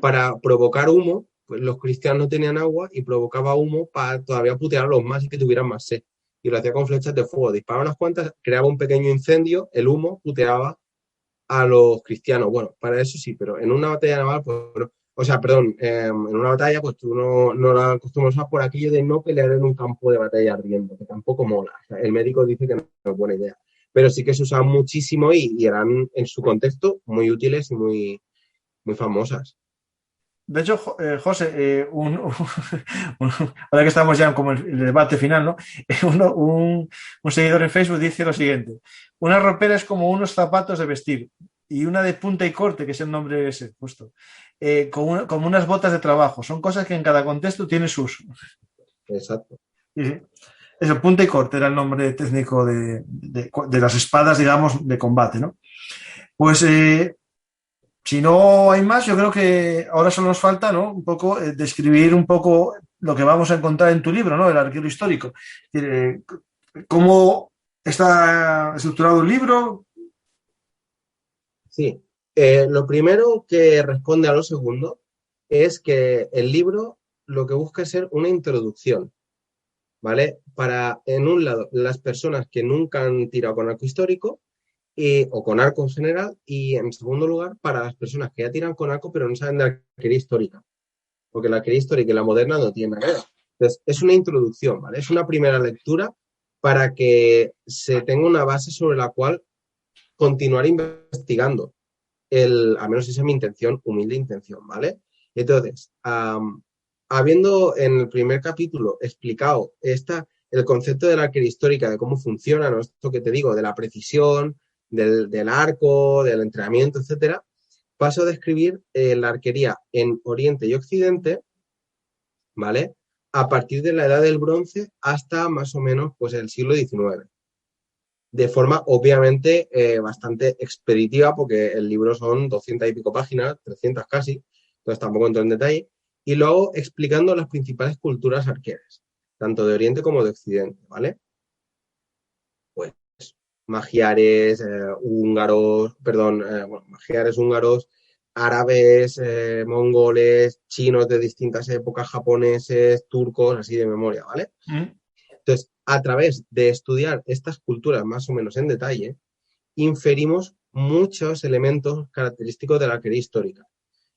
para provocar humo, pues los cristianos no tenían agua y provocaba humo para todavía putearlos más y que tuvieran más sed. Y lo hacía con flechas de fuego, disparaba unas cuantas, creaba un pequeño incendio, el humo puteaba a los cristianos. Bueno, para eso sí, pero en una batalla naval, pues, bueno, o sea, perdón, en una batalla, pues tú no la acostumbras a usar por aquello de no pelear en un campo de batalla ardiendo, que tampoco mola. O sea, el médico dice que no es buena idea. Pero sí que se usaban muchísimo y eran en su contexto muy útiles y muy famosas. De hecho, José, ahora que estamos ya como el debate final, ¿no? Un seguidor en Facebook dice lo siguiente: una ropera es como unos zapatos de vestir y una de punta y corte, que es el nombre ese, justo, como unas botas de trabajo. Son cosas que en cada contexto tienen su uso. Exacto. Sí. Eso, punta y corte era el nombre técnico de las espadas, digamos, de combate, ¿no? Pues si no hay más, yo creo que ahora solo nos falta, ¿no? Un poco describir un poco lo que vamos a encontrar en tu libro, ¿no? El arquero histórico. Es decir, ¿cómo está estructurado el libro? Sí. Lo primero que responde a lo segundo es que el libro lo que busca es ser una introducción, ¿vale? Para, en un lado, las personas que nunca han tirado con arco histórico o con arco en general, y en segundo lugar, para las personas que ya tiran con arco pero no saben de arquería histórica, porque la arquería histórica y la moderna no tienen nada que ver. Entonces, es una introducción, ¿vale? Es una primera lectura para que se tenga una base sobre la cual continuar investigando. Al menos esa es mi intención, humilde intención, ¿vale? Entonces, habiendo en el primer capítulo explicado el concepto de la arquería histórica, de cómo funciona, ¿no? Esto que te digo, de la precisión, del arco, del entrenamiento, etcétera, paso a describir la arquería en Oriente y Occidente, ¿vale? A partir de la Edad del Bronce hasta más o menos pues, el siglo XIX. De forma, obviamente, bastante expeditiva, porque el libro son 200 y pico páginas, 300 casi, entonces tampoco entro en detalle, y luego explicando las principales culturas arqueras, tanto de Oriente como de Occidente, ¿vale? Pues magiares, magiares, húngaros, árabes, mongoles, chinos de distintas épocas, japoneses, turcos, así de memoria, ¿vale? Entonces, a través de estudiar estas culturas más o menos en detalle, inferimos muchos elementos característicos de la arquería histórica.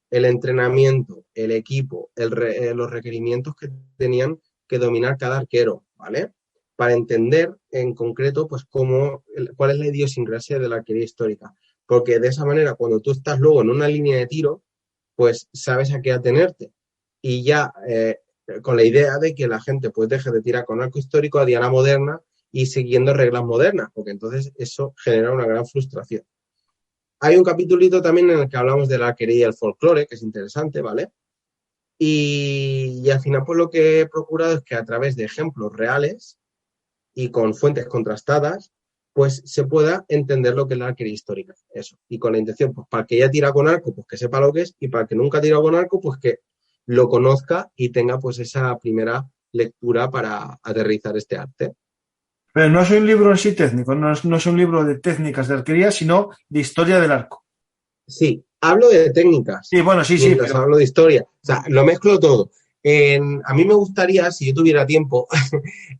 El entrenamiento, el equipo, los requerimientos que tenían que dominar cada arquero, ¿vale? Para entender en concreto, pues, cuál es la idiosincrasia de la arquería histórica. Porque de esa manera, cuando tú estás luego en una línea de tiro, pues sabes a qué atenerte. Y ya con la idea de que la gente pues deje de tirar con arco histórico a diana moderna y siguiendo reglas modernas, porque entonces eso genera una gran frustración. Hay un capitulito también en el que hablamos de la arquería y el folclore, que es interesante, ¿vale? Y al final pues lo que he procurado es que a través de ejemplos reales y con fuentes contrastadas, pues se pueda entender lo que es la arquería histórica, eso. Y con la intención, pues para el que ya tira con arco, pues que sepa lo que es, y para el que nunca ha tirado con arco, pues que lo conozca y tenga pues esa primera lectura para aterrizar este arte. Pero no es un libro en sí técnico, no es un libro de técnicas de arquería, sino de historia del arco. Sí, hablo de técnicas. Sí, bueno, sí, mientras hablo de historia. O sea, lo mezclo todo. A mí me gustaría, si yo tuviera tiempo,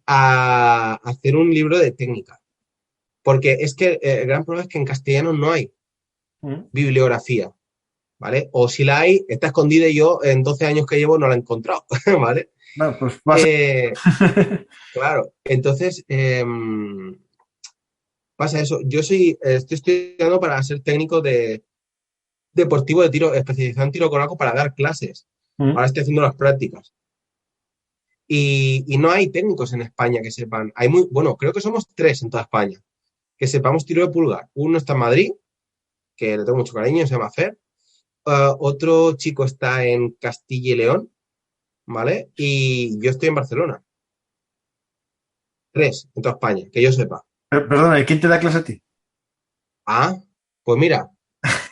a hacer un libro de técnica. Porque es que el gran problema es que en castellano no hay bibliografía, ¿vale? O si la hay, está escondida y yo en 12 años que llevo no la he encontrado, ¿vale? Bueno, pues claro, entonces pasa eso. Yo estoy estudiando para ser técnico deportivo de tiro, especializado en tiro con arco para dar clases. Ahora estoy haciendo las prácticas. Y no hay técnicos en España que sepan. Creo que somos 3 en toda España que sepamos tiro de pulgar. Uno está en Madrid, que le tengo mucho cariño, se llama Fer. Otro chico está en Castilla y León, ¿vale? Y yo estoy en Barcelona. 3 en toda España, que yo sepa. Perdona, ¿y quién te da clase a ti? Pues mira.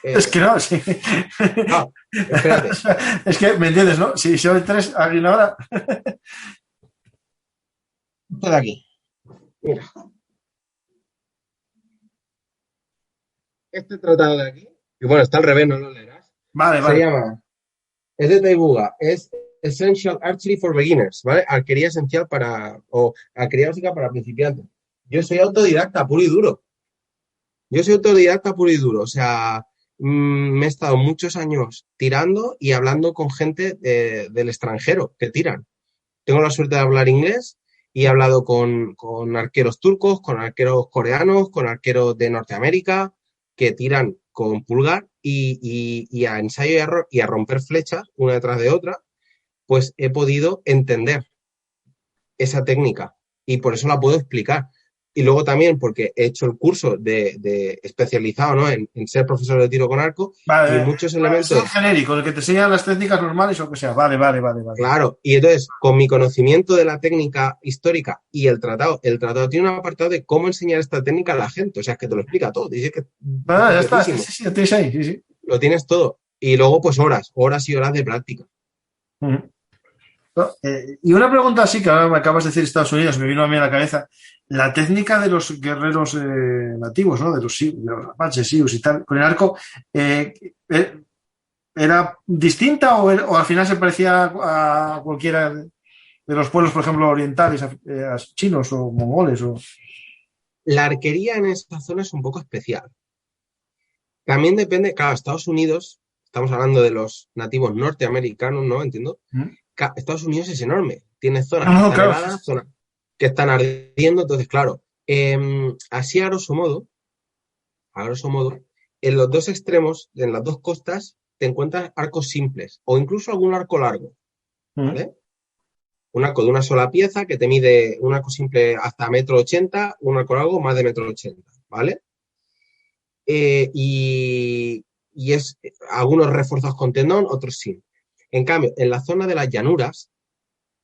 Es que no, sí. No, espérate. Es que, ¿me entiendes, no? Si son 3, alguien ahora. Esto de aquí. Mira. Este tratado de aquí, y bueno, está al revés, no lo leerás. Vale. Se llama, es de Taibuga, es Essential Archery for Beginners, ¿vale? Arquería esencial o arquería básica para principiantes. Yo soy autodidacta puro y duro. O sea, me he estado muchos años tirando y hablando con gente del extranjero que tiran. Tengo la suerte de hablar inglés y he hablado con arqueros turcos, con arqueros coreanos, con arqueros de Norteamérica que tiran con pulgar y a ensayo y error y a romper flechas una detrás de otra, pues he podido entender esa técnica y por eso la puedo explicar. Y luego también porque he hecho el curso de especializado, ¿no? en ser profesor de tiro con arco y muchos elementos... Es genérico, el que te enseñan las técnicas normales o lo que sea. Vale. Claro, y entonces, con mi conocimiento de la técnica histórica y el tratado tiene un apartado de cómo enseñar esta técnica a la gente. O sea, es que te lo explica todo. Dice que ya está, sí, lo tienes ahí, sí. Lo tienes todo. Y luego, pues horas y horas de práctica. Y una pregunta así, que ahora me acabas de decir Estados Unidos, me vino a mí a la cabeza. La técnica de los guerreros nativos, ¿no? De los Apaches, Sioux y tal, con el arco, ¿era distinta o al final se parecía a cualquiera de los pueblos, por ejemplo, orientales, chinos o mongoles? La arquería en esta zona es un poco especial. También depende, claro, Estados Unidos, estamos hablando de los nativos norteamericanos, ¿no? Entiendo. Estados Unidos es enorme, tiene zonas que están heladas, zonas que están ardiendo, entonces, claro, así a grosso modo, en los dos extremos, en las dos costas, te encuentras arcos simples o incluso algún arco largo, ¿vale? Un arco de una sola pieza que te mide un arco simple hasta 1,80 m, un arco largo más de 1,80 m, ¿vale? Y es algunos reforzados con tendón, otros sin. En cambio, en la zona de las llanuras,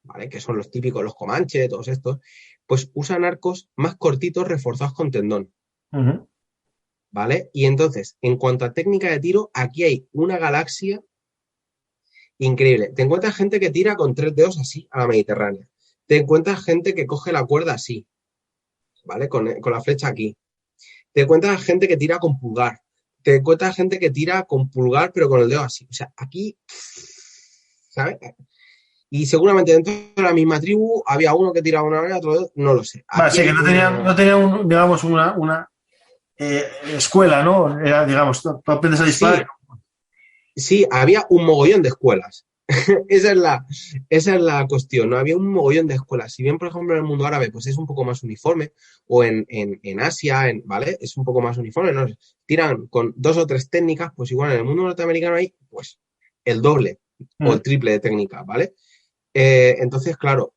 ¿vale? Que son los típicos, los comanches, todos estos, pues usan arcos más cortitos reforzados con tendón. Uh-huh. ¿Vale? Y entonces, en cuanto a técnica de tiro, aquí hay una galaxia increíble. Te encuentras gente que tira con 3 dedos así a la Mediterránea. Te encuentras gente que coge la cuerda así, ¿vale? Con la flecha aquí. Te encuentras gente que tira con pulgar. Te encuentras gente que tira con pulgar, pero con el dedo así. O sea, aquí, ¿sabes? Y seguramente dentro de la misma tribu había uno que tiraba una manera, otro no lo sé. Vale, sí, que no tenían digamos, una escuela, ¿no? Era, digamos, tú aprendes a disparar. Sí, había un mogollón de escuelas. Esa es la cuestión, ¿no? Había un mogollón de escuelas. Si bien, por ejemplo, en el mundo árabe, pues es un poco más uniforme, o en Asia, ¿vale? Es un poco más uniforme, ¿no? Tiran con 2 o 3 técnicas, pues igual en el mundo norteamericano hay, pues, el doble o el triple de técnicas, ¿vale? Entonces, claro,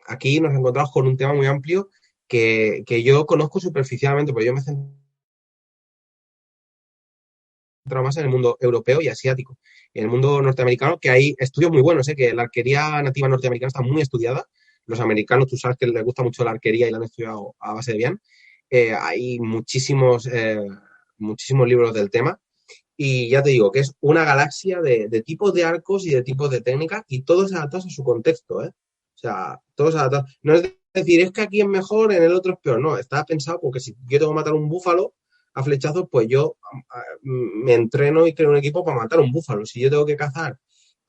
aquí nos encontramos con un tema muy amplio que yo conozco superficialmente, porque yo me centro más en el mundo europeo y asiático. En el mundo norteamericano, que hay estudios muy buenos, que la arquería nativa norteamericana está muy estudiada. Los americanos, tú sabes que les gusta mucho la arquería y la han estudiado a base de bien. Hay muchísimos libros del tema. Y ya te digo que es una galaxia de tipos de arcos y de tipos de técnicas y todos adaptados a su contexto, ¿eh? O sea, todos adaptados. No es decir, es que aquí es mejor, en el otro es peor. No, está pensado porque si yo tengo que matar un búfalo a flechazos, pues yo me entreno y creo un equipo para matar un búfalo. Si yo tengo que cazar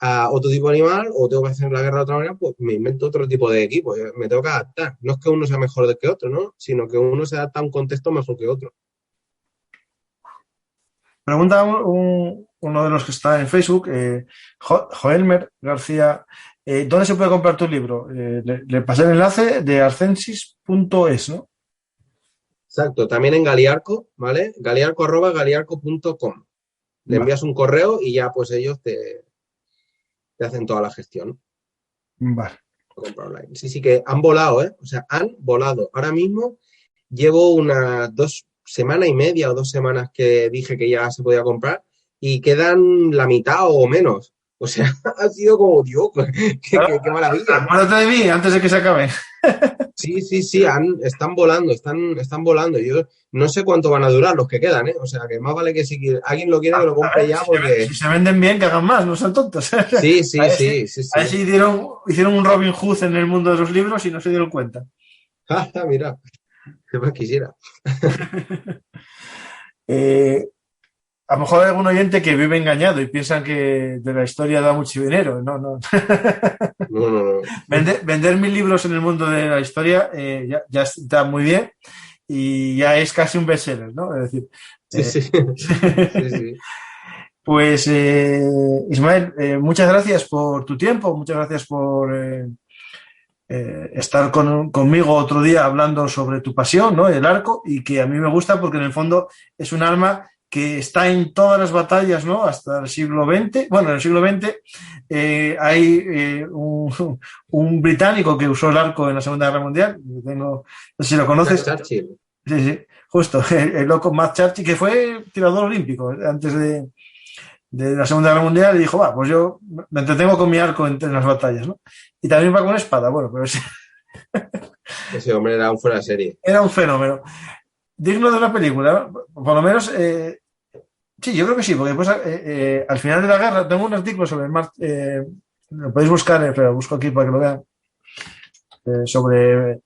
a otro tipo de animal o tengo que hacer la guerra de otra manera, pues me invento otro tipo de equipo. Me tengo que adaptar. No es que uno sea mejor que otro, ¿no? Sino que uno se adapta a un contexto mejor que otro. Pregunta uno de los que está en Facebook, Joelmer García, ¿dónde se puede comprar tu libro? Le pasé el enlace de arcensis.es, ¿no? Exacto, también en Galiarco, ¿vale? Galiarco@galiarco.com. Le envías un correo y ya pues ellos te hacen toda la gestión. Vale. Comprar online. Sí, que han volado, ¿eh? O sea, han volado. Ahora mismo llevo unas 2 semanas y media o 2 semanas que dije que ya se podía comprar y quedan la mitad o menos. O sea, ha sido como, Dios, qué maravilla. Acuérdate de mí antes de que se acabe. Sí, están volando, están volando. Yo no sé cuánto van a durar los que quedan, ¿eh? O sea, que más vale que si alguien lo quiere que lo compre ya porque... Si se venden bien, que hagan más, no son tontos. Sí. A ver si hicieron un Robin Hood en el mundo de los libros y no se dieron cuenta. Mira, qué más quisiera. A lo mejor hay algún oyente que vive engañado y piensan que de la historia da mucho dinero. No. No. Vender 1000 libros en el mundo de la historia ya está muy bien y ya es casi un bestseller, ¿no? Es decir, sí. Pues Ismael, muchas gracias por tu tiempo, muchas gracias por estar conmigo otro día hablando sobre tu pasión, ¿no? El arco, y que a mí me gusta porque en el fondo es un arma que está en todas las batallas, ¿no? Hasta el siglo XX. Bueno, en el siglo XX hay un británico que usó el arco en la Segunda Guerra Mundial. No sé si lo conoces. Churchill. Sí, justo. El loco Matt Churchill, que fue tirador olímpico antes de la Segunda Guerra Mundial, y dijo, pues yo me entretengo con mi arco en las batallas, ¿no? Y también va con espada, bueno, pero ese hombre era un fuera de serie. Era un fenómeno. Digno de una película, por lo menos... Sí, yo creo que sí, porque después al final de la guerra tengo un artículo sobre lo podéis buscar, pero lo busco aquí para que lo vean, sobre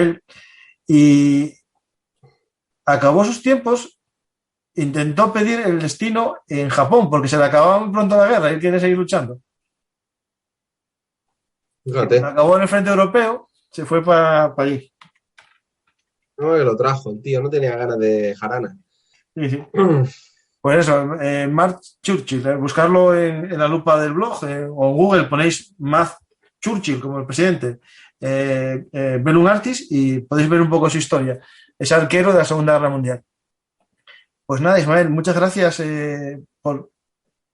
él, y acabó sus tiempos intentó pedir el destino en Japón, porque se le acababa muy pronto la guerra y él quiere seguir luchando. Fíjate. Cuando acabó en el frente europeo, se fue para allí. No, que lo trajo, el tío, no tenía ganas de jarana. Sí, sí. Pues eso, Mark Churchill, buscarlo en la lupa del blog o en Google ponéis Mark Churchill como el presidente, Bellum Artis, y podéis ver un poco su historia. Es arquero de la Segunda Guerra Mundial. Pues nada, Ismael, muchas gracias por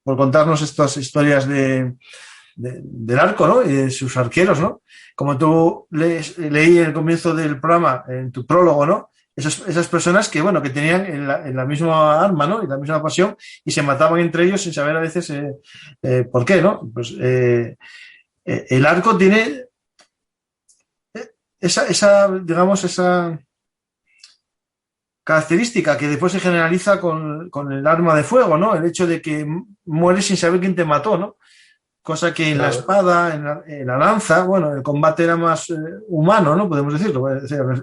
contarnos estas historias del arco, ¿no? Y de sus arqueros, ¿no? Como tú leí en el comienzo del programa, en tu prólogo, ¿no? Esas personas que, bueno, que tenían en la misma arma, ¿no? Y la misma pasión y se mataban entre ellos sin saber a veces por qué, ¿no? Pues el arco tiene digamos, esa característica que después se generaliza con el arma de fuego, ¿no? El hecho de que mueres sin saber quién te mató, ¿no? Cosa que en la espada, en la lanza, bueno, el combate era más humano, ¿no? Podemos decirlo.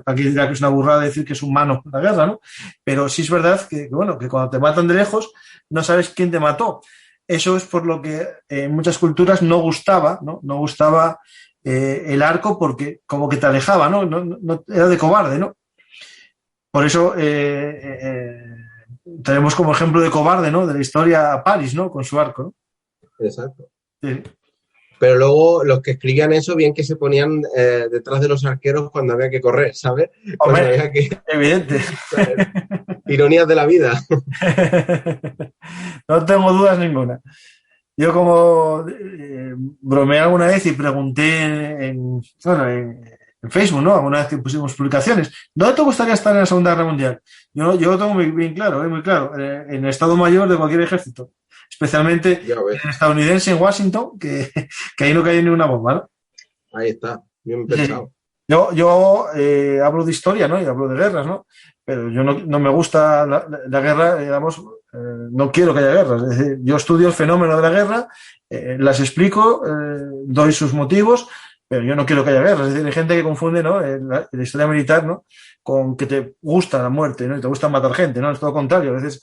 Aquí dirá que es una burrada decir que es humano la guerra, ¿no? Pero sí es verdad que, bueno, que cuando te matan de lejos no sabes quién te mató. Eso es por lo que en muchas culturas no gustaba, ¿no? No gustaba el arco porque como que te alejaba, ¿no? No era de cobarde, ¿no? Por eso tenemos como ejemplo de cobarde, ¿no? De la historia a Paris, ¿no? Con su arco, ¿no? Exacto. Sí. Pero luego los que escribían eso, bien que se ponían detrás de los arqueros cuando había que correr, ¿sabes? Hombre, había que... evidente. Ironías de la vida. No tengo dudas ninguna. Yo como bromeé alguna vez y pregunté en Facebook, ¿no? Alguna vez que pusimos publicaciones, ¿dónde te gustaría estar en la Segunda Guerra Mundial? Yo lo tengo muy claro, muy claro, en el Estado Mayor de cualquier ejército, especialmente el estadounidense en Washington, que ahí no cae ni una bomba, ¿no? Ahí está, bien pensado. Yo hablo de historia, ¿no? Y hablo de guerras, ¿no? Pero yo no me gusta la guerra, digamos, no quiero que haya guerras. Es decir, yo estudio el fenómeno de la guerra, las explico, doy sus motivos, pero yo no quiero que haya guerras. Es decir, hay gente que confunde, ¿no? La historia militar, ¿no? Con que te gusta la muerte, ¿no? Y te gusta matar gente, ¿no? Es todo lo contrario. A veces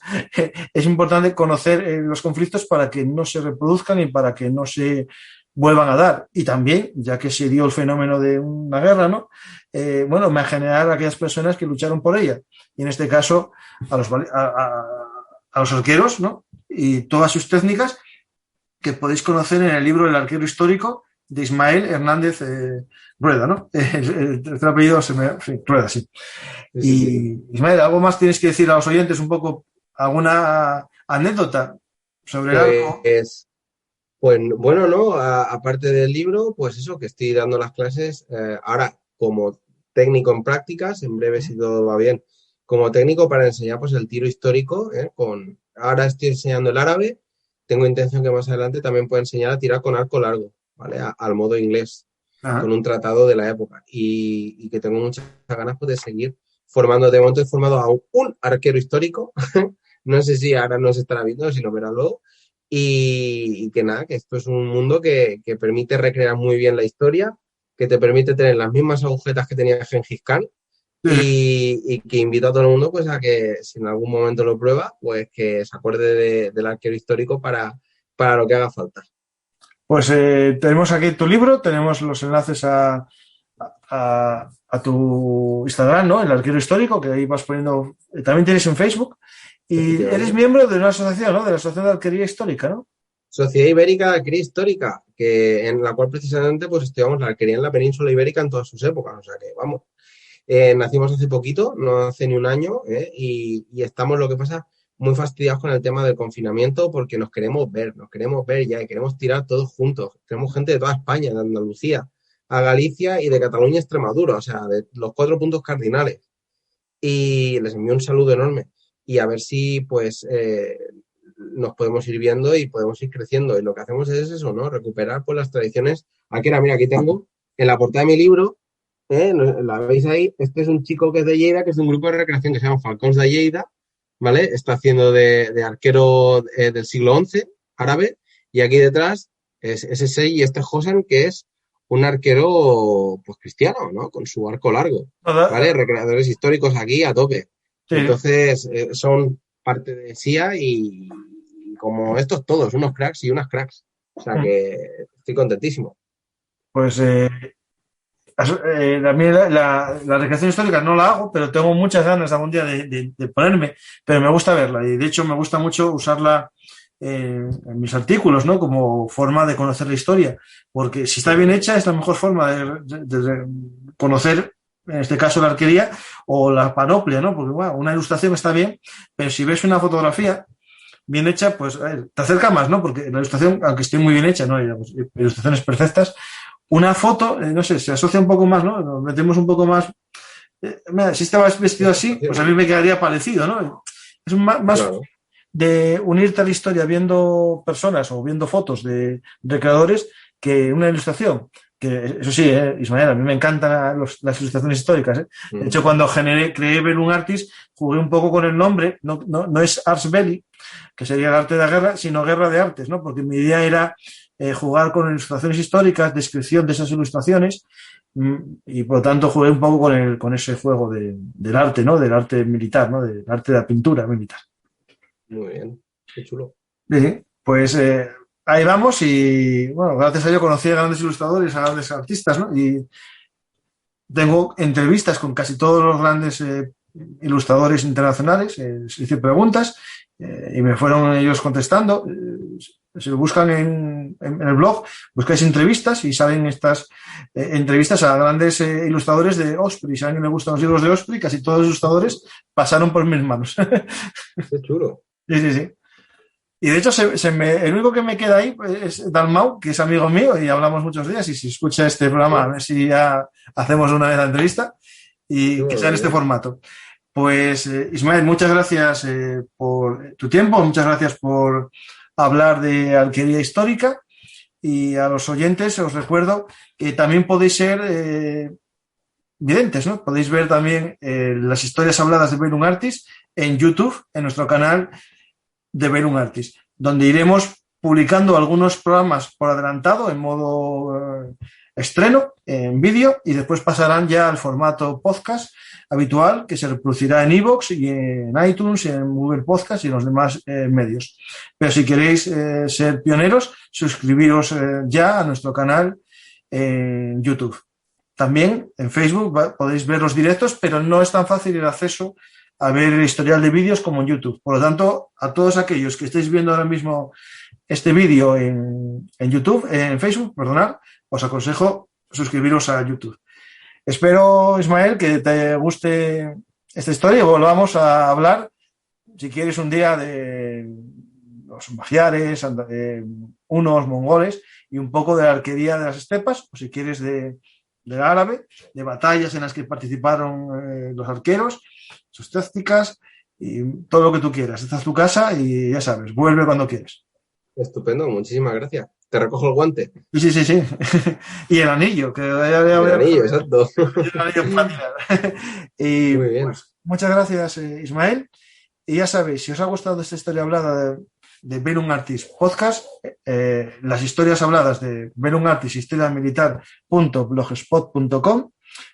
es importante conocer los conflictos para que no se reproduzcan y para que no se vuelvan a dar. Y también, ya que se dio el fenómeno de una guerra, ¿no? Bueno, me generar a aquellas personas que lucharon por ella. Y en este caso, a los arqueros, ¿no? Y todas sus técnicas que podéis conocer en el libro El arquero histórico de Ismael Hernández Rueda, ¿no? El tercer apellido Rueda, sí. Y Ismael, ¿algo más tienes que decir a los oyentes? Un poco, alguna anécdota sobre el arco. Pues bueno, ¿no? Aparte del libro, pues eso, que estoy dando las clases ahora como técnico en prácticas, en breve si todo va bien, como técnico para enseñar pues el tiro histórico, ahora estoy enseñando el árabe, tengo intención que más adelante también pueda enseñar a tirar con arco largo, ¿vale? Al modo inglés, con un tratado de la época y que tengo muchas ganas pues, de seguir formando. De momento he formado a un arquero histórico, no sé si ahora no se estará viendo, si lo verá luego. Y que nada, que esto es un mundo que permite recrear muy bien la historia, que te permite tener las mismas agujetas que tenía Gengis Khan y que invito a todo el mundo pues a que si en algún momento lo prueba, pues que se acuerde del arquero histórico para lo que haga falta. Pues tenemos aquí tu libro, tenemos los enlaces a tu Instagram, ¿no? El arquero histórico, que ahí vas poniendo, también tienes en Facebook. Y eres miembro de una asociación, ¿no? De la Asociación de Arquería Histórica, ¿no? Sociedad Ibérica de Arquería Histórica, en la cual precisamente pues estudiamos la arquería en la península ibérica en todas sus épocas. O sea que, vamos, nacimos hace poquito, no hace ni un año, y estamos, lo que pasa, muy fastidiados con el tema del confinamiento porque nos queremos ver ya y queremos tirar todos juntos. Tenemos gente de toda España, de Andalucía a Galicia y de Cataluña a Extremadura, o sea, de los 4 puntos cardinales. Y les envío un saludo enorme. Y a ver si pues nos podemos ir viendo y podemos ir creciendo. Y lo que hacemos es eso, ¿no? Recuperar pues las tradiciones. Mira, aquí tengo en la portada de mi libro, la veis ahí, este es un chico que es de Lleida, que es de un grupo de recreación que se llama Falcons de Lleida, ¿vale? Está haciendo de arquero del siglo XI, árabe, y aquí detrás es ese y este Josan, que es un arquero pues cristiano, ¿no? Con su arco largo, ¿vale? Recreadores históricos aquí a tope. Sí. Entonces, son parte de SIA y como estos todos, unos cracks y unas cracks. O sea que estoy contentísimo. Pues a mí la recreación histórica no la hago, pero tengo muchas ganas algún día de ponerme, pero me gusta verla y de hecho me gusta mucho usarla en mis artículos, ¿no? Como forma de conocer la historia, porque si está bien hecha es la mejor forma de conocer, en este caso, la arquería o la panoplia, ¿no? Porque bueno, una ilustración está bien, pero si ves una fotografía bien hecha, pues a ver, te acerca más, ¿no? Porque la ilustración, aunque esté muy bien hecha, ¿no? Hay ilustraciones perfectas, una foto, no sé, se asocia un poco más, ¿no? Nos metemos un poco más. Mira, si estabas vestido así, pues a mí me quedaría parecido, ¿no? Es más Claro. de unirte a la historia viendo personas o viendo fotos de creadores que una ilustración. Que eso sí, Ismael, a mí me encantan las ilustraciones históricas. De hecho, cuando creé Bellum Artis, jugué un poco con el nombre. No es Ars Belli, que sería el arte de la guerra, sino guerra de artes, ¿no? Porque mi idea era jugar con ilustraciones históricas, descripción de esas ilustraciones, y por lo tanto jugué un poco con ese juego del arte, ¿no? Del arte militar, ¿no? Del arte de la pintura militar. Muy bien, qué chulo. Sí, pues ahí vamos y bueno, gracias a ello conocí a grandes ilustradores, a grandes artistas, ¿no? Y tengo entrevistas con casi todos los grandes ilustradores internacionales, hice preguntas y me fueron ellos contestando. Si lo buscan en el blog, buscáis entrevistas y salen estas entrevistas a grandes ilustradores de Osprey. Si a alguien le gustan los libros de Osprey, casi todos los ilustradores pasaron por mis manos. Qué chulo. Sí. Y de hecho, el único que me queda ahí es Dalmau, que es amigo mío y hablamos muchos días. Y si escucha este programa, a ver si ya hacemos una vez la entrevista y que sea en este formato. Pues, Ismael, muchas gracias por tu tiempo, muchas gracias por hablar de arquería histórica. Y a los oyentes os recuerdo que también podéis ser videntes, ¿no? Podéis ver también las historias habladas de Bellum Artis en YouTube, en nuestro canal de Bellum Artis, donde iremos publicando algunos programas por adelantado en modo estreno, en vídeo, y después pasarán ya al formato podcast habitual, que se reproducirá en iVoox y en iTunes, en Google Podcast y en los demás medios. Pero si queréis ser pioneros, suscribiros ya a nuestro canal en YouTube. También en Facebook podéis ver los directos, pero no es tan fácil el acceso a ver el historial de vídeos como en YouTube. Por lo tanto, a todos aquellos que estéis viendo ahora mismo este vídeo en YouTube, en Facebook, perdonad, os aconsejo suscribiros a YouTube. Espero, Ismael, que te guste esta historia y volvamos a hablar, si quieres, un día de los magiares, hunos, mongoles y un poco de la arquería de las estepas, o si quieres del árabe, de batallas en las que participaron los arqueros, sus tácticas y todo lo que tú quieras. Esta es tu casa y ya sabes, vuelve cuando quieras. Estupendo, muchísimas gracias. Te recojo el guante. Sí. Y el anillo, que el anillo, exacto. El anillo para tirar. Y muy bien. Pues, muchas gracias, Ismael. Y ya sabéis, si os ha gustado esta historia hablada de Bellum Artis Podcast, las historias habladas de Bellum Artis, historiamilitar.blogspot.com,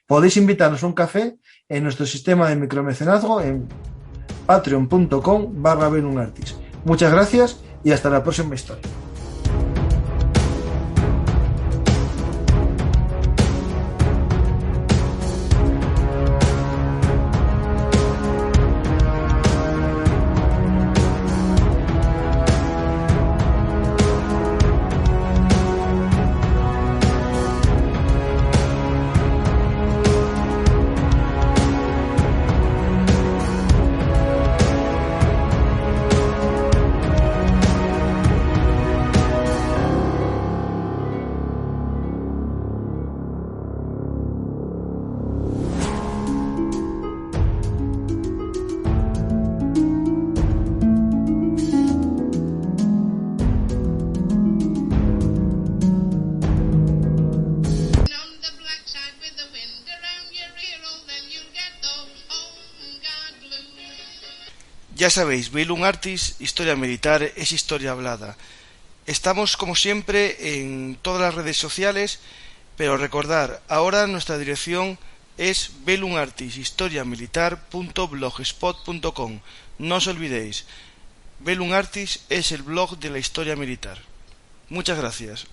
podéis invitarnos a un café en nuestro sistema de micromecenazgo en patreon.com/Bellum Artis. Muchas gracias y hasta la próxima historia. Ya sabéis, Bellum Artis, historia militar, es historia hablada. Estamos, como siempre, en todas las redes sociales, pero recordad, ahora nuestra dirección es belunartishistoriamilitar.blogspot.com. No os olvidéis, Belun Artis es el blog de la historia militar. Muchas gracias.